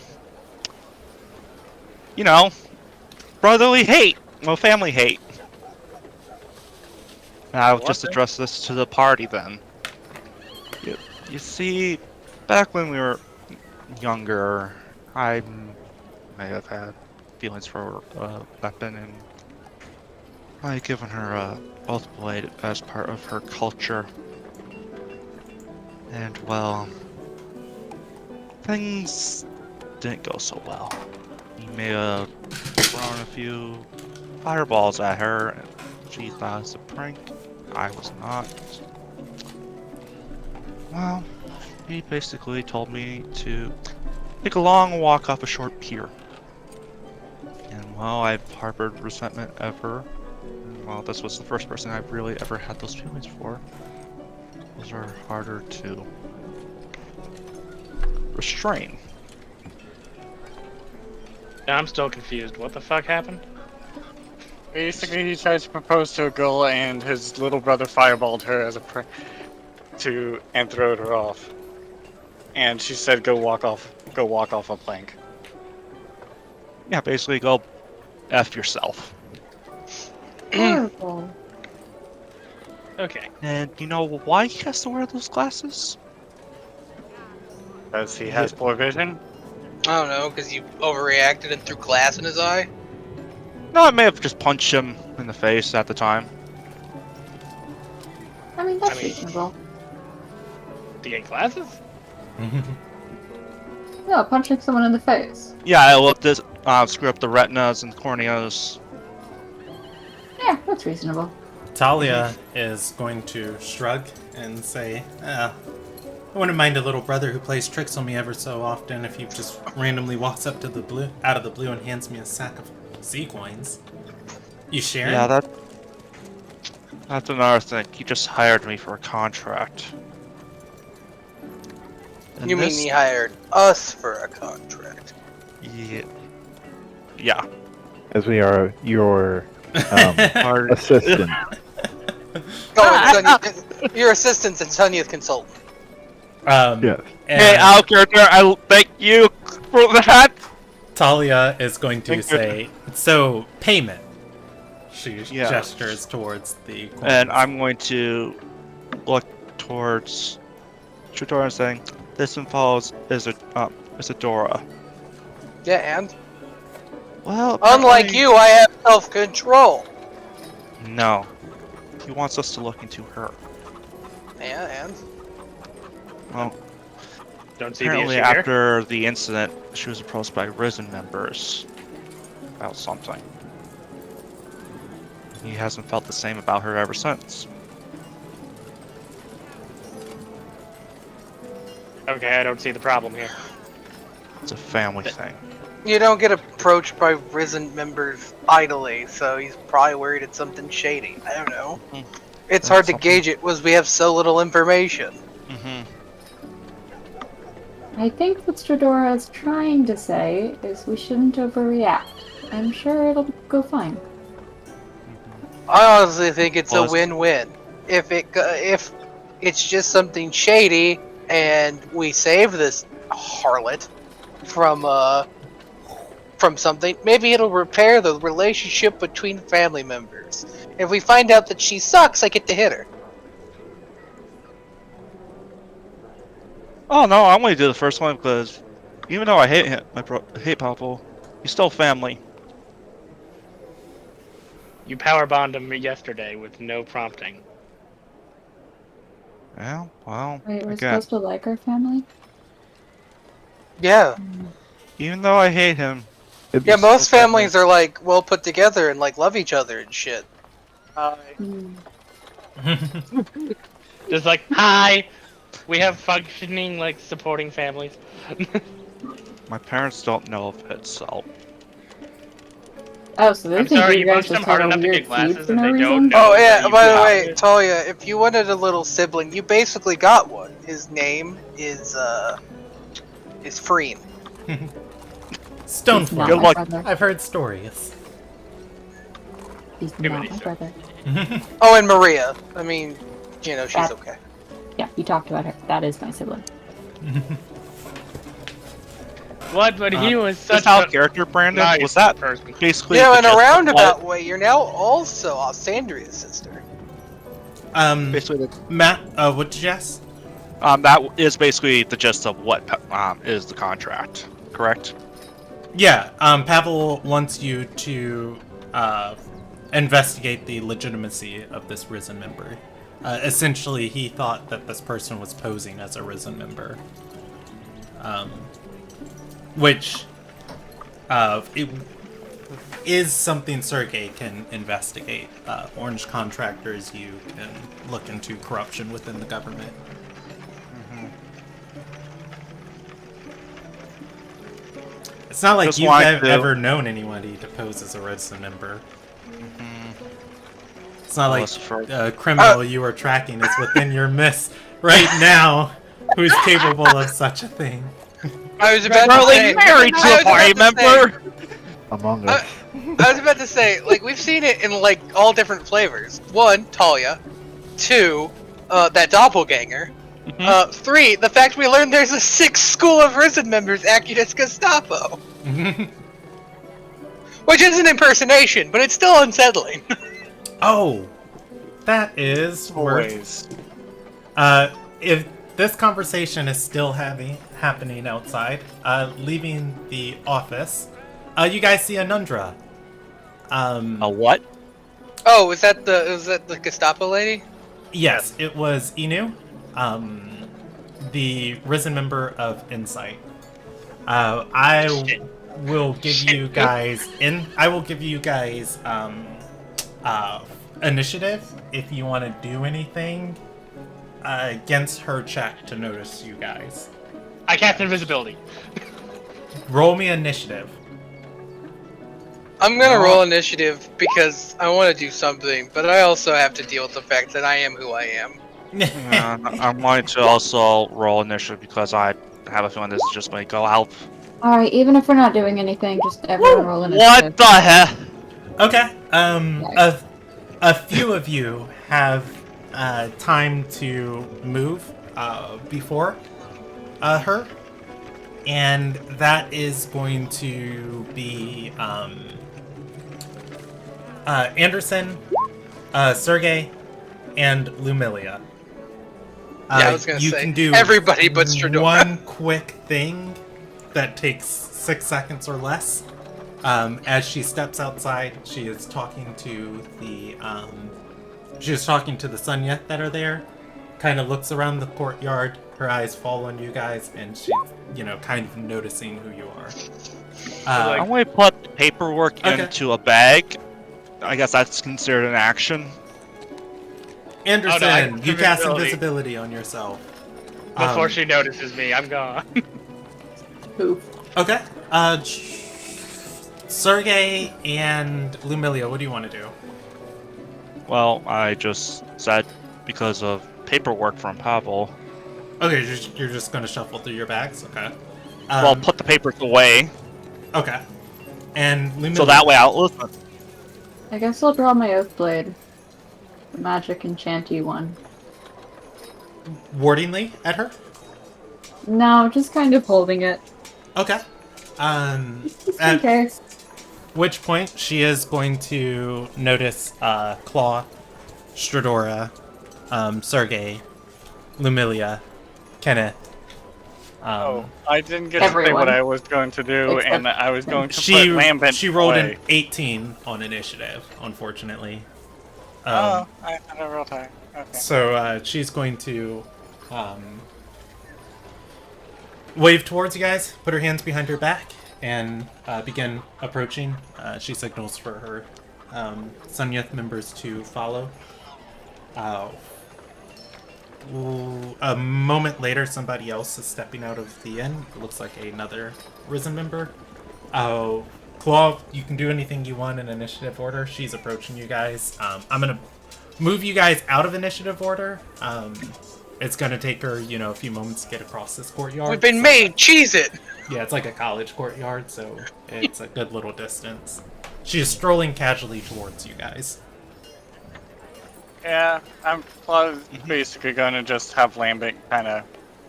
brotherly hate. Well, family hate. And I'll just address this to the party then. You see, back when we were younger, I may have had feelings for weapon, and I given her a both blade as part of her culture. And well, things didn't go so well. He may have thrown a few fireballs at her, and she thought it was a prank. I was not. Well, he basically told me to take a long walk off a short pier. And well, I've harbored resentment ever. And, well, this was the first person I've really ever had those feelings for. Those are harder to restrain. Now I'm still confused. What the fuck happened? Basically, he tried to propose to a girl, and his little brother fireballed her as a prank and throwed her off. And she said, "Go walk off a plank." Yeah, basically go F yourself. Horrible. Okay. And you know why he has to wear those glasses? Because he has poor vision. I don't know, because you overreacted and threw glass in his eye? No, I may have just punched him in the face at the time. I mean, that's reasonable. To get glasses? No, punching someone in the face. Yeah, I will just screw up the retinas and corneas. Yeah, that's reasonable. Talia is going to shrug and say, I wouldn't mind a little brother who plays tricks on me ever so often if he just randomly walks up to out of the blue and hands me a sack of sea coins. You sharing? Yeah, that's another thing. He just hired me for a contract. And You mean he hired us for a contract? Yeah. As we are your assistant. Oh, your assistant's and Sonya's consultant. Yes. Hey, Al character, I thank you for that. Talia is going to say, so payment. She Yeah. gestures towards the coins. And I'm going to look towards Chidora and saying, this involves Isadora. Yeah, and? Well, Unlike apparently- you, I have self-control. No. He wants us to look into her. Yeah, and Well, Don't see the apparently issue here. after the incident, she was approached by Risen members about something. He hasn't felt the same about her ever since. Okay, I don't see the problem here. It's a family thing. you don't get approached by Risen members idly, so he's probably worried it's something shady. I don't know. It's hard to gauge it, was we have so little information. Mm-hmm. I think what Stradora is trying to say is we shouldn't overreact. I'm sure it'll go fine. I honestly think it's a Well, win-win. If it's just something shady and we save this harlot from something, maybe it'll repair the relationship between family members. If we find out that she sucks, I get to hit her. Oh no, I only did the first one because even though I hate him, hate Papo, he's still family. You power bond him yesterday with no prompting. Yeah, well, Wait, we're again, supposed to like our family? Yeah. even though I hate him, Yeah, most families are like well put together and like love each other and shit. Just like, hi! We have functioning, like, supporting families. my parents don't know of it, so Oh, so they I'm think sorry, you you guys punched just them hard had a enough to weird get glasses feud for and no they don't reason? know. Oh yeah, you by the have way, it. Talia, if you wanted a little sibling, you basically got one. His name is Freen. He's not Stonefly. my brother. I've heard stories. He's Too not many my stories. brother. Oh, and Maria. I mean, you know, she's okay. Yeah, you talked about her. That is my sibling. What? But he was such this out a of character, Brandon. nice Was that person. basically? You know, the in a gist of roundabout what- way, you're now also Sandria's sister. Basically, Matt, what did you ask? that is basically the gist of what is the contract, correct? Yeah, Pavel wants you to investigate the legitimacy of this Risen member. Essentially, he thought that this person was posing as a Risen member. Which it is something Sergey can investigate. Orange contractors, you can look into corruption within the government. It's not like Just you've wanted to- ever known anybody to pose as a Risen member. It's not like Unless for- a criminal you are tracking is within your midst right now who's capable of such a thing. I was about Currently to say, married to I a was party about to say- member. Among Us. I was about to say, like, we've seen it in, like, all different flavors. 1, Talia. 2, that doppelganger. 3, the fact we learned there's a 6th school of Risen members acting as Gestapo. Which is an impersonation, but it's still unsettling. Oh, that is worth. If this conversation is still happening outside, leaving the office, you guys see Anundra. A what? Oh, was that the Gestapo lady? Yes, it was Inu, the Risen member of Insight. I will give you guys initiative if you want to do anything against her check to notice you guys. I cast invisibility. Roll me initiative. I'm gonna roll initiative because I want to do something, but I also have to deal with the fact that I am who I am. I'm going to also roll initiative because I have a feeling this is just going to go out. Alright, even if we're not doing anything, just everyone roll initiative. What the heck? Okay. A few of you have time to move before her, and that is going to be Anderson, Sergey, and Lumilia. Yeah, I was gonna you say can do everybody but Stradora. one quick thing that takes 6 seconds or less. As she steps outside, she is talking to the She was talking to the Sunyet that are there, kind of looks around the courtyard, her eyes fall on you guys, and she's, kind of noticing who you are. I'm going to put the paperwork Okay. into a bag. I guess that's considered an action. Anderson, Oh, no, I you cast invisibility. invisibility on yourself. Before she notices me, I'm gone. Poof. Okay. Sergey and Lumilia, what do you want to do? Well, I just said because of paperwork from Pavel. Okay, you're just going to shuffle through your bags? Okay. Well, put the papers away, Okay. And Lumilia... so that way I'll listen. I guess I'll draw my Oath Blade. The magic enchanty one. Wardingly at her? No, just kind of holding it. Okay. Just in At case. which point she is going to notice Claw, Stradora, Sergey, Lumilia, Kenneth. I didn't get to say Everyone. what I was going to do, Except and I was going to She put Lambent she rolled away. an 18 on initiative, unfortunately. I had a real time. Okay. So she's going to wave towards you guys, put her hands behind her back, and begin approaching. She signals for her Sunyeth members to follow. A moment later, somebody else is stepping out of the inn. It looks like another Risen member. Claw, you can do anything you want in initiative order. She's approaching you guys. I'm going to move you guys out of initiative order. It's going to take her, a few moments to get across this courtyard. We've been made. Cheese it. Yeah, it's like a college courtyard, so it's a good little distance. She is strolling casually towards you guys. Yeah, I'm basically going to just have Lambent kind of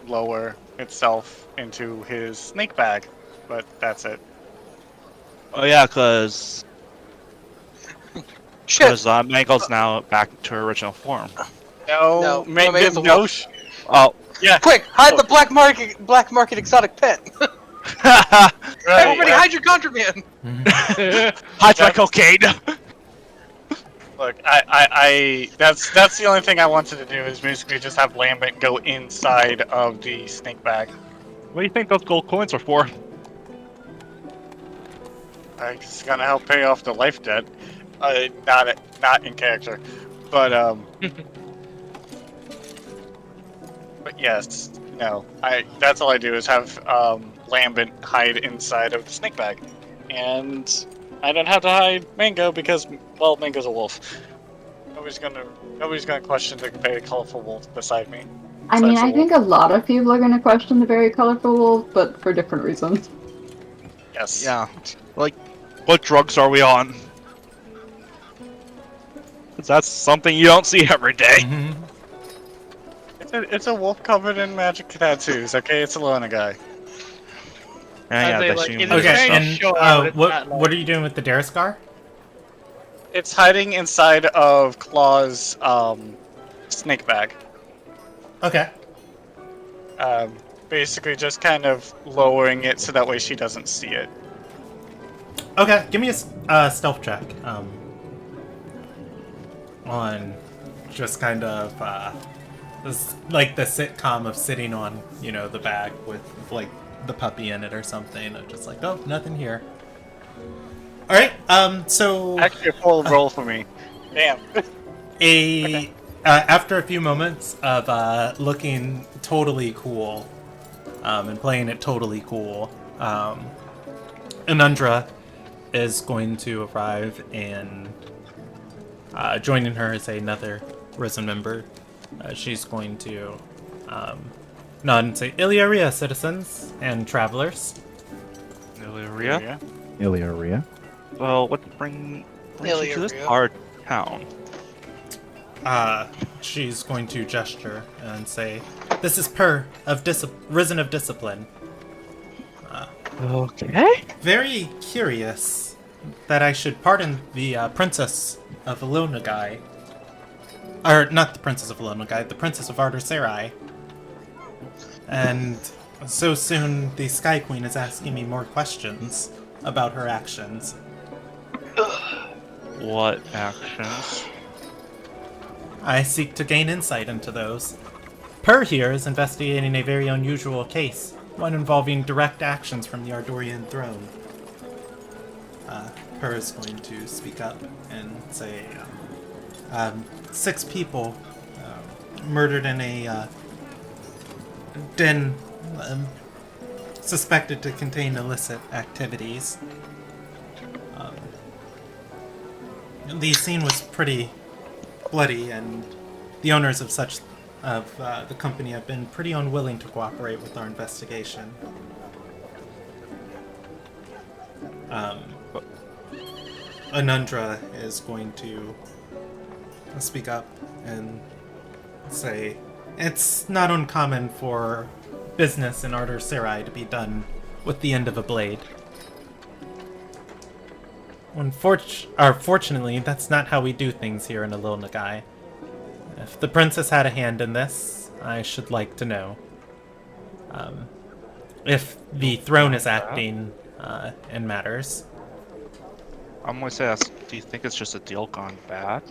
lower itself into his snake bag, but that's it. Oh yeah, because Shit. Mango's now back to her original form. No, make Mango's this a no. wolf. Oh, Yeah, Quick, hide the black market exotic pet. Everybody, hide your contraband. hide my cocaine. Look, I that's the only thing I wanted to do is basically just have Lambent go inside of the snake bag. What do you think those gold coins are for? It's gonna help pay off the life debt. Not in character, but but yes, no. That's all I do is have Lambent hide inside of the snake bag, and I don't have to hide Mango because Mango's a wolf. Nobody's gonna question the very colorful wolf beside me. I mean, Besides the I think a lot of people are going to question the very colorful wolf, but for different reasons. Yes. Yeah. Like, what drugs are we on? 'Cause that's something you don't see every day. Mm-hmm. It's a wolf covered in magic tattoos. Okay, it's a Lona guy. Yeah, I'd say, they like, seem is like it Okay, very stuff. and sure, but it's what not like- what are you doing with the Darescar? It's hiding inside of Claw's snake bag. Okay. Basically just kind of lowering it so that way she doesn't see it. Okay, give me a stealth check. On just kind of this, like the sitcom of sitting on, the bag with like the puppy in it or something. I'm just like, oh, nothing here. All right. So Actually, a full roll for me. Damn. After a few moments of looking totally cool, and playing it totally cool, Anundra is going to arrive, and joining her is another Risen member. She's going to nod and say, Illyria, citizens and travelers. Illyria? Illyria. Well, what brings you to this Illyria. hard town? She's going to gesture and say, "This is Risen of Discipline. Okay. Very curious that I should pardon the Princess of Alonagai. Or, not the Princess of Alonagai, the Princess of Ardersarai. And so soon the Sky Queen is asking me more questions about her actions. What actions? I seek to gain insight into those. Per here is investigating a very unusual case, one involving direct actions from the Ardorian throne. Per is going to speak up and say, 6 people murdered in a den suspected to contain illicit activities. The scene was pretty bloody, and the owners of the company have been pretty unwilling to cooperate with our investigation. Anundra is going to speak up and say, it's not uncommon for business in Arder Serai to be done with the end of a blade. Fortunately, that's not how we do things here in Alil Nagai. If the princess had a hand in this, I should like to know. If the throne is acting in matters. I'm going to say, do you think it's just a deal gone bad?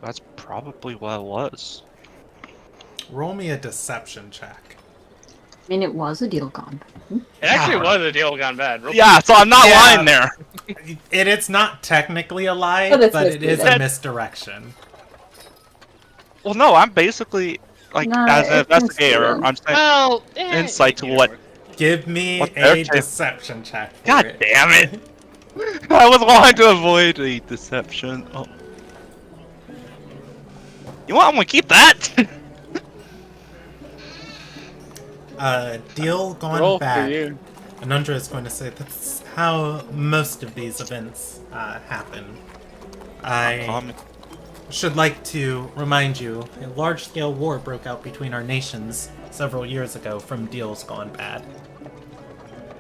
That's probably what it was. Roll me a deception check. I mean, it was a deal gone. It actually was a deal gone bad. Yeah, so I'm not lying there. It's not technically a lie, But it's but it is a misleading. misdirection. Well, no, I'm basically, like, No, as an it's investigator, misleading. I'm saying Well, insight to what... Give me What a they're saying. deception check. For God it. damn it! I was wanting to avoid a deception. Oh. You know what? I'm gonna keep that! Deal gone Roll for bad. you. Anundra is going to say that's how most of these events happen. I should like to remind you, a large-scale war broke out between our nations several years ago from deals gone bad.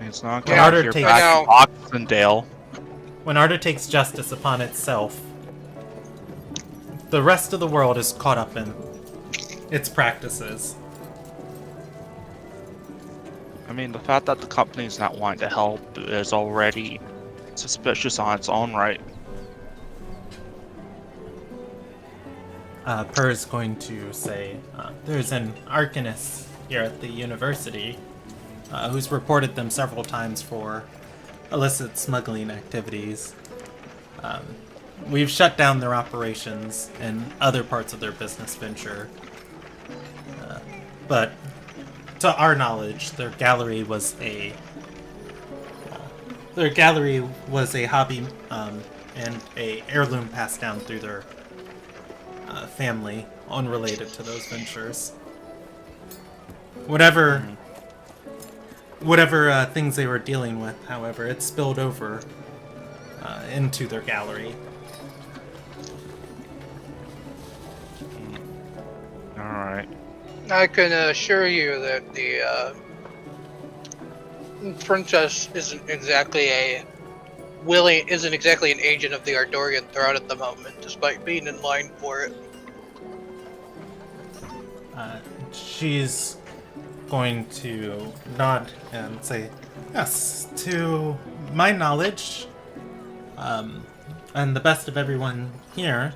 It's not When gonna Arder hear takes- back from Oxendale. When Arder takes justice upon itself, the rest of the world is caught up in its practices. I mean, the fact that the company's not wanting to help is already suspicious on its own right. Per is going to say, there's an arcanist here at the university who's reported them several times for illicit smuggling activities. We've shut down their operations and other parts of their business venture. But to our knowledge, their gallery was a hobby and a heirloom passed down through their family, unrelated to those ventures. Whatever things they were dealing with, however, it spilled over into their gallery. Alright. I can assure you that the princess isn't exactly an agent of the Ardorian throne at the moment, despite being in line for it. She's going to nod and say, yes, to my knowledge, and the best of everyone here,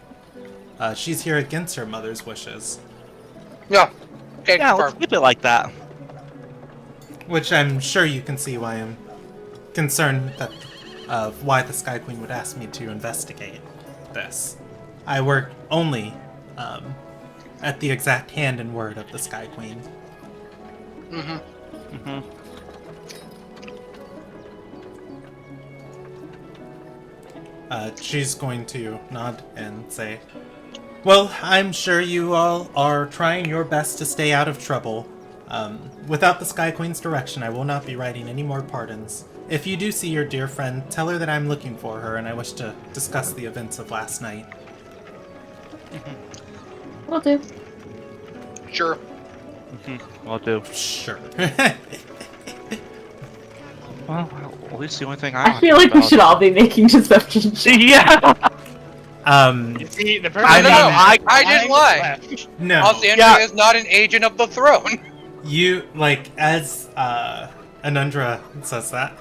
she's here against her mother's wishes. Yeah. Okay, Yeah, let's confirmed. keep it like that. Which I'm sure you can see why I'm concerned of why the Sky Queen would ask me to investigate this. I work only at the exact hand and word of the Sky Queen. She's going to nod and say, well, I'm sure you all are trying your best to stay out of trouble. Without the Sky Queen's direction, I will not be writing any more pardons. If you do see your dear friend, tell her that I'm looking for her and I wish to discuss the events of last night. Will do. Sure. Will do. Sure. Well, at least the only thing I I feel like we should all be making deception checks. Yeah! You see, the person I No, mean- I didn't lie. No, Alexandria is not an agent of the throne. you, like, as Anundra says that,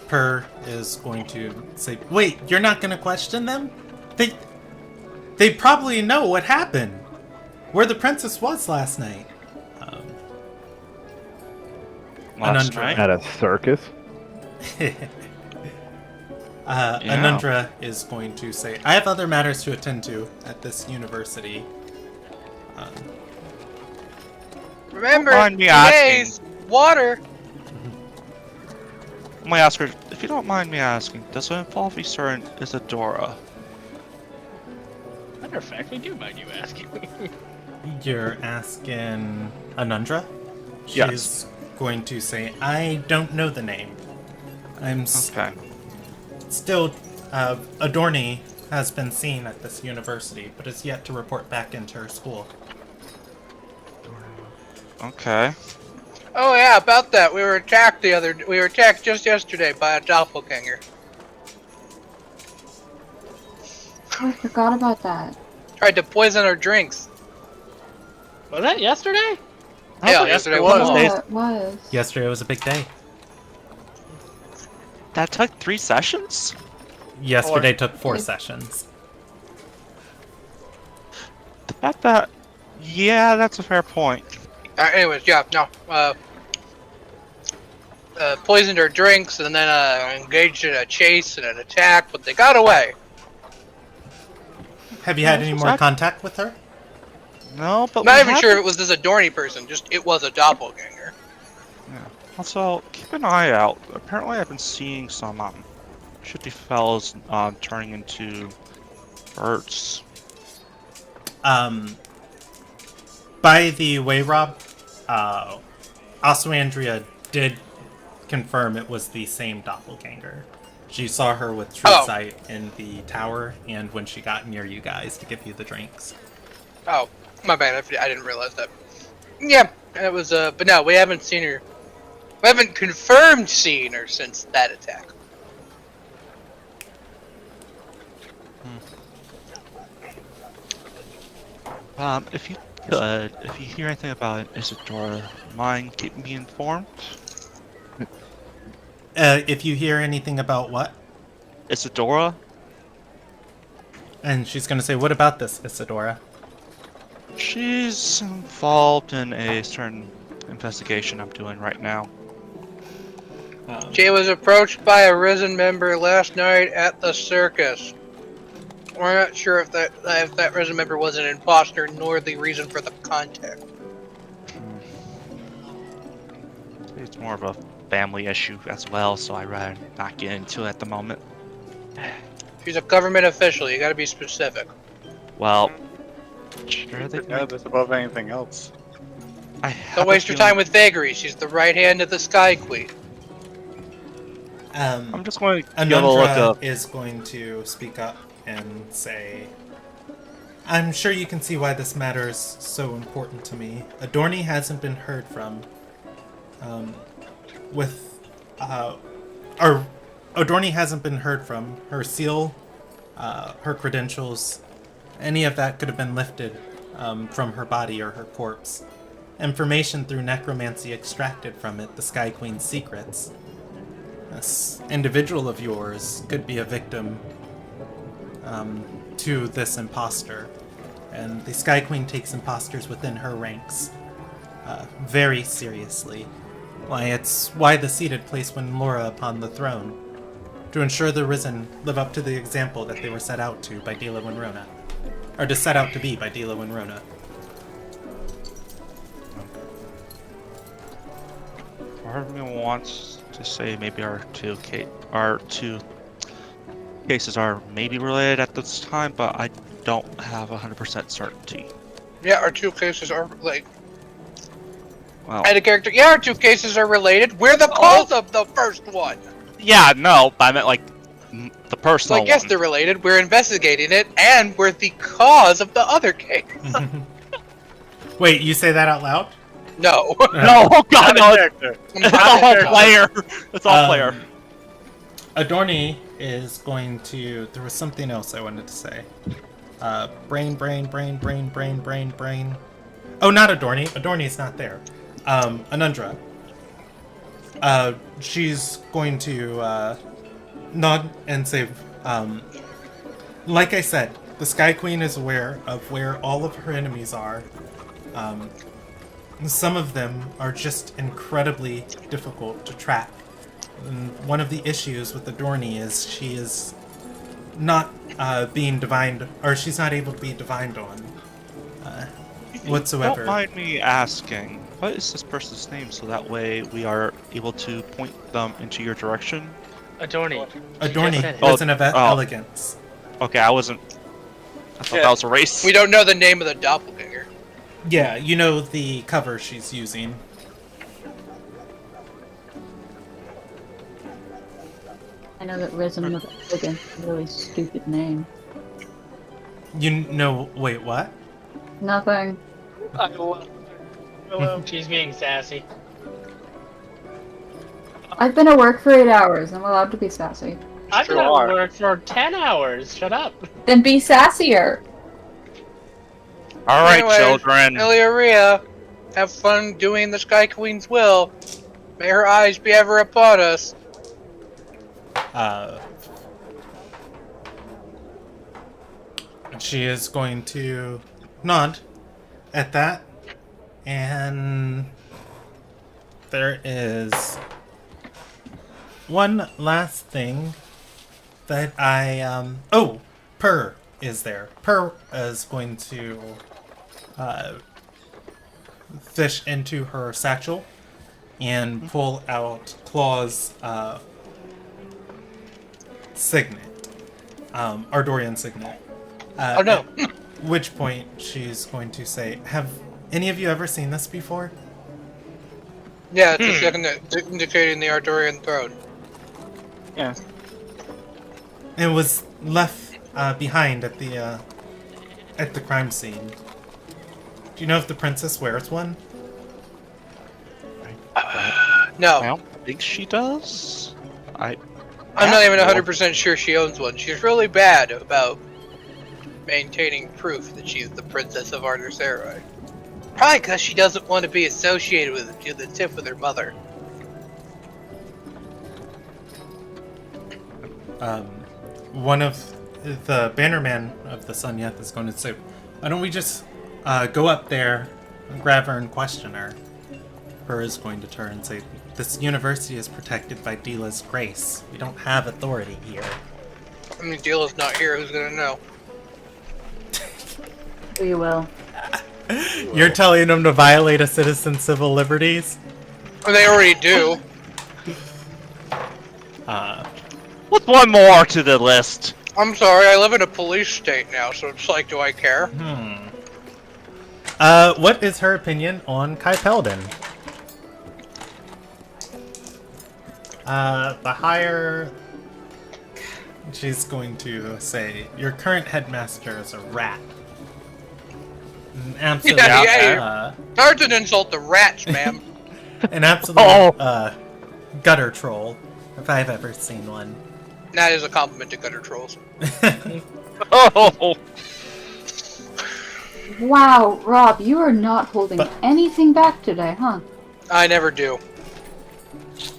Per is going to say, wait, you're not going to question them? They they probably know what happened. Where the princess was last night. Last Anundra. night? At a circus? Anundra is going to say, I have other matters to attend to at this university. Remember, Don't mind me today's water. Let me ask her, if you don't mind me asking, does it involve a certain Isadora? Matter of fact, I do mind you asking. You're asking Anundra? She's Yes. going to say, I don't know the name. Okay. Still, Adorni has been seen at this university, but is yet to report back into her school. Okay. Oh yeah, about that. We were attacked just yesterday by a doppelganger. Oh, I forgot about that. Tried to poison our drinks. Was that yesterday? Yeah, yesterday was. was. Yeah, it was. Yesterday was a big day. That took 3 sessions? Yesterday took 4 sessions. The fact that... Yeah, that's a fair point. Anyways, yeah, no. Poisoned our drinks and then engaged in a chase and an attack, but they got away. Have you had any more contact with her? No, but Not we even sure if haven't- it was this Adorni person, just it was a doppelganger. Also, keep an eye out. Apparently I've been seeing some shitty fellows turning into birds. By the way, Rob, Oswandria did confirm it was the same doppelganger. She saw her with true sight in the tower and when she got near you guys to give you the drinks. Oh, my bad, I didn't realize that. Yeah, it was, but no, we haven't seen her. We haven't confirmed seeing her since that attack. If you could, if you hear anything about Isadora, mind keeping me informed? If you hear anything about what? Isadora? And she's going to say, what about this, Isadora? She's involved in a certain investigation I'm doing right now. She was approached by a Risen member last night at the circus. We're not sure if that Risen member was an imposter, nor the reason for the contact. It's more of a family issue as well, so I'd rather not get into it at the moment. She's a government official. You got to be specific. Well, sure they Yeah, that's above anything else. I have Don't a waste your feeling- time with vagary. She's the right hand of the Sky Queen. I'm just going to give a look Anundra up. is going to speak up and say, I'm sure you can see why this matter is so important to me. Adorni hasn't been heard from. Adorni hasn't been heard from. Her seal, her credentials, any of that could have been lifted from her body or her corpse. Information through necromancy extracted from it, the Sky Queen's secrets. This individual of yours could be a victim to this imposter, and the Sky Queen takes imposters within her ranks very seriously. Why, it's why the seated placed Laura upon the throne, to ensure the Risen live up to the example that they were set out to by Dila Winrona, or to set out to be by Dila Winrona. Part of me wants to say maybe our two cases are maybe related at this time, but I don't have 100% certainty. Yeah, our two cases are like. Well, And a character. Yeah, our two cases are related. We're the cause of the first one. yeah, no, but I meant like the So personal I guess one. they're related. We're investigating it, and we're the cause of the other case. Wait, you say that out loud? No. No, oh god, no, Character. it's all player. It's all player. Adorni is going to... There was something else I wanted to say. Brain. Oh, not Adorni. Adorni's not there. Anundra. She's going to nod and say, like I said, The Sky Queen is aware of where all of her enemies are. Some of them are just incredibly difficult to track. And one of the issues with Adorni is she is not being divined, or she's not able to be divined on whatsoever. Don't mind me asking, what is this person's name so that way we are able to point them into your direction? Adorni. Adorni said it. was an elegance. Okay, I thought that was a race. We don't know the name of the doppelganger. Yeah, you know the cover she's using. I know that Rhythm of Elegance is a really stupid name. You know, wait, what? Nothing. I love She's being sassy. I've been at work for 8 hours. I'm allowed to be sassy. I've been Sure at are. work for 10 hours. Shut up. Then be sassier. All right, Anyways, children. Illyria, have fun doing the Sky Queen's will. May her eyes be ever upon us. She is going to nod at that, and there is one last thing that I oh, Purr is there. Purr is going to fish into her satchel and pull out Claw's signet, Ardorian signet. Oh no. At which point she's going to say, "Have any of you ever seen this before?" Yeah, it's a signet indicating the Arturian throne. Yeah. It was left behind at the crime scene. Do you know if the princess wears one? No, I don't think she does. I'm not even 100% sure she owns one. She's really bad about maintaining proof that she's the princess of Arthur Sarai. Probably because she doesn't want to be associated with it to the tip with her mother. One of the bannerman of the Sunyeth is going to say, "Why don't we just go up there, grab her, and question her?" Her is going to turn and say, "This university is protected by Dila's grace. We don't have authority here." I mean, Dila's not here. Who's gonna know? We will. You're telling them to violate a citizen's civil liberties? Well, they already do. What's one more to the list? I'm sorry, I live in a police state now, so it's like, do I care? What is her opinion on Kai Peldon? The higher... She's going to say, "Your current headmaster is a rat." An absolute, Hard to insult the rats, ma'am. an absolute gutter troll, if I've ever seen one. That is a compliment to gutter trolls. Oh, Wow, Rob, you are not holding anything back today, huh? I never do.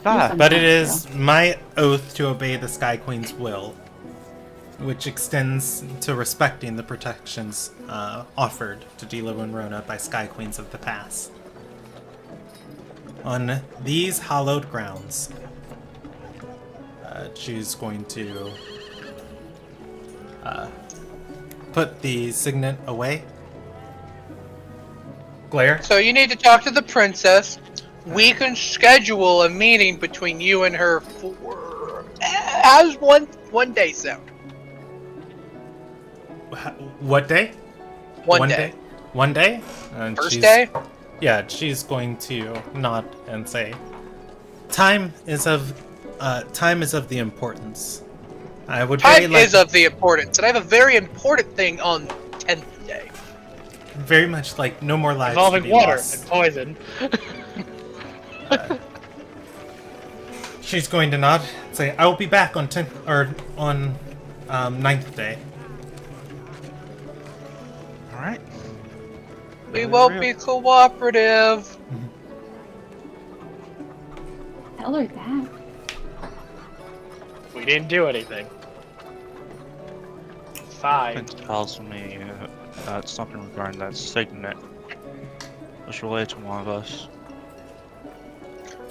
But it is my oath to obey the Sky Queen's will, which extends to respecting the protections offered to Dilo and Rona by Sky Queens of the past. On these hallowed grounds, she's going to put the signet away. Glare? So you need to talk to the princess. We can schedule a meeting between you and her for... How's one day sound? What day? One day. One day? And First she's- day? Yeah, she's going to nod and say, time is of the importance. I would very Time like, is of the importance, and I have a very important thing on 10th day. very much like no more lives to Involving be water lost. and poison. She's going to nod and say, "I will be back on 10th or on 9th day." all right. We won't be cooperative. Tell her that. We didn't do anything. 5. tells me something regarding that signet was related to one of us.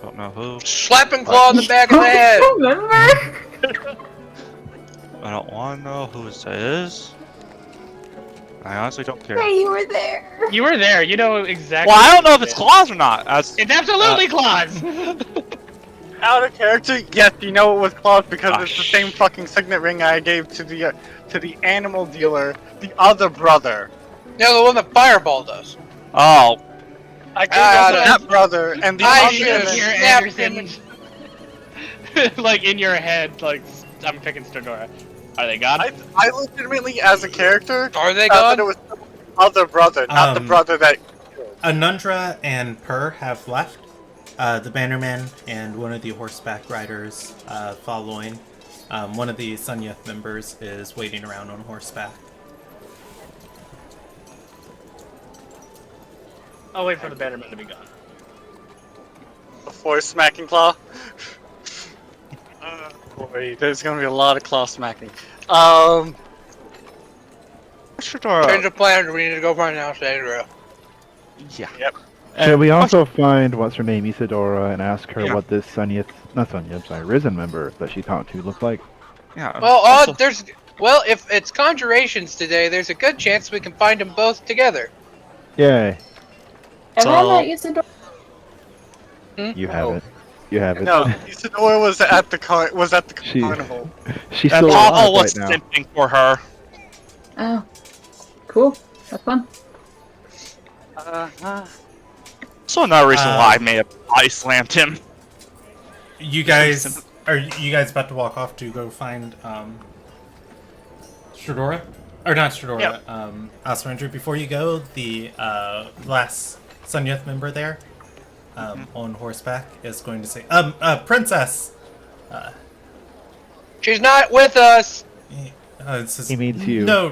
Don't know who. Slap and claw in the back of the head. Remember? I don't want to know who it is. I honestly don't care. Hey, you were there. You were there. You know exactly. Well, I don't know what if it's it is. claws or not. That's It's absolutely claws. Out of character, yes, you know it was Claus because it's the same sh- fucking signet ring I gave to the animal dealer, the other brother. No, the one that Fireball does. oh. I gave Ah, it to that brother, and the I other. should've Here, snapped Anderson. him. Like in your head, like I'm picking Stradora. Are they gone? I legitimately, as a character, Are they thought that gone? it was the other brother, not the brother that. Anundra and Purr have left. The Bannerman and one of the horseback riders following. One of the Sunyeth members is waiting around on horseback. I'll wait for the Bannerman to be gone. Before smacking claw. Boy, there's gonna be a lot of claw smacking. Change of plans. We need to go find Alexandra. Yeah. Yep. Should we also find what's her name, Isadora, and ask her Yeah. what this Risen member that she talked to looked like? Yeah. Well, also- if it's conjurations today, there's a good chance we can find them both together. Yay! Have I So- met Isadora? You have it. You have it. No, Isadora was at the She- carnival. She's And still Paul alive was right now. simping for her. Oh. Cool. That's fun. So another reason why I may have body slammed him. You guys are you guys about to walk off to go find Stradora? Or not Stradora, Yep. Aswandru. Before you go, the last Sunyeth member there, on horseback is going to say, Princess! She's not with us. It says, He means you. No,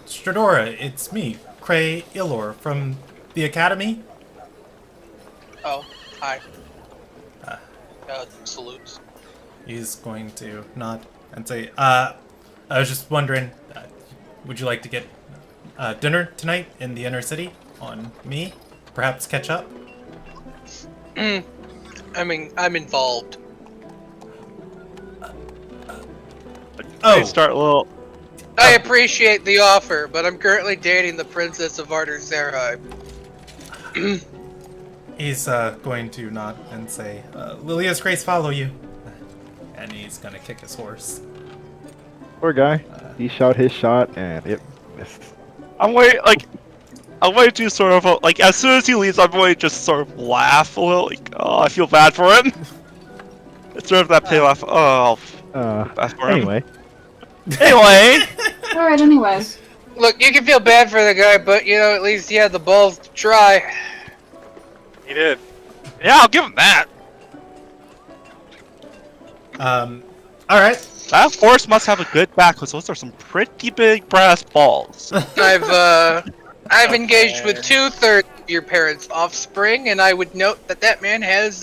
Stradora, it's me, Cray Ilor from the Academy. Oh, hi. Salutes. He's going to nod and say, I was just wondering, would you like to get dinner tonight in the inner city on me? Perhaps catch up? I mean, I'm involved. Oh, They start a little. I appreciate the offer, but I'm currently dating the Princess of Arter Sarai. he's going to nod and say, Lilia's Grace follow you. And he's going to kick his horse. Poor guy. He shot his shot and it missed. I'm waiting to sort of like as soon as he leaves, I'm going to just sort of laugh a little. Like, oh, I feel bad for him. It's sort of that pay laugh. Oh, bad for him. Anyway. Anyway. Alright, anyways. Look, you can feel bad for the guy, but you know, at least he had the balls to try. He did. Yeah, I'll give him that. Alright. That horse must have a good back, because those are some pretty big brass balls. I've engaged with 2/3 of your parents' offspring, and I would note that man has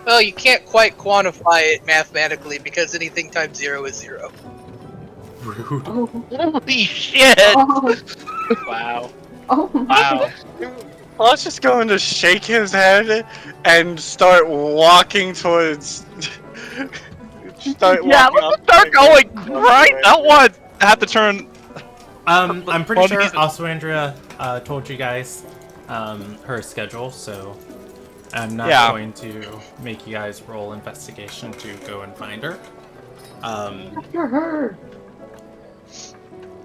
well, you can't quite quantify it mathematically because anything times 0 is 0. Rude. Oh. Holy shit! Oh. Wow. Oh. Wow. Claw's just going to shake his head and start walking towards. Yeah, let's start going right. That one had to turn. I'm pretty Well, sure because- also Andrea told you guys her schedule, so I'm not Yeah. going to make you guys roll investigation to go and find her. You're her.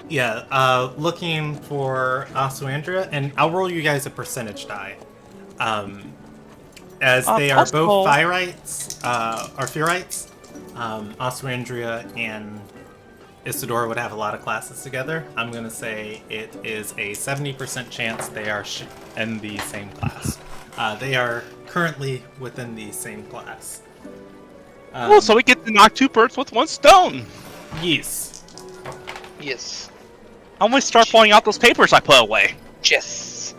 Yeah, looking for Asuandra, and I'll roll you guys a percentage die. As they are that's both cool. Fyrites, or Furites, Asuandria and Isidore would have a lot of classes together. I'm gonna say it is a 70% chance they are in the same class. They are currently within the same class. Oh, so we get to knock 2 birds with 1 stone. Yes. Yes. I'm gonna start pulling out those papers I put away. Yes.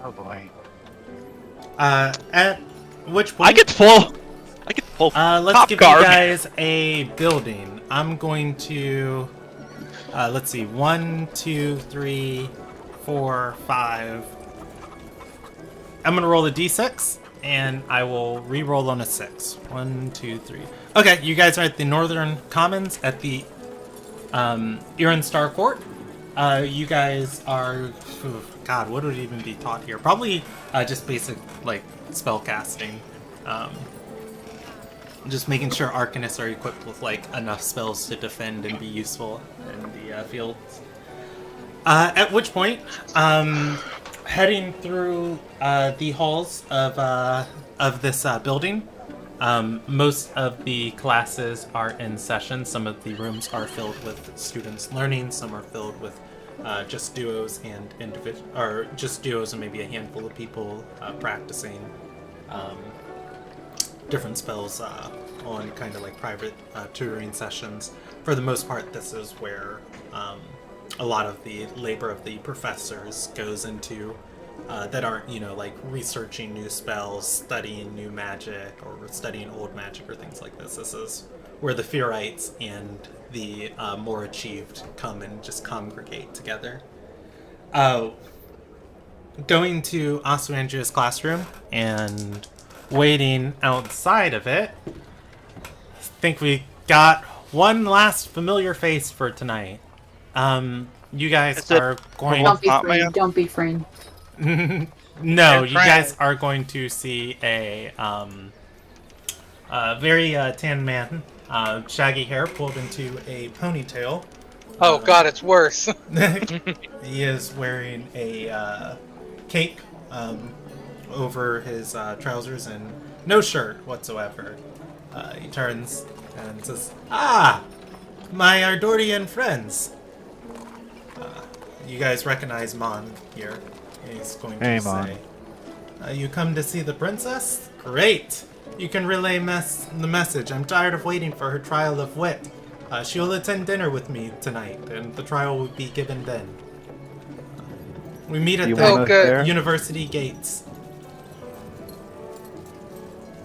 Oh boy. At which point I get to pull. let's top give guard. you guys a building. I'm going to Let's see. 1, 2, 3, 4, 5. I'm gonna roll a d6, and I will re-roll on a 6. 1, 2, 3. Okay, you guys are at the Northern Commons at the Iran Star Court. You guys are... God, what would even be taught here? Probably just basic, like, spell casting. Just making sure Arcanists are equipped with, like, enough spells to defend and be useful in the fields. At which point, heading through the halls of this building, most of the classes are in session. Some of the rooms are filled with students learning. Some are filled with just duos and just duos and maybe a handful of people practicing different spells on kind of like private tutoring sessions. For the most part, this is where a lot of the labor of the professors goes into that aren't, like researching new spells, studying new magic, or studying old magic or things like this. This is where the Fearites and the more achieved come and just congregate together. Going to Asu Andrea's classroom and waiting outside of it, I think we got one last familiar face for tonight. You guys are going... Don't be framed. No, you guys are going to see a very tan man, shaggy hair pulled into a ponytail. Oh god, it's worse. He is wearing a cape over his trousers and no shirt whatsoever. He turns and says, "Ah, my Ardorian friends." You guys recognize Mon here. He's going to say, "You come to see the princess? Great! You can relay the message. I'm tired of waiting for her trial of wit. She will attend dinner with me tonight, and the trial will be given then. We meet at the university gates."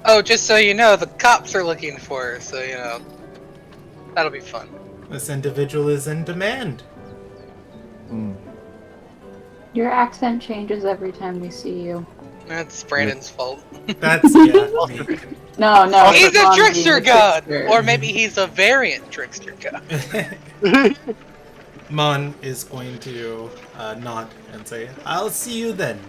Oh, just so you know, the cops are looking for her, so, that'll be fun. This individual is in demand. Your accent changes every time we see you. That's Brandon's fault. That's, yeah, me. No. He's a trickster god! Or maybe he's a variant trickster god. Mon is going to nod and say, "I'll see you then."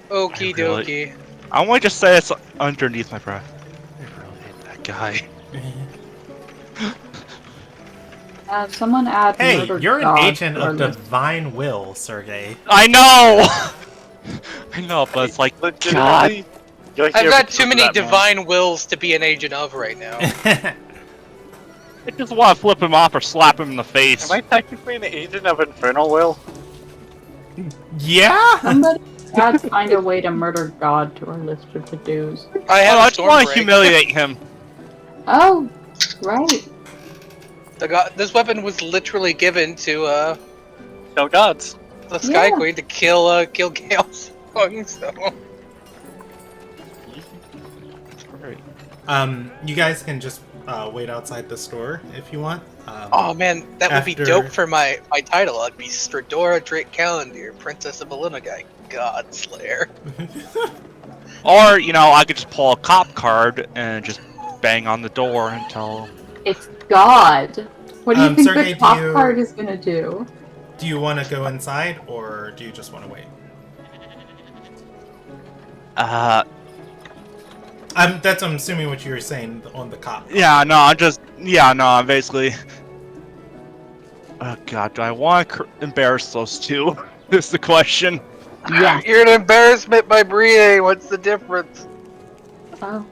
Okie dokie. I want to just say it's underneath my breath. I really hate that guy. Someone add Hey, murder you're an god agent to our of list. divine will, Sergey. I know! I know, but it's like, God. I've got too many divine wills to be an agent of right now. I just want to flip him off or slap him in the face. Am I technically an agent of Infernal Will? Yeah? Somebody had to find a way to murder God to our list of to-dos. I just want to humiliate him. Oh, right. This weapon was literally given to No gods. the Sky Queen to kill Gale's Song, so. You guys can just wait outside the store if you want. Oh man, that would be dope for my title. I'd be Stradora Drake Calendar, Princess of Belinegai, God Slayer. Or, I could just pull a cop card and just bang on the door until... It's God. What do you think Sergey, the top card is gonna do? Do you want to go inside, or do you just want to wait? I'm assuming what you were saying on the cop. I'm basically... Oh god, do I want to embarrass those two? Is the question. Yeah. You're an embarrassment by Brie, what's the difference? Oh.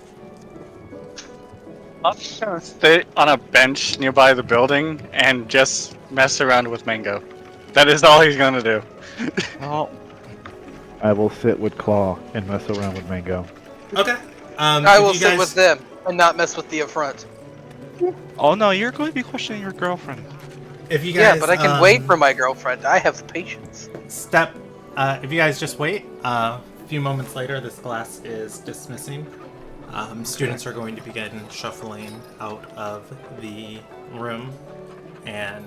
I'm just gonna sit on a bench nearby the building and just mess around with Mango. That is all he's gonna do. Oh. I will sit with Claw and mess around with Mango. Okay. I will sit with them and not mess with the affront. Oh no, you're going to be questioning your girlfriend. If you guys, Yeah, but I can wait for my girlfriend. I have patience. If you guys just wait, a few moments later, this class is dismissing. Students are going to begin shuffling out of the room, and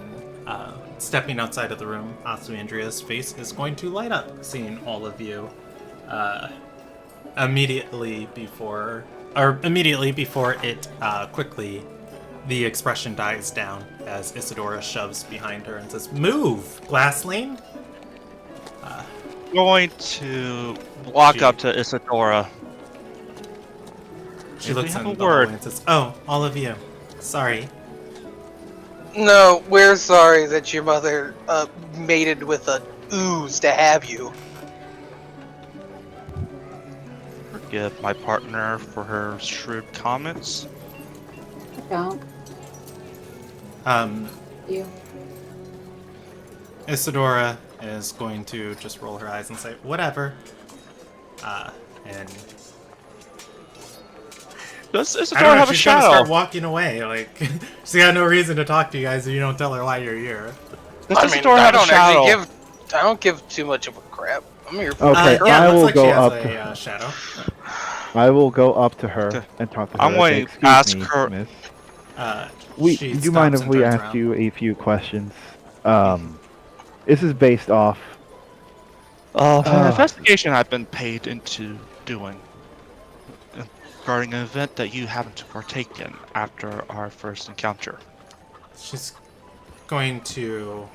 stepping outside of the room, Asumandria's face is going to light up, seeing all of you immediately before it quickly, the expression dies down as Isadora shoves behind her and says, "Move, Glassling!" Going to walk up to Isadora. She If we looks have in a the word. hallway and says, "Oh, all of you. Sorry." No, we're sorry that your mother mated with a ooze to have you. Forgive my partner for her shrewd comments. Don't Um, you? Isadora is going to just roll her eyes and say, "Whatever." And Does I Isadora don't know, have a she's gonna start shadow? walking away. Like, she's got no reason to talk to you guys if you don't tell her why you're here. Does I mean, Isadora I have a don't shadow? I don't give too much of a crap. I'm here for Okay, Yeah, I it looks will like go she has up a to shadow. I will go up to her Okay. and talk to her. I'm and say, going to "Excuse ask me, her- miss. She Do you mind stops if and we turns ask around. you a few questions? This is based off An investigation I've been paid into doing regarding an event that you happened to partake in after our first encounter. She's going to.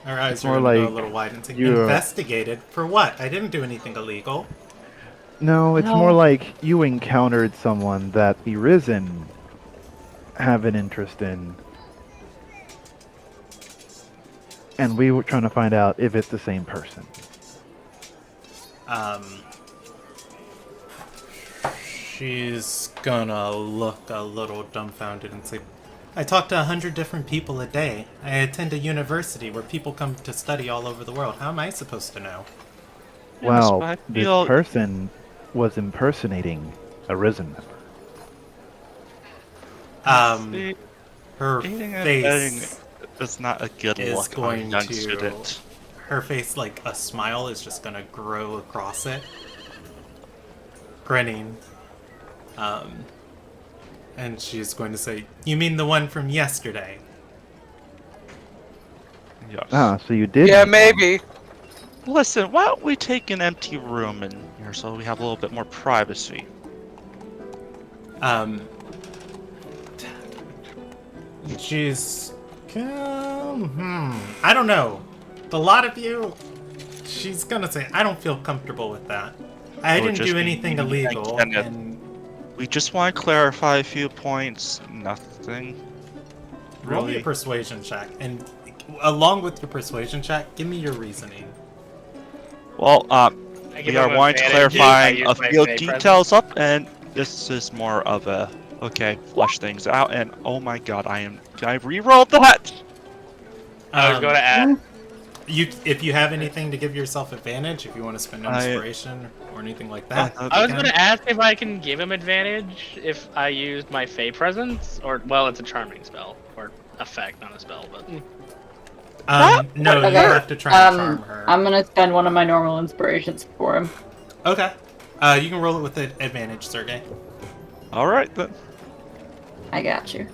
Her eyes It's are more going to go a like little wide and say, you're- "Investigated? For what? I didn't do anything illegal." No, it's No. more like you encountered someone that the Risen have an interest in. And we were trying to find out if it's the same person. She's gonna look a little dumbfounded and say, "I talk to 100 different people a day. I attend a university where people come to study all over the world. How am I supposed to know?" Well, but I this feel- person was impersonating a Risen member. See, Her aiding and abetting face is not a good is look on a going young to. student. Her face, like a smile, is just gonna grow across it, grinning. And she's going to say, "You mean the one from yesterday?" Yes. Ah, so you did. Yeah, meet one. maybe. Listen, why don't we take an empty room in here so we have a little bit more privacy? She's. I don't know. The lot of you, she's gonna say, "I don't feel comfortable with that. I Or didn't just do be anything meeting and illegal." Kenneth. And We just want to clarify a few points. Nothing. roll me a Really? persuasion check. And along with your persuasion check, give me your reasoning. Well, I we give are him wanting to advantage. I clarifying use a my few fey details up, and this is more of a flush things out. And oh my god, can I re-roll that? I was going to ask. If you have anything to give yourself advantage, if you want to spend an I- inspiration or anything like that, I you I was can. going to ask if I can give him advantage if I used my Fey Presence, or well, it's a charming spell or effect, not a spell, but No, you Okay. have to try and charm her. I'm gonna spend one of my normal inspirations for him. Okay. You can roll it with the advantage, Sergey. All right then. I got you.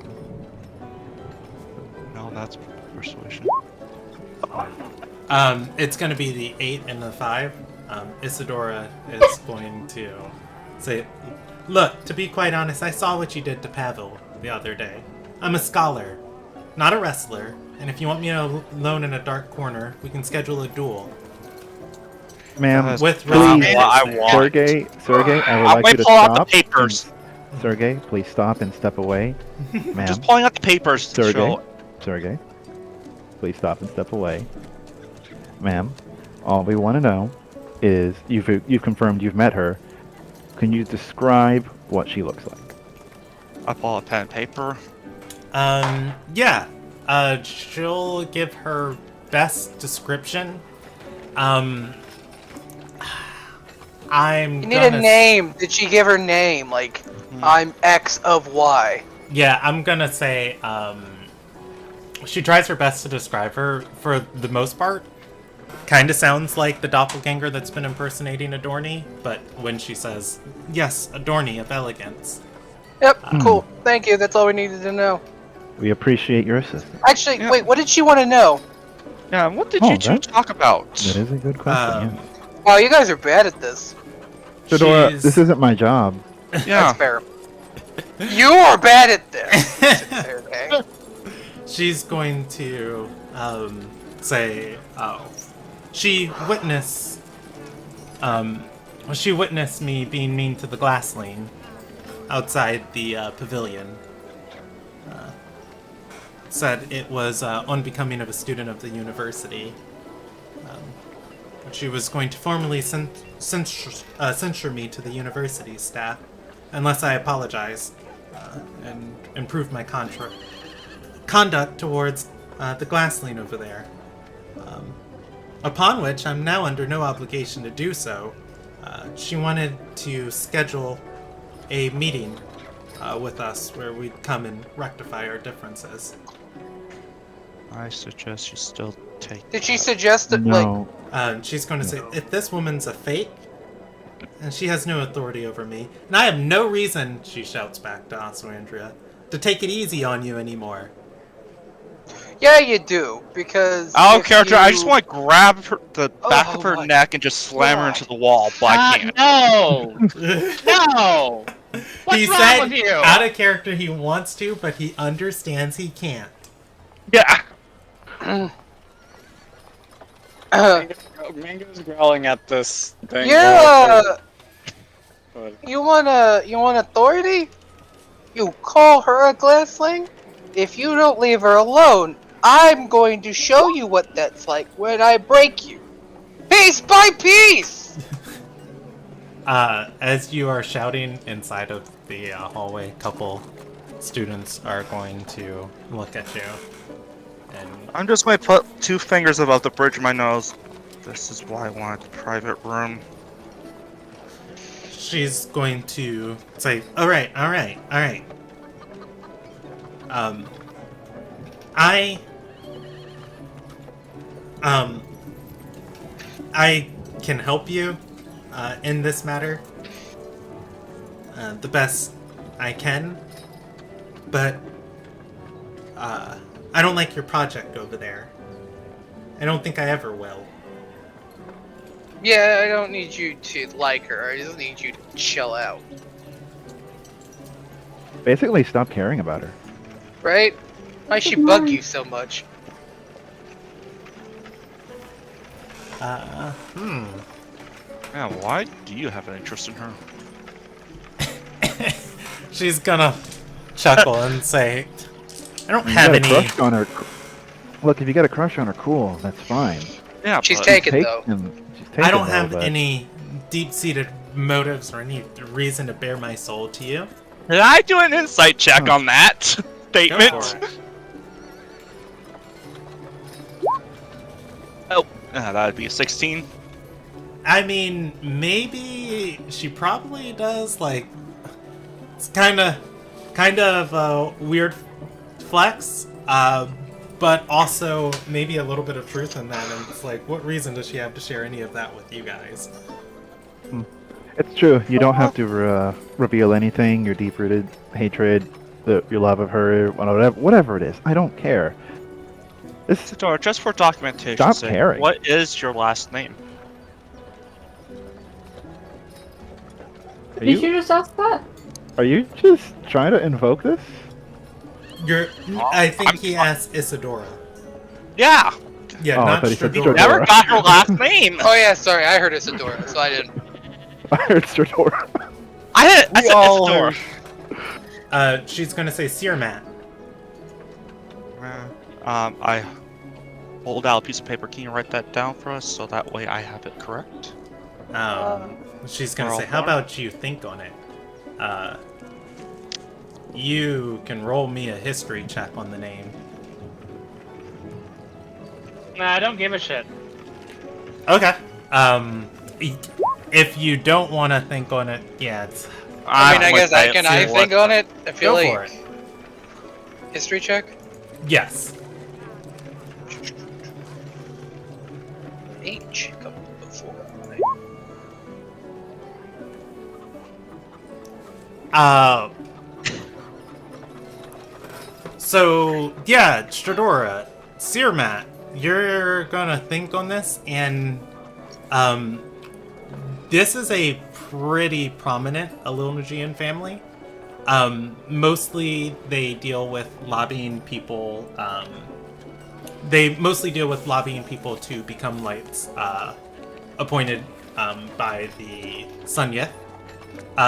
No, that's persuasion. It's going to be the 8 and the 5. Isadora is going to say, "Look, to be quite honest, I saw what you did to Pavel the other day. I'm a scholar, not a wrestler, and if you want me alone in a dark corner, we can schedule a duel." Ma'am, With please, advantage I there. want- Sergey, I would I'll like wait, you to pull out stop. the papers. Sergey, please stop and step away. Ma'am, Just pulling out the papers to Sergey, show. Sergey, please stop and step away. Ma'am, all we want to know is you've confirmed you've met her. Can you describe what she looks like? I pull out pen and paper. Yeah. She'll give her best description. I'm You need gonna a name. Did she give her name? Like, I'm X of Y. Yeah, I'm gonna say, she tries her best to describe her for the most part. kind of sounds like the doppelganger that's been impersonating Adorni, but when she says, yes, Adorni of elegance. Yep, cool. Thank you. That's all we needed to know. We appreciate your assistance. Actually, Yeah. wait, what did she want to know? Yeah, what did Oh, you two that- talk about? That is a good question. Yeah. Wow, you guys are bad at this. Fedora, She's- this isn't my job. Yeah. That's fair. You are bad at this. Okay. She's going to say, she witnessed me being mean to the glassling outside the pavilion. Said it was unbecoming of a student of the university. She was going to formally censure me to the university staff unless I apologize and improve my conduct towards the glassling over there. Upon which I'm now under no obligation to do so. She wanted to schedule a meeting with us where we'd come and rectify our differences. I suggest you still take. Did she suggest that, like, No. She's going to say, if this woman's a fake, and she has no authority over me, and I have no reason, she shouts back to Oswandria, to take it easy on you anymore. yeah, you do, because I don't if care. I just you- want to grab the back of Oh her my neck and just slam her God. into the wall, but I can't. No! No! What's He wrong said, with you? out of character, he wants to, but he understands he can't. Yeah. Mango's growling at this thing. But you want authority? You call her a glassling? If you don't leave her alone, I'm going to show you what that's like when I break you. Piece by piece! As you are shouting inside of the hallway, a couple students are going to look at you. And I'm just going to put 2 fingers above the bridge of my nose. This is why I wanted a private room. she's going to say, alright. I can help you in this matter the best I can, but I don't like your project over there. I don't think I ever will. Yeah, I don't need you to like her. I just need you to chill out. Basically, stop caring about her. Right? Why she bug you so much? Yeah, why do you have an interest in her? She's gonna chuckle and say, I don't You have got a any. crush on her. Look, if you got a crush on her, cool. That's fine. Yeah, She's but taken though. She's taken I don't though, have but- any deep-seated motives or any reason to bare my soul to you. Did I do an insight check Huh. on that statement? Go for it. Oh, that'd be a 16. I mean, maybe she probably does. Like, it's kind of a weird flex, but also maybe a little bit of truth in that. And it's like, what reason does she have to share any of that with you guys? It's true. You don't have to reveal anything. Your deep-rooted hatred, your love of her, whatever it is. I don't care. This Sadora, just for documentation Stop sake, caring. what is your last name? are Did you you just ask that? are you just trying to invoke this? I think I'm he fine. asked Isadora. Yeah, Yeah, Oh, I not thought he said Stradora. Stradora. never got her last name. Oh yeah, sorry, I heard Isadora, so I didn't. I heard Stradora. I We said all Isadora. She's gonna say Searmat. I hold out a piece of paper. Can you write that down for us so that way I have it correct? She's gonna We're say, all how done. about you think on it? You can roll me a history check on the name. Nah, I don't give a shit. Okay. If you don't want to think on it, yeah, it's I mean, I guess I I think on it. I feel go like for it. history check. Yes. age come before I. So yeah, Stradora, Searmat, you're gonna think on this, and this is a pretty prominent Ililnagian family. Mostly they deal with lobbying people. They mostly deal with lobbying people to become lights appointed by the Sunyeth.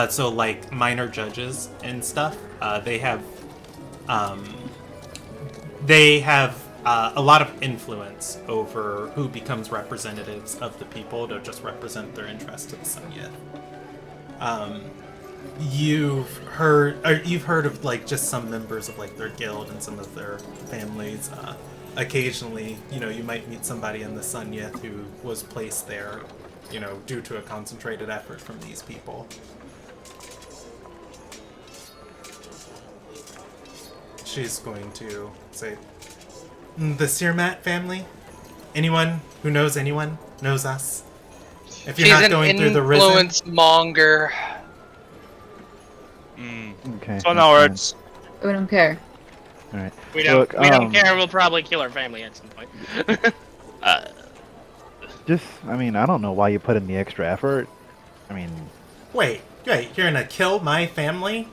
So like minor judges and stuff. They have a lot of influence over who becomes representatives of the people to just represent their interests to the Sunyeth. You've heard of like just some members of like their guild and some of their families. Occasionally, you might meet somebody in the Sunyeth who was placed there, due to a concentrated effort from these people. She's going to say, the Searmat family? Anyone who knows anyone knows us? If you're She's not going through the risen... influence monger. Okay. So no words. We don't care. All right. We don't. Look, we don't care. We'll probably kill our family at some point. I don't know why you put in the extra effort. Wait, you're gonna kill my family?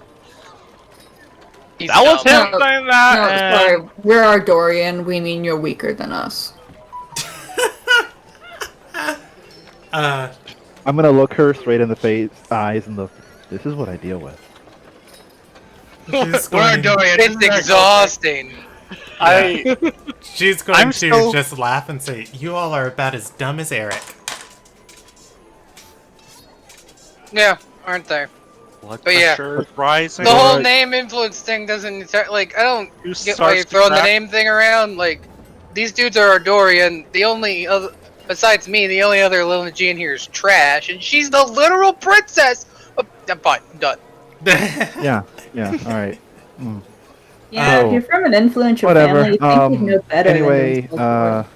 He's That was dumb. him saying that. No, sorry. We're Ardorian. We mean you're weaker than us. I'm gonna look her straight in the eyes, and this is what I deal with. She's We're going, Dorian. It's exhausting. she's going I'm to still- just laugh and say, you all are about as dumb as Eric. Yeah, aren't they? Blood But yeah. pressure is rising. The whole name influence thing doesn't I don't You get why you're start throwing the crap. name thing around. Like, these dudes are Ardorian. The only other, besides me, the only other Ililnagian here is Trash, and she's the literal princess. Oh, I'm fine. I'm done. Yeah. All right. Yeah, Oh. if you're from an influential Whatever. family, you think you'd know better Anyway, than to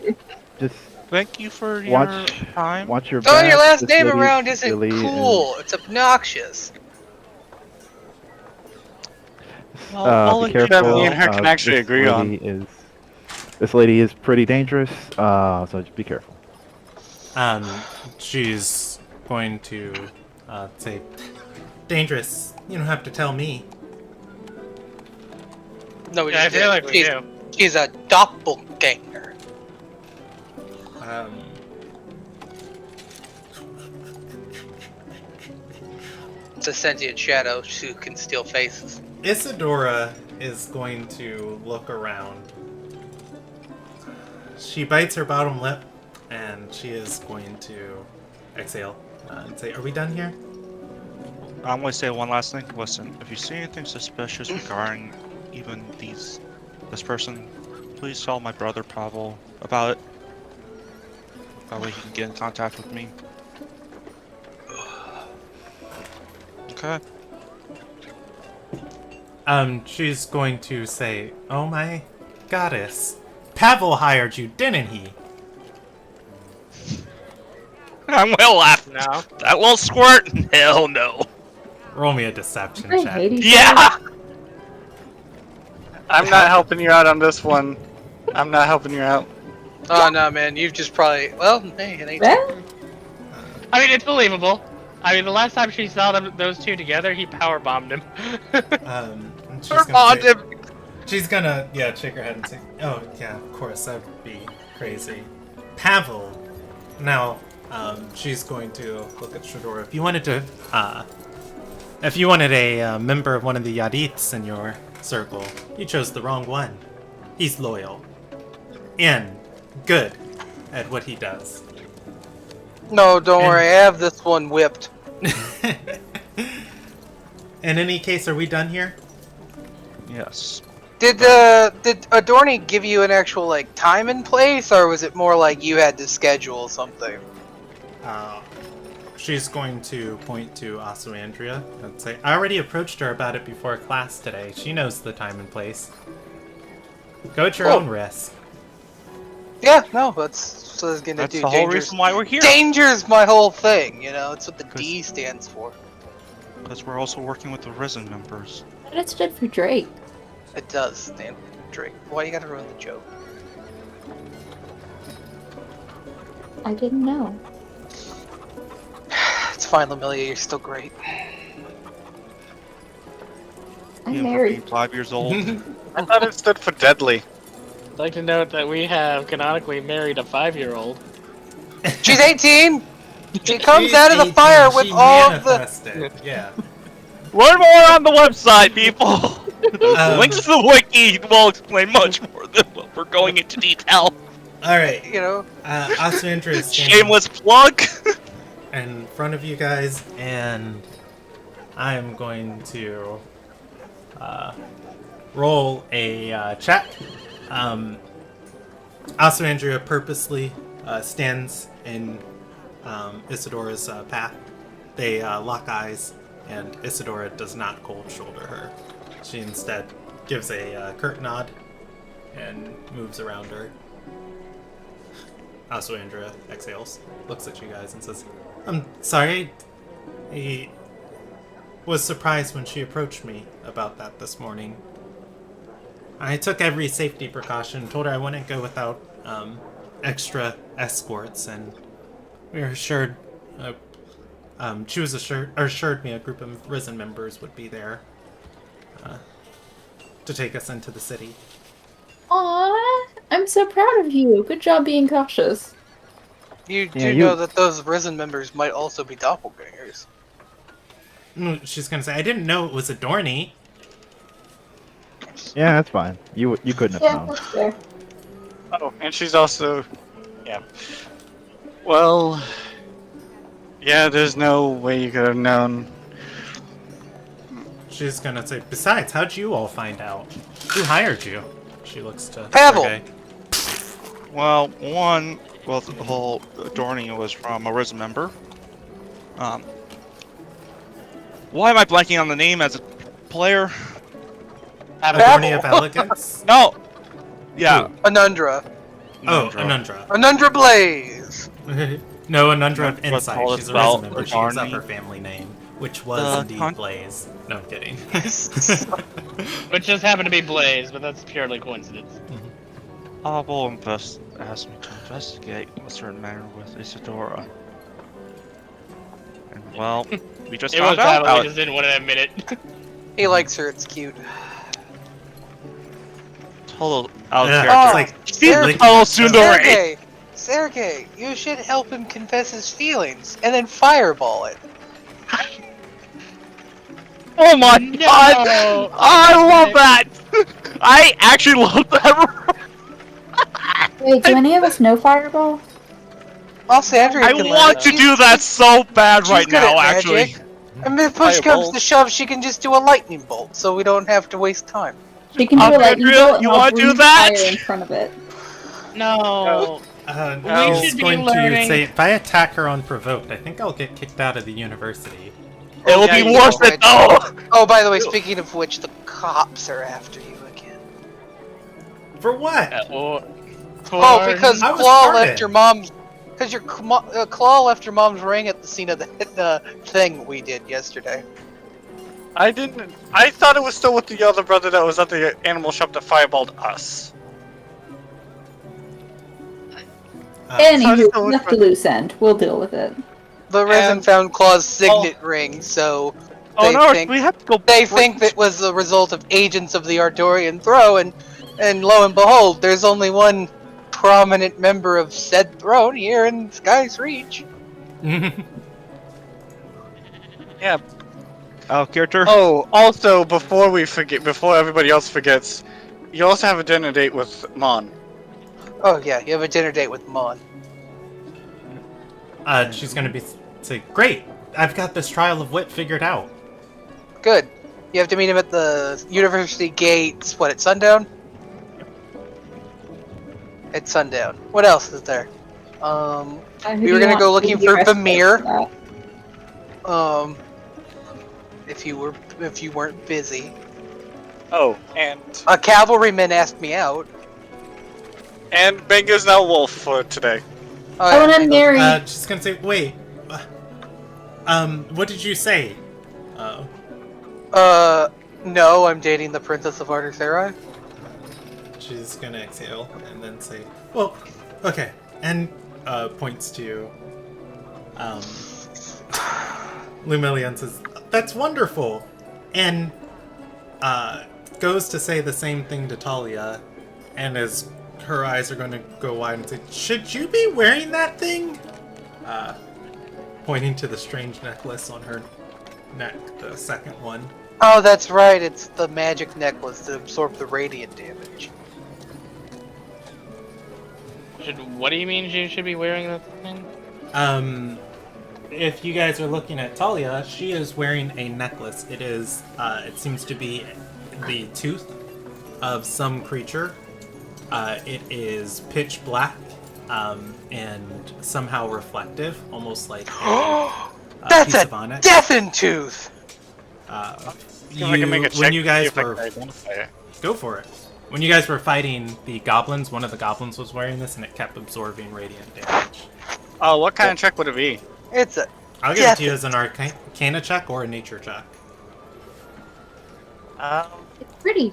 just Thank you for your watch time. your Throwing your back. last This name lady around isn't really cool. It's obnoxious. Well, I'll Be let you careful. know. Me and her can actually this agree on. This lady is pretty dangerous. So just be careful. She's going to say, dangerous. You don't have to tell me. No, we Yeah, I just feel did. like we do. She's a doppelganger. It's a sentient shadow who can steal faces. Isadora is going to look around. She bites her bottom lip, and she is going to exhale and say, are we done here? I'm going to say one last thing. Listen, if you see anything suspicious regarding even this person, please tell my brother Pavel about it. That way he can get in contact with me. Okay. She's going to say, oh my goddess. Pavel hired you, didn't he? I'm well laugh. No. That will squirt. Hell no. Roll me a deception They check. hate each Yeah. I'm not helping you out on this one. I'm not helping you out. Oh no, man, you've just probably hey, it ain't. Well, I mean, it's believable. I mean, the last time she saw those two together, he power bombed him. And she's Or gonna bond say- him. She's gonna, shake her head and say, oh, yeah, of course, that would be crazy. Pavel. Now, she's going to look at Shadora. If you wanted a member of one of the Yadits in your circle, you chose the wrong one. He's loyal. And good at what he does. No, don't worry, I have this one whipped. In any case, are we done here? Yes. Did Adorni give you an actual like time and place, or was it more like you had to schedule something? She's going to point to Asuandria and say, I already approached her about it before class today. She knows the time and place. Go at your Cool. own risk. Yeah, no, that's what I was gonna That's do. the whole Danger's, reason why we're here. danger's my whole thing, you know? It's what the D stands for. Because we're also working with the Risen members. But it stood for Drake. It does stand for Drake. Why you gotta ruin the joke? I didn't know. It's fine, Lamelia, you're still great. I'm You know, for married. being 5 years old. I thought it stood for deadly. I'd like to note that we have canonically married a 5-year-old. She's 18! She comes She's out of the 18, fire with she all of the... manifested. Yeah. Learn more on the website, people. Links to the wiki will explain much more than what we're going into detail. All right. You know? Asundra is standing Shameless plug. in front of you guys, and I'm going to roll a check. Asundra purposely stands in Isidora's path. They lock eyes, and Isidora does not cold shoulder her. She instead gives a curt nod and moves around her. Asundra exhales, looks at you guys, and says, "I'm sorry. I was surprised when she approached me about that this morning. I took every safety precaution, told her I wouldn't go without extra escorts, and we were assured, she was assured me a group of Risen members would be there to take us into the city." Aw, I'm so proud of you. Good job being cautious. You do Yeah, you- know that those Risen members might also be doppelgangers. She's gonna say, "I didn't know it was a Dorney." Yeah, that's fine. You couldn't have Yeah, known. that's fair. Oh, and she's also, yeah. Well, yeah. There's no way you could have known. She's gonna say, "Besides, how'd you all find out? Who hired you?" She looks to Pavel! Sergei. Well, the whole adorning was from a Risen member. Why am I blanking on the name as a player? A Dorney of Elegance? No! Yeah. Anundra. Oh, Nundra. Anundra. Anundra Blaze! No, Anundra of What's Insight. all She's a about Risen member. She gives up Dorney? her family name, which was indeed con- Blaze. No, I'm kidding. Which just happened to be Blaze, but that's purely coincidence. Will asked me to investigate a certain matter with Isadora. And well, we just It was found out Pavel, we about just didn't want to admit it. He likes her, it's cute. total out of Yeah, character. it's like, Oh, Sundari. Sergey, you should help him confess his feelings, and then fireball it. Oh my No! god! I love that. I actually love that. Wait, do any of us know Fireball? Well, Sandra I can learn want it. to do that so bad She's right good at now. magic. Actually, I mean, if push comes Fireball. to shove, she can just do a lightning bolt, so we don't have to waste time. She can do a lightning Andrea, bolt and you I'll wanna do breathe that? fire in front of it. No. No. We she's should be going to learning. say, "If I attack her unprovoked, I think I'll get kicked out of the university." it'll yeah, be you worth know, it though. Oh, by the way, speaking of which, the cops are after you again. For what? Or, Oh, because I was Claw farting. left your mom's... Because your Claw left your mom's ring at the scene of the thing we did yesterday. I didn't. I thought it was still with the other brother that was at the animal shop that fireballed us. Anywho, so- left a loose end. We'll deal with it. The Risen And- found Claw's signet ring, so Oh They no! think- We have to go. they think that was the result of agents of the Artorian Throne, and lo and behold, there's only one prominent member of said throne here in Sky's Reach. Yeah. Out of character. Oh, also before we forget, before everybody else forgets, you also have a dinner date with Mon. Oh yeah, you have a dinner date with Mon. She's gonna say, "Great! I've got this trial of wit figured out." Good. You have to meet him at the university gates, what, at sundown? At sundown. What else is there? We were gonna go looking for Vamir. If you weren't busy. Oh, and A cavalryman asked me out. And Bingo's now wolf for today. I want to marry. Just gonna say, wait. What did you say? No, I'm dating the Princess of Artaxerxes. She's gonna exhale and then say, well, okay. And points to Lumillion says, that's wonderful. And goes to say the same thing to Talia, and as her eyes are going to go wide and say, should you be wearing that thing? Pointing to the strange necklace on her neck, the second one. Oh, that's right. It's the magic necklace to absorb the radiant damage. What do you mean she should be wearing that thing? If you guys are looking at Talia, she is wearing a necklace. It is, it seems to be the tooth of some creature. It is pitch black, and somehow reflective, almost like That's piece a of onyx. deafen tooth! When you guys were... Go for it. When you guys were fighting the goblins, one of the goblins was wearing this, and it kept absorbing radiant damage. Oh, what kind of check would it be? It's a I'll give it to you as an arcana check or a nature check. It's pretty.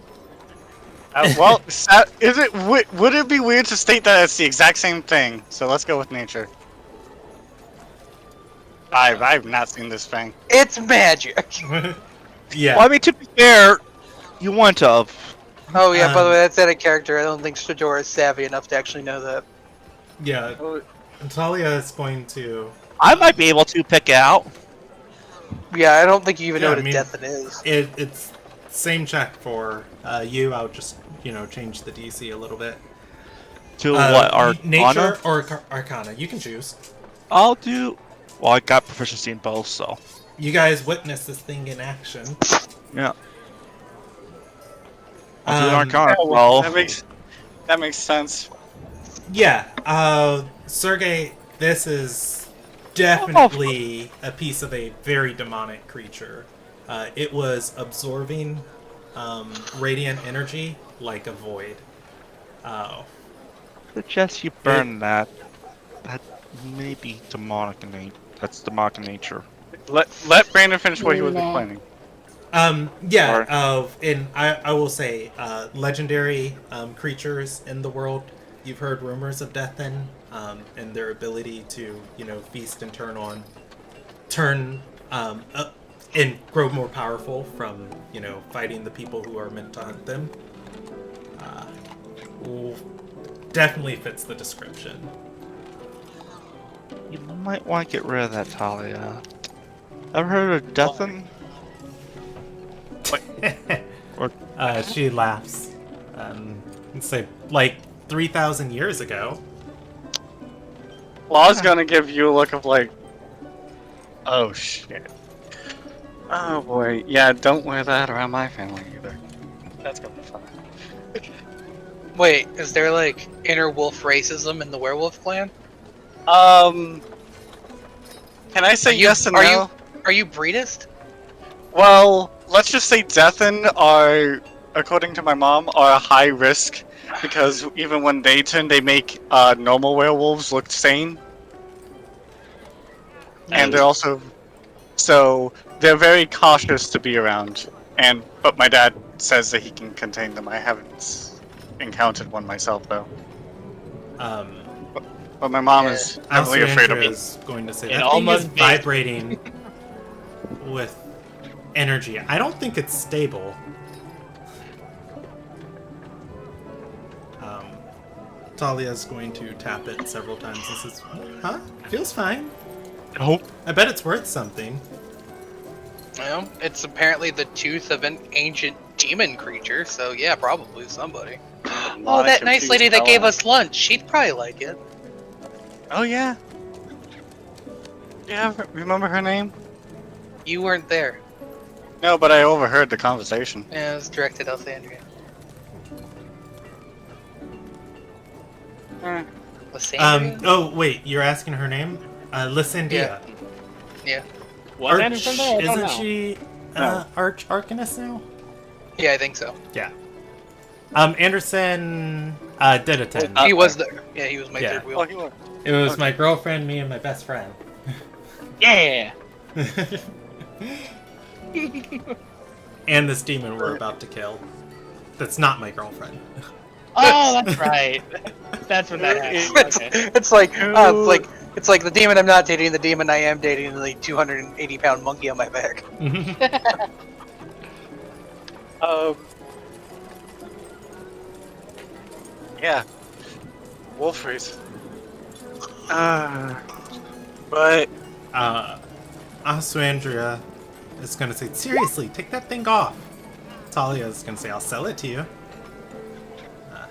Well, is it? Would it be weird to state that it's the exact same thing? So let's go with nature. I've not seen this thing. It's magic! Yeah. Well, I mean, to be fair, you want to. Oh yeah, by the way, that's out of character. I don't think Shadora is savvy enough to actually know that. Yeah. Talia is going to... I might be able to pick it out. Yeah, I don't think you even know what I mean, a deathen is. It's same check for you. I'll just, change the DC a little bit. To what? Nature or Arcana? You can choose. I'll do... Well, I got proficiency in both, so... You guys witness this thing in action. Yeah. I'll do an Arcana. Well, that makes sense. Yeah. Sergey, this is definitely a piece of a very demonic creature. It was absorbing radiant energy like a void. suggest you burn that. That may be demonic in nature. That's demonic in nature. Let Brandon finish what he was explaining. And I will say, legendary creatures in the world, you've heard rumors of Deathin, and their ability to, feast and turn and grow more powerful from, fighting the people who are meant to hunt them. Definitely fits the description. You might want to get rid of that, Talia. Ever heard of Deathin? She laughs. And say, 3,000 years ago. Law's gonna give you a look of oh shit. Oh boy, yeah, don't wear that around my family either. That's gonna be fun. Wait, is there inner wolf racism in the werewolf clan? Can I say yes and no? Are you breedist? Well, let's just say Deathin are, according to my mom, are high risk because even when they turn, they make normal werewolves look sane. Nice. And they're also, so they're very cautious to be around. But my dad says that he can contain them. I haven't encountered one myself though. But my mom is heavily afraid of me. Is going to say that thing is vibrating with energy. I don't think it's stable. Talia's going to tap it several times and says, "Huh? Feels fine. Nope. I bet it's worth something." Well, it's apparently the tooth of an ancient demon creature, so yeah, probably somebody. Oh, that nice lady that gave us lunch, she'd probably like it. Oh yeah. Yeah, remember her name? You weren't there. No, but I overheard the conversation. Yeah, it was directed at Alessandria. Oh wait, you're asking her name? Lysandria. Yeah. What random from there? I don't Isn't know. she Arcanist now? Yeah, I think so. Yeah. Anderson did attend. He was there. Yeah, he was my Yeah. third Oh, wheel. he was. It was Okay. my girlfriend, me, and my best friend. Yeah. And this demon we're about to kill. That's not my girlfriend. Oh, that's right. That's what that happened. Okay. It's like the demon I'm not dating, the demon I am dating, and the 280-pound monkey on my back. Yeah. Wolf race. But Aswandria is gonna say, seriously, take that thing off. Talia is gonna say, I'll sell it to you.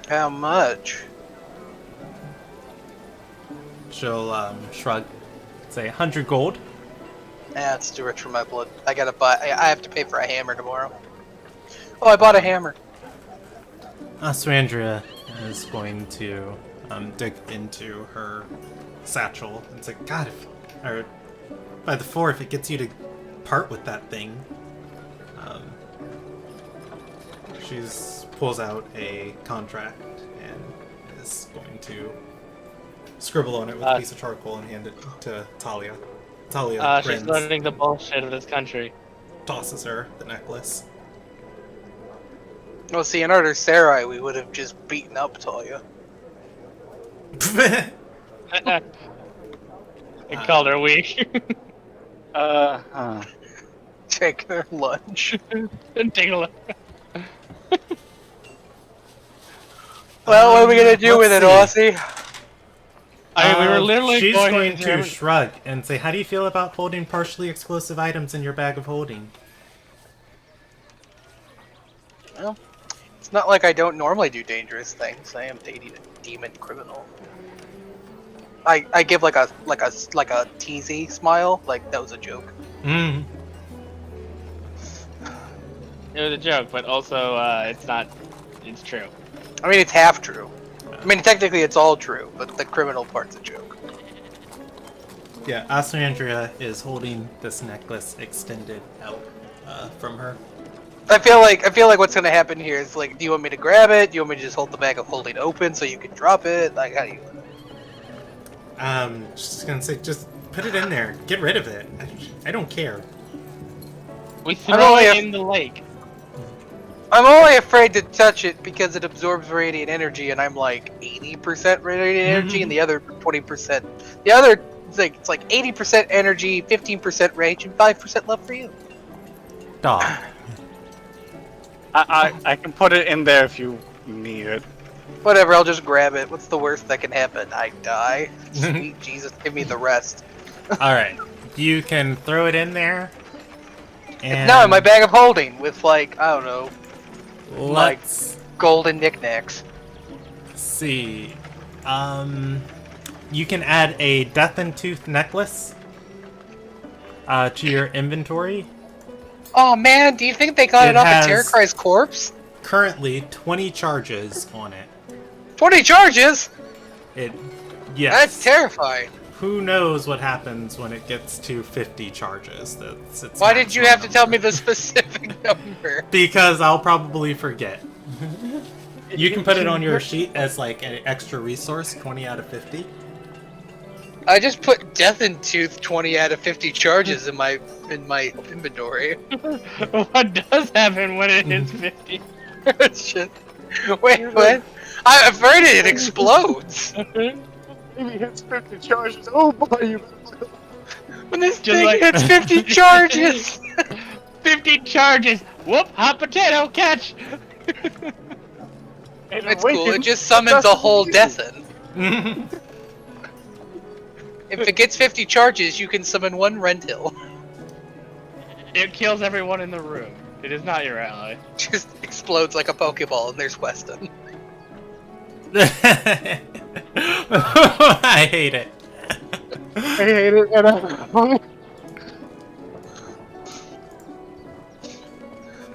How much? She'll shrug, say 100 gold. It's too rich for my blood. I gotta buy. I have to pay for a hammer tomorrow. Oh, I bought a hammer. Aswandria is going to dig into her satchel and say, God, or by the 4, if it gets you to part with that thing. She's pulls out a contract and is going to scribble on it with a piece of charcoal and hand it to Talia. Talia She's grins, learning the bullshit of this country. tosses her the necklace. Well, see, in order Sarai, we would have just beaten up Talia. I called her weak. Take her lunch. Take a look. Well, what are we gonna do with let's it, Aussie? I mean, we were literally She's going to determine- shrug and say, how do you feel about holding partially explosive items in your bag of holding? Well, it's not like I don't normally do dangerous things. I am dating a demon criminal. I give like a teasy smile, like that was a joke. Mm. It was a joke, but also it's not. It's true. I mean, it's half true. I mean, technically it's all true, but the criminal part's a joke. Yeah, Aswandria is holding this necklace extended out from her. I feel like what's gonna happen here is like, do you want me to grab it? Do you want me to just hold the bag of holding open so you can drop it? Like, how do you? She's gonna say, just put it in there. Get rid of it. I don't care. We I'm throw only it a- in the lake. I'm only afraid to touch it because it absorbs radiant energy, and I'm like 80% radiant energy, and the other 20%. The other, it's like 80% energy, 15% rage, and 5% love for you. Dog. I can put it in there if you need it. Whatever, I'll just grab it. What's the worst that can happen? I die. Sweet Jesus, give me the rest. Alright. You can throw it in there. And Now in my bag of holding with like, I don't know, let's golden knickknacks. see. You can add a Death and Tooth necklace to your inventory. Oh man, do you think they got It it off has- of Terracry's corpse? Currently 20 charges on it. 20 charges? Yes. That's terrifying. Who knows what happens when it gets to 50 charges? That's its Why did you maximum have to tell number. me the specific number? Because I'll probably forget. You can put it on your sheet as like an extra resource, 20 out of 50. I just put Death and Tooth 20 out of 50 charges in my inventory. What does happen when it hits 50? Shit. Wait, what? I've heard it explodes. Maybe it's 50 charges. Oh boy, you. When this Just thing like- hits 50 charges. 50 charges! Whoop! Hot potato catch! It's cool. It just summons a whole Deathen. If it gets 50 charges, you can summon one Rentil. It kills everyone in the room. It is not your ally. Just explodes like a Pokeball, and there's Weston. I hate it. I hate it. And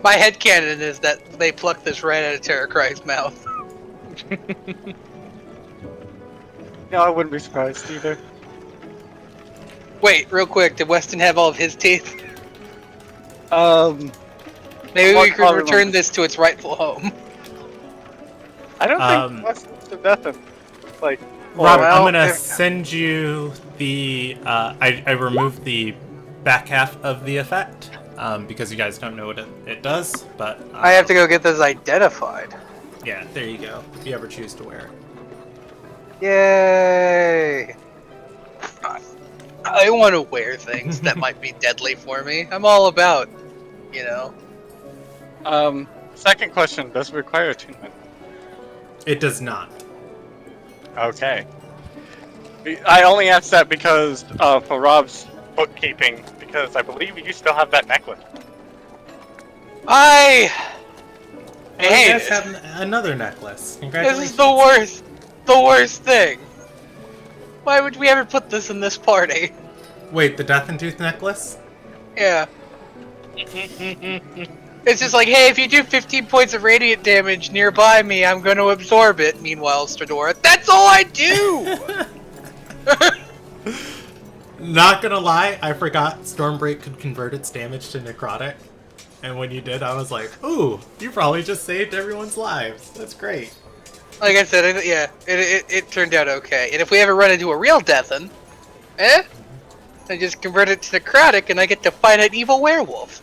My headcanon is that they plucked this right out of Terracry's mouth. no, I wouldn't be surprised either. Wait, real quick, did Weston have all of his teeth? Um, Maybe What we can color return one? this to its rightful home. I don't Um, think that's the death of, like, Rob, well, I'm gonna if- send you the. I removed the back half of the effect because you guys don't know what it does. But I have to go get this identified. Yeah, there you go. If you ever choose to wear it. Yay! I want to wear things that might be deadly for me. I'm all about, you know. Second question, does it require attunement? It does not. Okay. I only asked that because, for Rob's bookkeeping, because I believe you still have that necklace. I Well, hate you guys it. have another necklace. This Congratulations. is the worst thing. Why would we ever put this in this party? Wait, the Death and Tooth necklace? Yeah. It's just like, hey, if you do 15 points of radiant damage nearby me, I'm going to absorb it. Meanwhile, Stradora, that's all I do! Not gonna lie, I forgot Stormbreak could convert its damage to necrotic. And when you did, I was like, ooh, you probably just saved everyone's lives. That's great. Like I said, it turned out okay. And if we ever run into a real Deathen, I just convert it to necrotic and I get to fight an evil werewolf.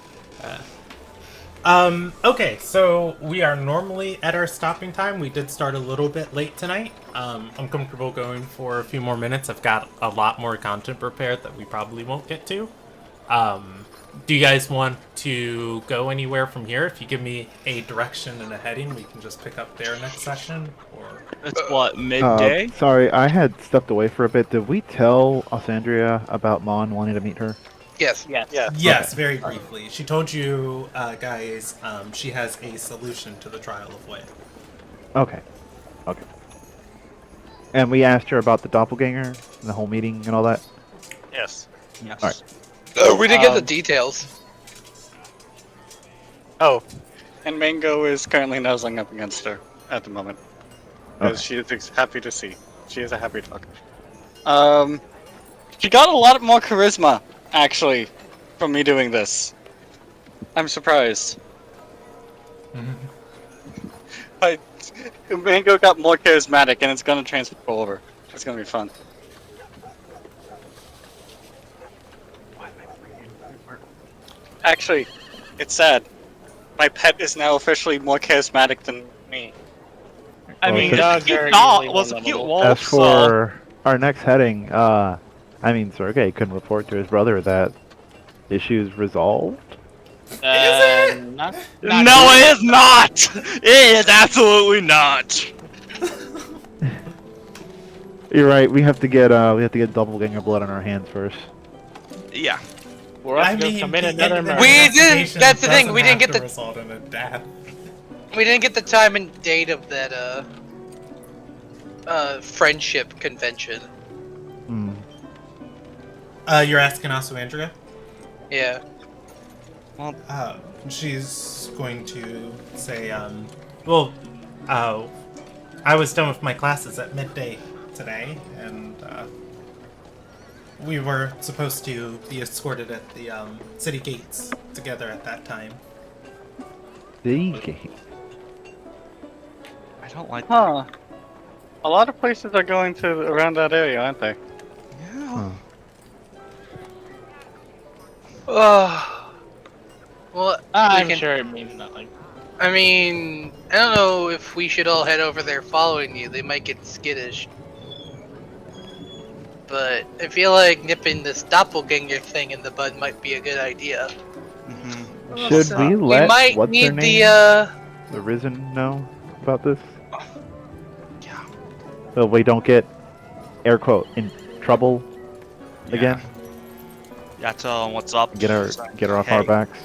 Okay, so we are normally at our stopping time. We did start a little bit late tonight. I'm comfortable going for a few more minutes. I've got a lot more content prepared that we probably won't get to. Do you guys want to go anywhere from here? If you give me a direction and a heading, we can just pick up there next session, or... It's what, midday? Sorry, I had stepped away for a bit. Did we tell Alessandria about Mon wanting to meet her? Yes. Yes. Yeah. Yes, very briefly. She told you, guys, she has a solution to the Trial of Wit. Okay. Okay. And we asked her about the doppelganger and the whole meeting and all that? Yes. Yes. Alright. We didn't get the details. Oh, and Mango is currently nuzzling up against her at the moment. Because she is happy to see. She is a happy dog. She got a lot more charisma, actually, from me doing this. I'm surprised. But Mango got more charismatic, and it's gonna transfer over. It's gonna be fun. Actually, it's sad. My pet is now officially more charismatic than me. I Well, mean, since- dogs are dog usually was a one cute level. wolf. As for our next heading, I mean, Sergei couldn't report to his brother that issues resolved? Not No, it is not! It is absolutely not! You're right. We have to get doppelganger blood on our hands first. Yeah. We're up to commit another murder. We didn't- that's the thing, we didn't get the- result in a death. We didn't get the time and date of that, friendship convention. Hmm. You're asking also Andrea? Yeah. She's going to say, I was done with my classes at midday today, and, we were supposed to be escorted at the, city gates together at that time. The game. I don't like Huh. A lot of places are going to around that area, aren't they? Huh. Well, I'm we can- sure it means nothing. I mean, I don't know if we should all head over there following you. They might get skittish. But I feel like nipping this doppelganger thing in the bud might be a good idea. Should we let might what's her need name, the Risen, know about this? Yeah. So we don't get, air quote, in trouble again. Yeah, tell them what's up. Get her off our backs.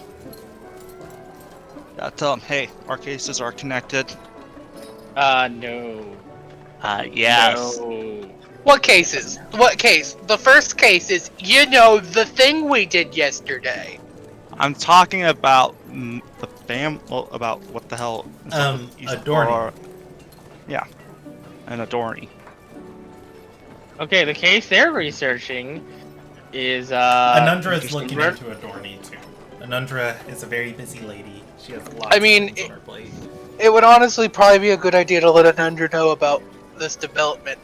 Yeah, tell them, hey, our cases are connected. No. Yes. No. What cases? What case? The first case is, the thing we did yesterday. I'm talking about the about what the hell. Adorni. Yeah, an Adorni. Okay, the case they're researching is Anundra is interesting looking murder. into Adorni too. Anundra is a very busy lady. She has lots I mean, of things on her plate. it would honestly probably be a good idea to let Anandra know about this development,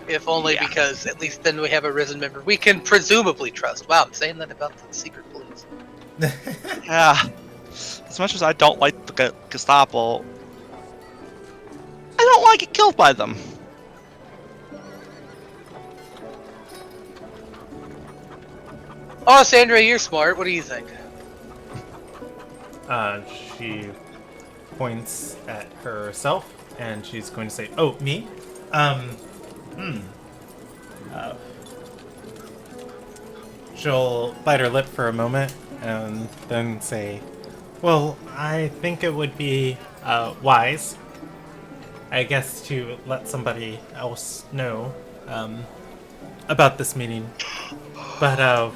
if only because at least then we have a risen member we can presumably trust. Wow, I'm saying that about the secret police. Yeah. As much as I don't like the Gestapo, I don't want to get killed by them. Oh, Sandra, you're smart. What do you think? She points at herself, and she's going to say, "Oh, me? Uh, she'll bite her lip for a moment, and then say, "Well, I think it would be wise, I guess, to let somebody else know about this meeting. But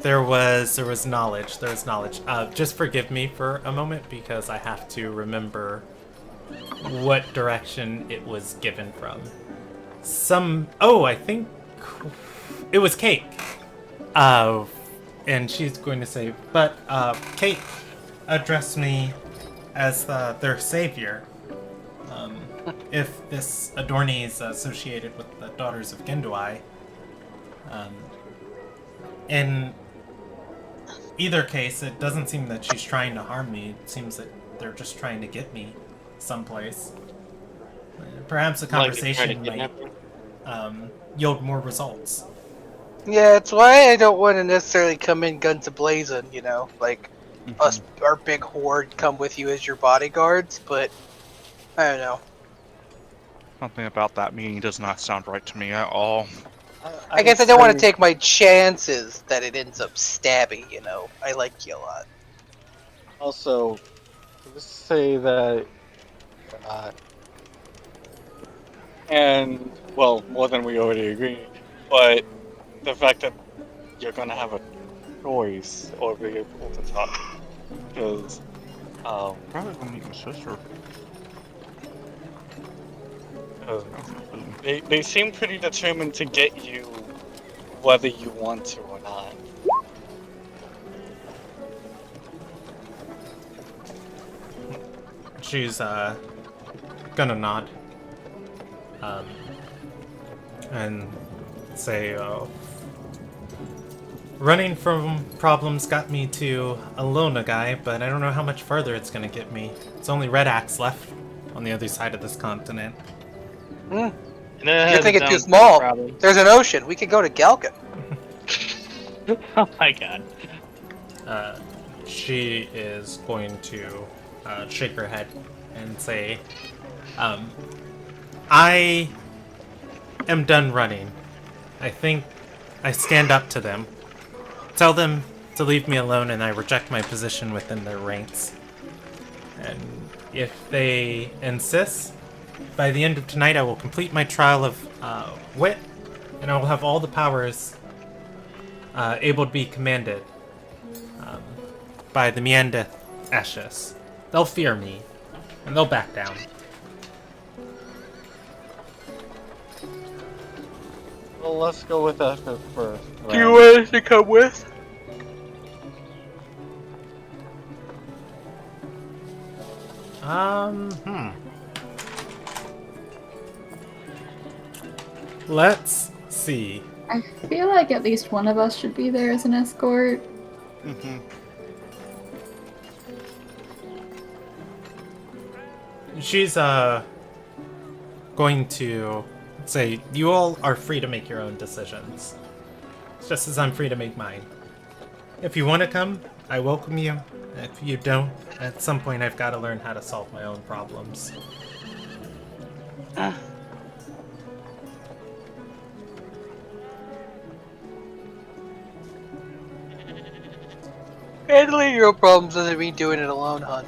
there was knowledge. There was knowledge. Just forgive me for a moment because I have to remember what direction it was given from. I think it was Kate. And she's going to say, but Kate addressed me as their savior. If this Adorni is associated with the Daughters of Genduai, in either case, it doesn't seem that she's trying to harm me. It seems that they're just trying to get me someplace. Perhaps a conversation might yield more results. Yeah, it's why I don't want to necessarily come in guns a-blazing, you know, like us, our big horde come with you as your bodyguards, but I don't know. Something about that meeting does not sound right to me at all. I guess I don't want to take my chances that it ends up stabby, you know. I like you a lot. Also, let's say that, and well, more than we already agreed, but the fact that you're gonna have a choice or be able to talk, because Probably gonna meet my sister. they seem pretty determined to get you, whether you want to or not. She's gonna nod and say, running from problems got me to Alona guy, but I don't know how much further it's gonna get me. It's only Red Axe left on the other side of this continent." You're thinking too small. There's an ocean. We could go to Galkin. Oh my god. She is going to shake her head and say, I am done running. I think I stand up to them. Tell them to leave me alone and I reject my position within their ranks. And if they insist, by the end of tonight I will complete my trial of wit, and I will have all the powers able to be commanded by the Miandeth Ashes. They'll fear me, and they'll back down. Well, let's go with that first. Do you want us to come with? Let's see. I feel like at least one of us should be there as an escort. She's going to say, you all are free to make your own decisions, just as I'm free to make mine. If you want to come, I welcome you. If you don't, at some point I've got to learn how to solve my own problems. Handling your own problems doesn't mean doing it alone, hon.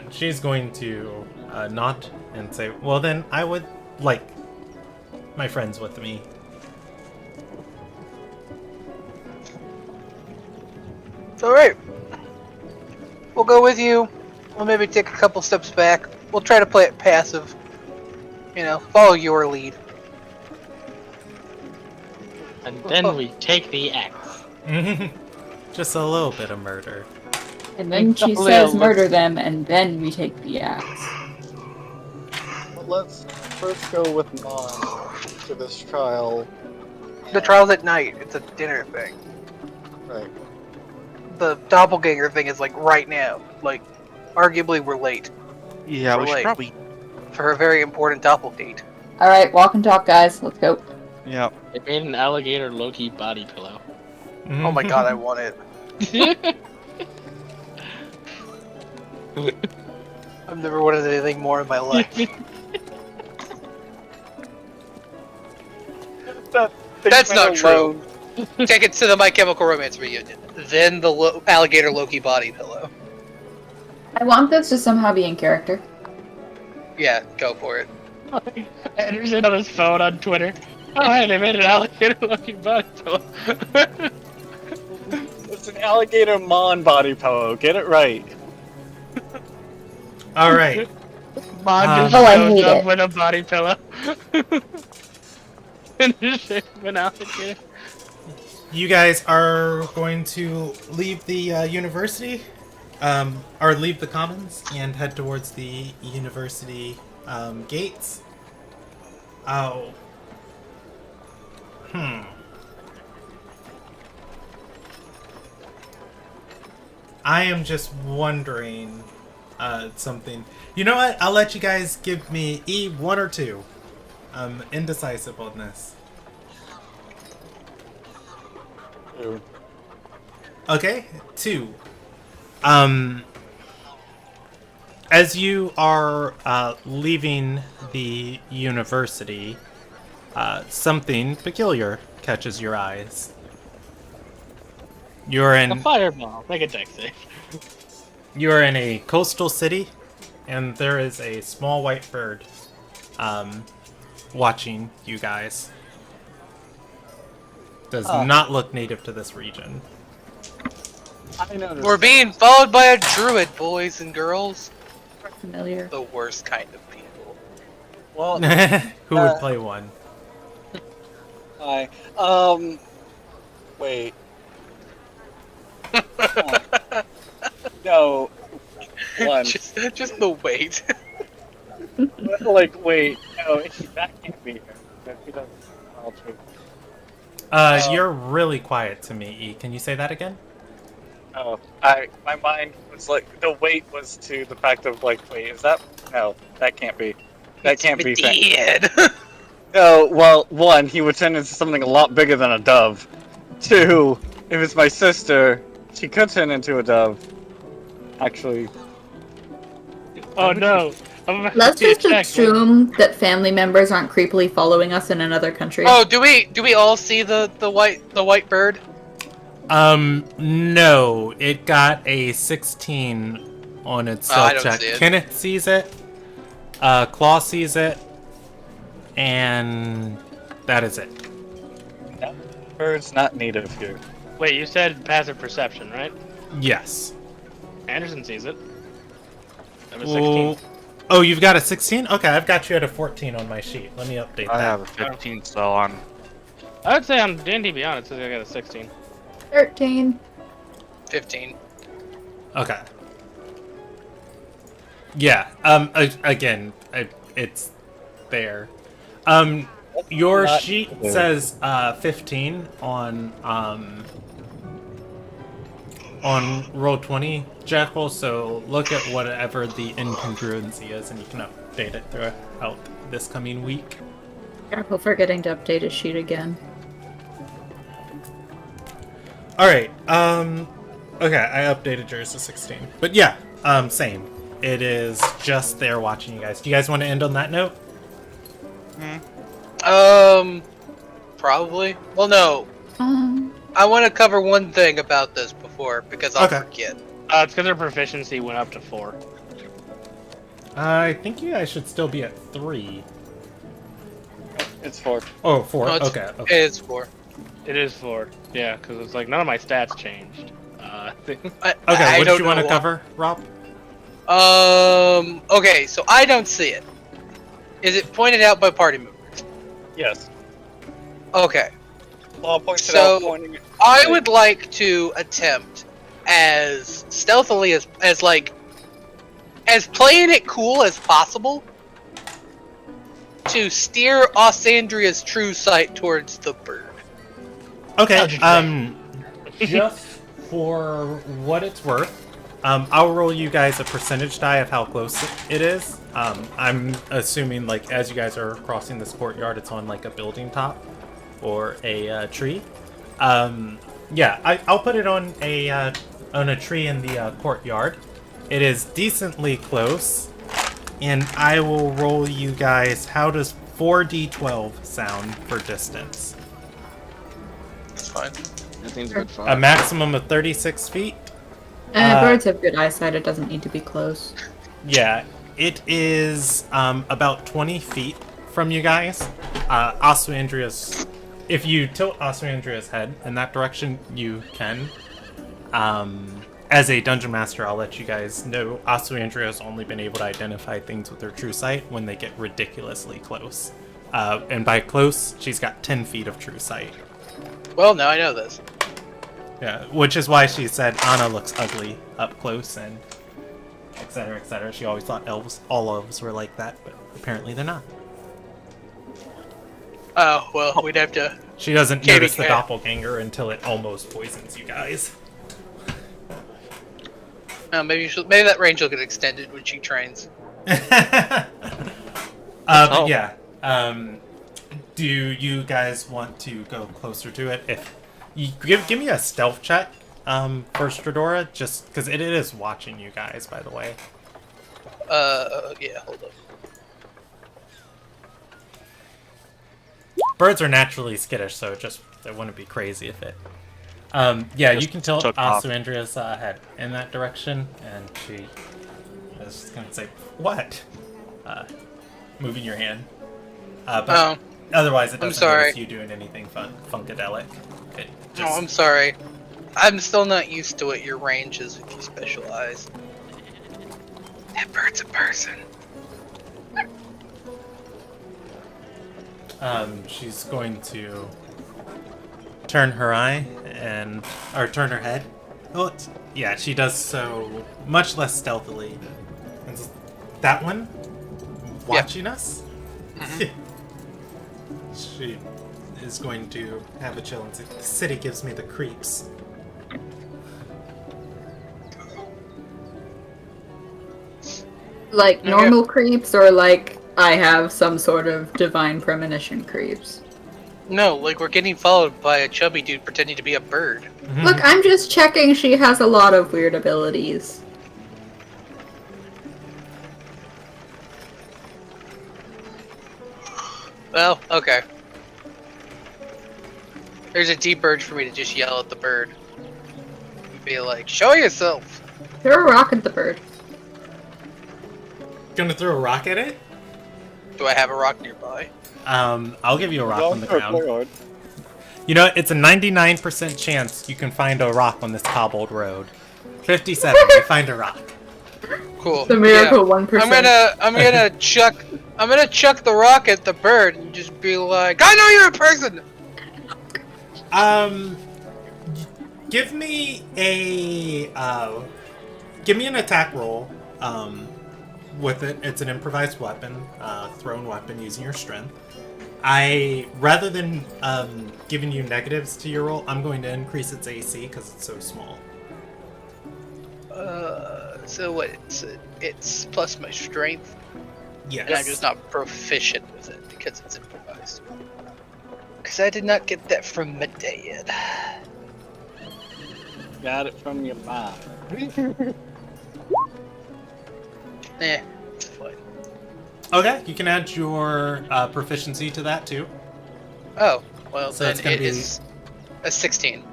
She's going to nod and say, well then, I would like my friends with me. It's alright. We'll go with you. We'll maybe take a couple steps back. We'll try to play it passive. follow your lead. And then we take the axe. Just a little bit of murder. And then she Only says a murder them, and then we take the axe. But let's first go with Mom to this trial. The trial's at night. It's a dinner thing. Right. The doppelganger thing is like right now. Like, arguably we're late Yeah, We're we should late. probably. for a very important doppelgate. Alright, walk and talk, guys. Let's go. Yeah. It made an alligator Loki body pillow. Oh my god, I want it. I've never wanted anything more in my life. That's not true. Take it to the My Chemical Romance reunion. Then the alligator Loki body pillow. I want this to somehow be in character. Yeah, go for it. Anderson on his phone on Twitter. Oh, hey, they made an alligator Loki body pillow. It's an alligator Mon body pillow. Get it right. All right. Mon just Oh, I shows hate up it. with a body pillow. In the shape of an alligator. You guys are going to leave the university, or leave the commons and head towards the university gates. Oh. I am just wondering something. You know what? I'll let you guys give me one or two. I'm indecisive on this. Okay, 2. As you are leaving the university, something peculiar catches your eyes. You're A in fireball. Make a deck save. you're in a coastal city, and there is a small white bird watching you guys. Does not look native to this region. I noticed. We're being followed by a druid, boys and girls. Familiar. The worst kind of people. Well, Who would play one? hi. Wait. No. One. just the weight. Like, wait. No, that can't be her. She doesn't. I'll check. You're really quiet to me, E. Can you say that again? Oh, my mind was like, the weight was to the fact of like, wait, is that? No, that can't be. That can't be. Dead. No, well, 1, he would turn into something a lot bigger than a dove. 2, if it's my sister, she could turn into a dove. Actually. Oh no. I'm about Let's to just check. assume that family members aren't creepily following us in another country. Oh, do we all see the white bird? No. It got a 16 on its I self don't check. see it. Kenneth sees it. Claw sees it. And that is it. No, bird's not native here. Wait, you said passive perception, right? Yes. Anderson sees it. I have a 16. Oh, you've got a 16? Okay, I've got you at a 14 on my sheet. Let me update I that. have a 15, so on. I would say on D&D Beyond it says I got a 16. 13. 15. Okay. Yeah. Again, it's there. Your Not sheet there. says 15 on Roll20, Jackal. So look at whatever the incongruency is, and you can update it throughout this coming week. Careful forgetting to update his sheet again. All right. Okay, I updated yours to 16. But yeah, same. It is just there watching you guys. Do you guys want to end on that note? Probably. Well, no. I want to cover one thing about this before, because I'll Okay. forget. It's because their proficiency went up to 4. I think you guys should still be at 3. It's 4. Oh, 4. No, it's- Okay. It is 4. It is 4. Yeah, because it's like none of my stats changed. Okay, what did you want to cover, Rob? Okay, so I don't see it. Is it pointed out by party members? Yes. Okay. Law points it So, out, pointing it. I would like to attempt as stealthily as playing it cool as possible to steer Osandria's true sight towards the bird. Okay, just for what it's worth, I'll roll you guys a percentage die of how close it is. I'm assuming, like, as you guys are crossing this courtyard, it's on, like, a building top or a tree. Yeah, I'll put it on a tree in the courtyard. It is decently close, and I will roll you guys. How does 4d12 sound for distance? That's fine. That seems good fun. A maximum of 36 feet. Birds have good eyesight. It doesn't need to be close. Yeah, it is about 20 feet from you guys. Oswandria's. If you tilt Oswandria's head in that direction, you can. As a dungeon master, I'll let you guys know Oswandria has only been able to identify things with her true sight when they get ridiculously close. And by close, she's got 10 feet of true sight. Well, now I know this. Yeah, which is why she said Anna looks ugly up close and etc. etc. She always thought all elves were like that, but apparently they're not. Oh, well, we'd have to... She doesn't Katie notice the can. doppelganger until it almost poisons you guys. maybe that range will get extended when she trains. But yeah. Do you guys want to go closer to it? If you give me a stealth check, first, Stradora, just because it is watching you guys, by the way. Yeah, hold up. Birds are naturally skittish, so it wouldn't be crazy if it. Yeah, you can tilt took off. Oswandria's head in that direction, and she is just gonna say, "What?" Moving your hand. But otherwise, it I'm doesn't sorry. notice you doing anything funkadelic. It just, I'm sorry. I'm still not used to what your range is if you specialize. That bird's a person. She's going to turn her turn her head. Oh, yeah, she does so much less stealthily. And that one watching us. She is going to have a chill and say, "The city gives me the creeps." Like normal creeps, or like I have some sort of divine premonition creeps? No, like we're getting followed by a chubby dude pretending to be a bird. Look, I'm just checking she has a lot of weird abilities. Well, okay. There's a deep urge for me to just yell at the bird. And be like, show yourself! Throw a rock at the bird. Gonna throw a rock at it? Do I have a rock nearby? I'll give you a rock on the ground. You know, it's a 99% chance you can find a rock on this cobbled road. 57, you find a rock. Cool. The miracle Yeah. 1%. I'm gonna chuck the rock at the bird and just be like, I know you're a person! Give me an attack roll. With it, it's an improvised weapon, thrown weapon using your strength. Rather than giving you negatives to your roll, I'm going to increase its AC because it's so small. So what? It's plus my strength, Yes. and I'm just not proficient with it because it's improvised. Because I did not get that from my dad. Got it from your mom. It's fine. Okay, you can add your proficiency to that too. Oh, well So then it's gonna it be- is a 16.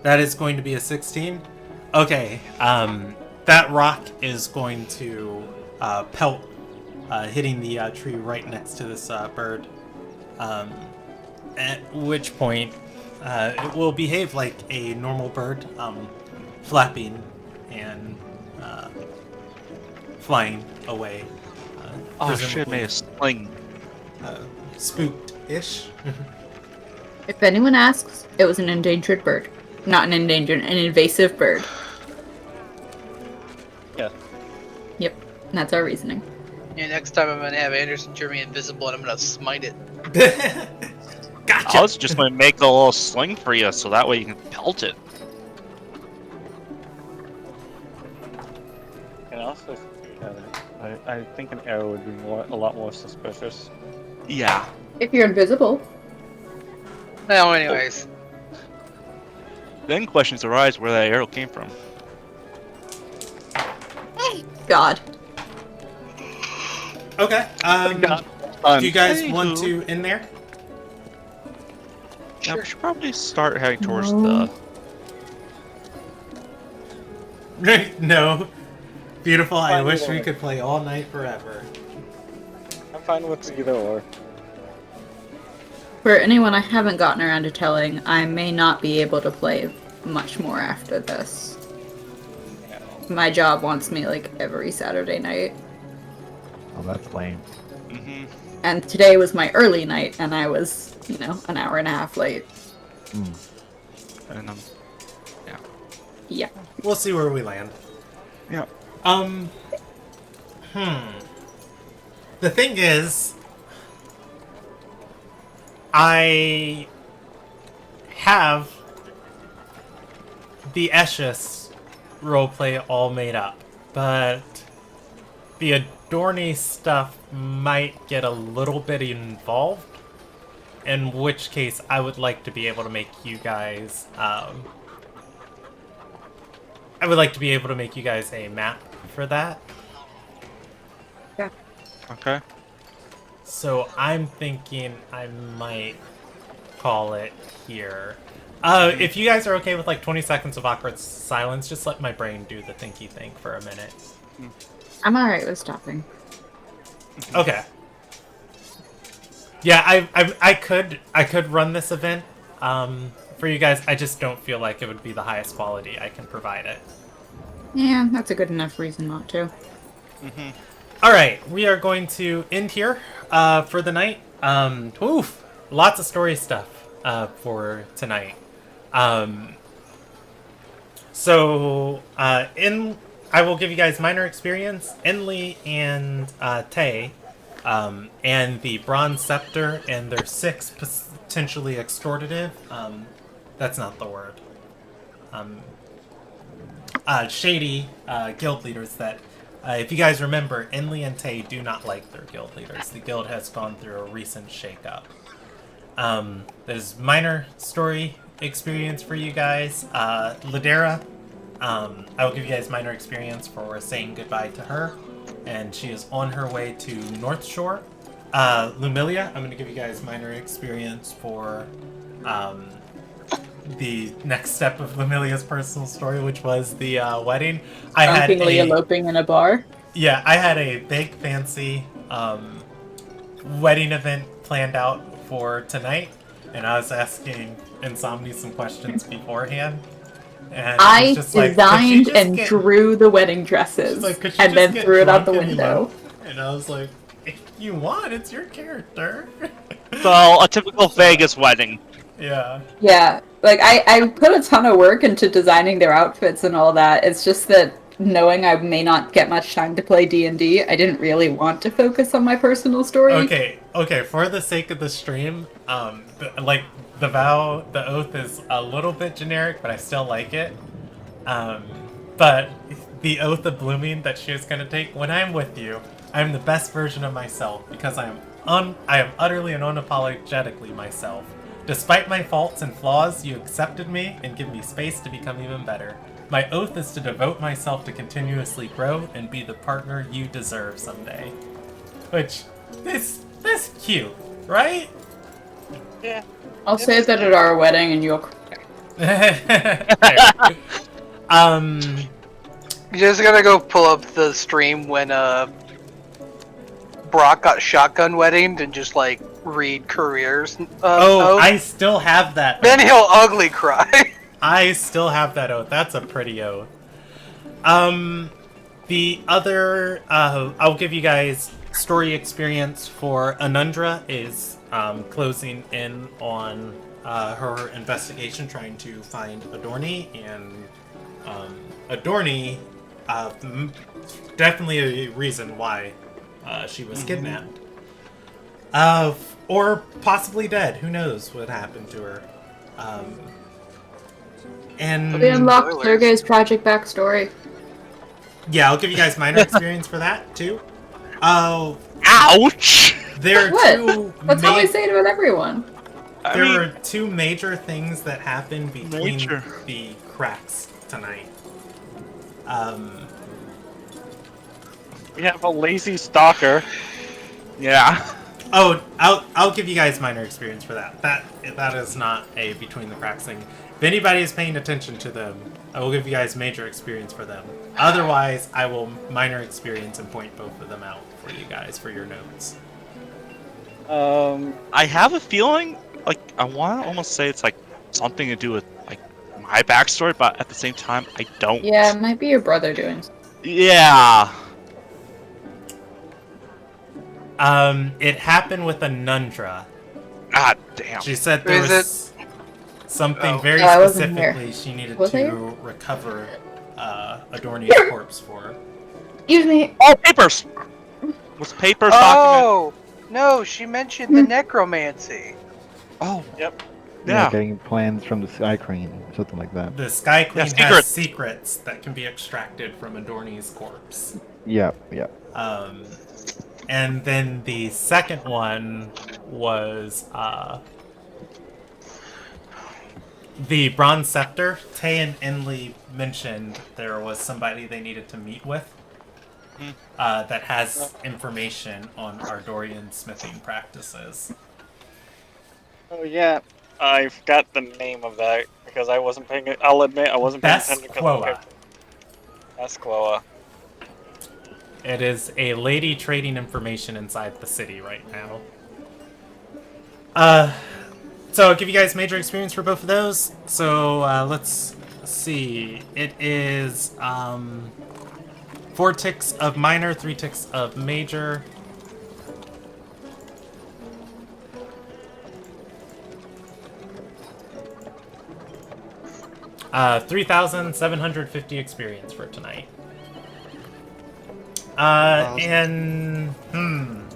That is going to be a 16. Okay, that rock is going to pelt, hitting the tree right next to this bird. At which point, it will behave like a normal bird, flapping and flying away. Oh shit, presumably. made a sling. spooked-ish. If anyone asks, it was an endangered bird. Not an endangered, an invasive bird. Yeah. Yep, that's our reasoning. Yeah, next time I'm gonna have Anderson turn me invisible and I'm gonna smite it. Gotcha. I was just going to make a little sling for you, so that way you can pelt it. And also, I think an arrow would be a lot more suspicious. Yeah. If you're invisible. Well, anyways. Then questions arise where that arrow came from. God. Okay. Do you guys want to in there? Yeah, Sure. we should probably start heading towards No. No. Beautiful. I Fine, wish either we way. could play all night forever. I'm fine with either or. For anyone I haven't gotten around to telling, I may not be able to play much more after this. My job wants me like every Saturday night. Oh, that's lame. Mm-hmm. And today was my early night, and I was, an hour and a half late. And Yeah. We'll see where we land. yeah. The thing is, I have the Esches roleplay all made up, but the Adorny stuff might get a little bit involved, in which case I would like to be able to make you guys, a map for that. Okay. So I'm thinking I might call it here. If you guys are okay with like 20 seconds of awkward silence, just let my brain do the thinky thing for a minute. I'm alright with stopping. Okay. Yeah, I could run this event for you guys. I just don't feel like it would be the highest quality I can provide it. Yeah, that's a good enough reason not to. All right, we are going to end here for the night. Lots of story stuff for tonight. I will give you guys minor experience, Enli and Tay, and the Bronze Scepter and their 6 potentially extortative. That's not the word. Shady guild leaders that. If you guys remember, Enli and Tay do not like their guild leaders. The guild has gone through a recent shakeup. There's minor story experience for you guys. Ladera, I will give you guys minor experience for saying goodbye to her, and she is on her way to North Shore. Lumilia, I'm going to give you guys minor experience for the next step of Lumilia's personal story, which was the wedding. Drunkenly eloping in a bar. Yeah, I had a big fancy wedding event planned out for tonight, and I was asking Insomni some questions beforehand. And I just like, designed and drew the wedding dresses, like, "Could she and just then get threw it out the drunk and window. elope?" And I was like, if you want, it's your character. So, a typical Vegas wedding. Yeah. Yeah, like I put a ton of work into designing their outfits and all that. It's just that knowing I may not get much time to play D&D, I didn't really want to focus on my personal story. Okay, for the sake of the stream, the oath is a little bit generic, but I still like it. But the oath of blooming that she is going to take, when I'm with you, I am the best version of myself, because I am utterly and unapologetically myself. Despite my faults and flaws, you accepted me and give me space to become even better. My oath is to devote myself to continuously grow and be the partner you deserve someday. Which, this cute, right? Yeah. I'll say that at our wedding, and you'll. You just gotta go pull up the stream when Brock got shotgun weddinged and just like read careers. Oath. I still have that. Then he'll ugly cry. I still have that oath. That's a pretty oath. The other, I'll give you guys story experience for Anundra is closing in on her investigation, trying to find Adorni, and Adorni, definitely a reason why she was kidnapped. Or possibly dead. Who knows what happened to her. And We unlocked Sergei's tragic backstory. yeah, I'll give you guys minor experience for that, too. Oh, Ouch! there are What? two That's how we say it with everyone. there are two major things that happen between Nature. the cracks tonight. We have a lazy stalker. Yeah. Oh, I'll give you guys minor experience for that. That is not a between the cracks thing. If anybody is paying attention to them, I will give you guys major experience for them. Otherwise, I will minor experience and point both of them out for you guys for your notes. I have a feeling, like, I want to almost say it's like something to do with like my backstory, but at the same time, I don't. Yeah, it might be your brother doing something. Yeah. It happened with Anundra. God damn. She said there Is was something very I wasn't here. specifically she needed Was I to here? recover Adorni's corpse for. Excuse me. Oh, papers. Was papers document? Oh no, she mentioned the necromancy. Oh. Yep. Yeah. Getting plans from the Sky Crane, something like that. The Sky Queen has secrets. secrets that can be extracted from Adorni's corpse. Yep, yep. And then the second one was the Bronze Scepter. Tay and Enley mentioned there was somebody they needed to meet with that has information on Ardorian smithing practices. Oh yeah, I forgot the name of that because I wasn't paying it. I'll admit I wasn't paying attention. Quoa. That's Quoa. It is a lady trading information inside the city right now. So I'll give you guys major experience for both of those. So let's see. It is 4 ticks of minor, 3 ticks of major. Uh, 3,750 experience for tonight. And You I'm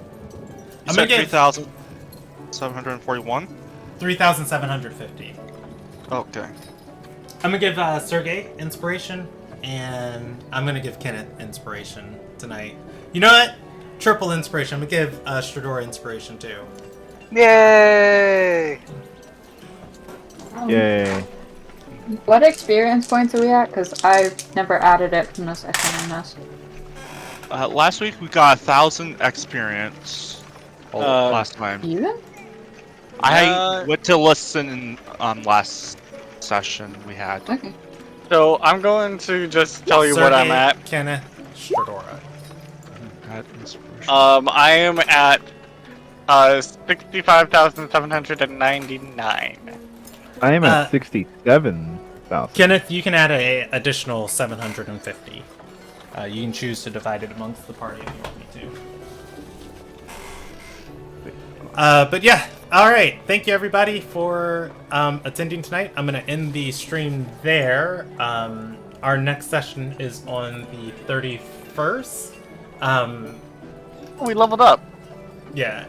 said gonna give 3,741? 3,750. Okay. I'm gonna give Sergey inspiration, and I'm gonna give Kenneth inspiration tonight. You know what? Triple inspiration. I'm gonna give Stradora inspiration too. Yay! Yay. What experience points are we at? Because I've never added it from this this. Last week we got 1,000 experience. Last time. Even? I went to listen last session we had. Okay. So I'm going to just tell you what I'm Sergey, at. Kenneth, Stradora. Had inspiration. I am at 65,799. I am at 67,000. Kenneth, you can add a additional 750. You can choose to divide it amongst the party if you want me to. But yeah, all right. Thank you everybody for attending tonight. I'm gonna end the stream there. Our next session is on the 31st. We leveled up. Yeah.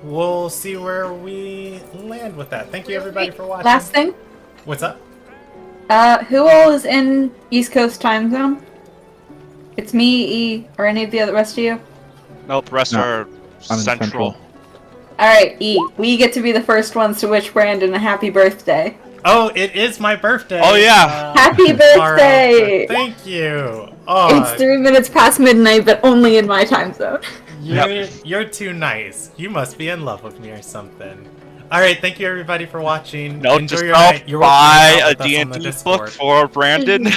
We'll see where we land with that. Thank you everybody for watching. Last thing. What's up? Who all is in East Coast time zone? It's me, E, or any of the rest of you? Nope, the rest No, are I'm in central. Alright, E, we get to be the first ones to wish Brandon a happy birthday. Oh, it is my birthday. Oh, yeah. Happy tomorrow. birthday! Thank you. Oh, It's 3 minutes past midnight, but only in my time zone. you're too nice. You must be in love with me or something. All right, thank you everybody for watching. Note Enjoy to your self, night. You're welcome to buy hang out a with us on the D&D book Discord. for Brandon.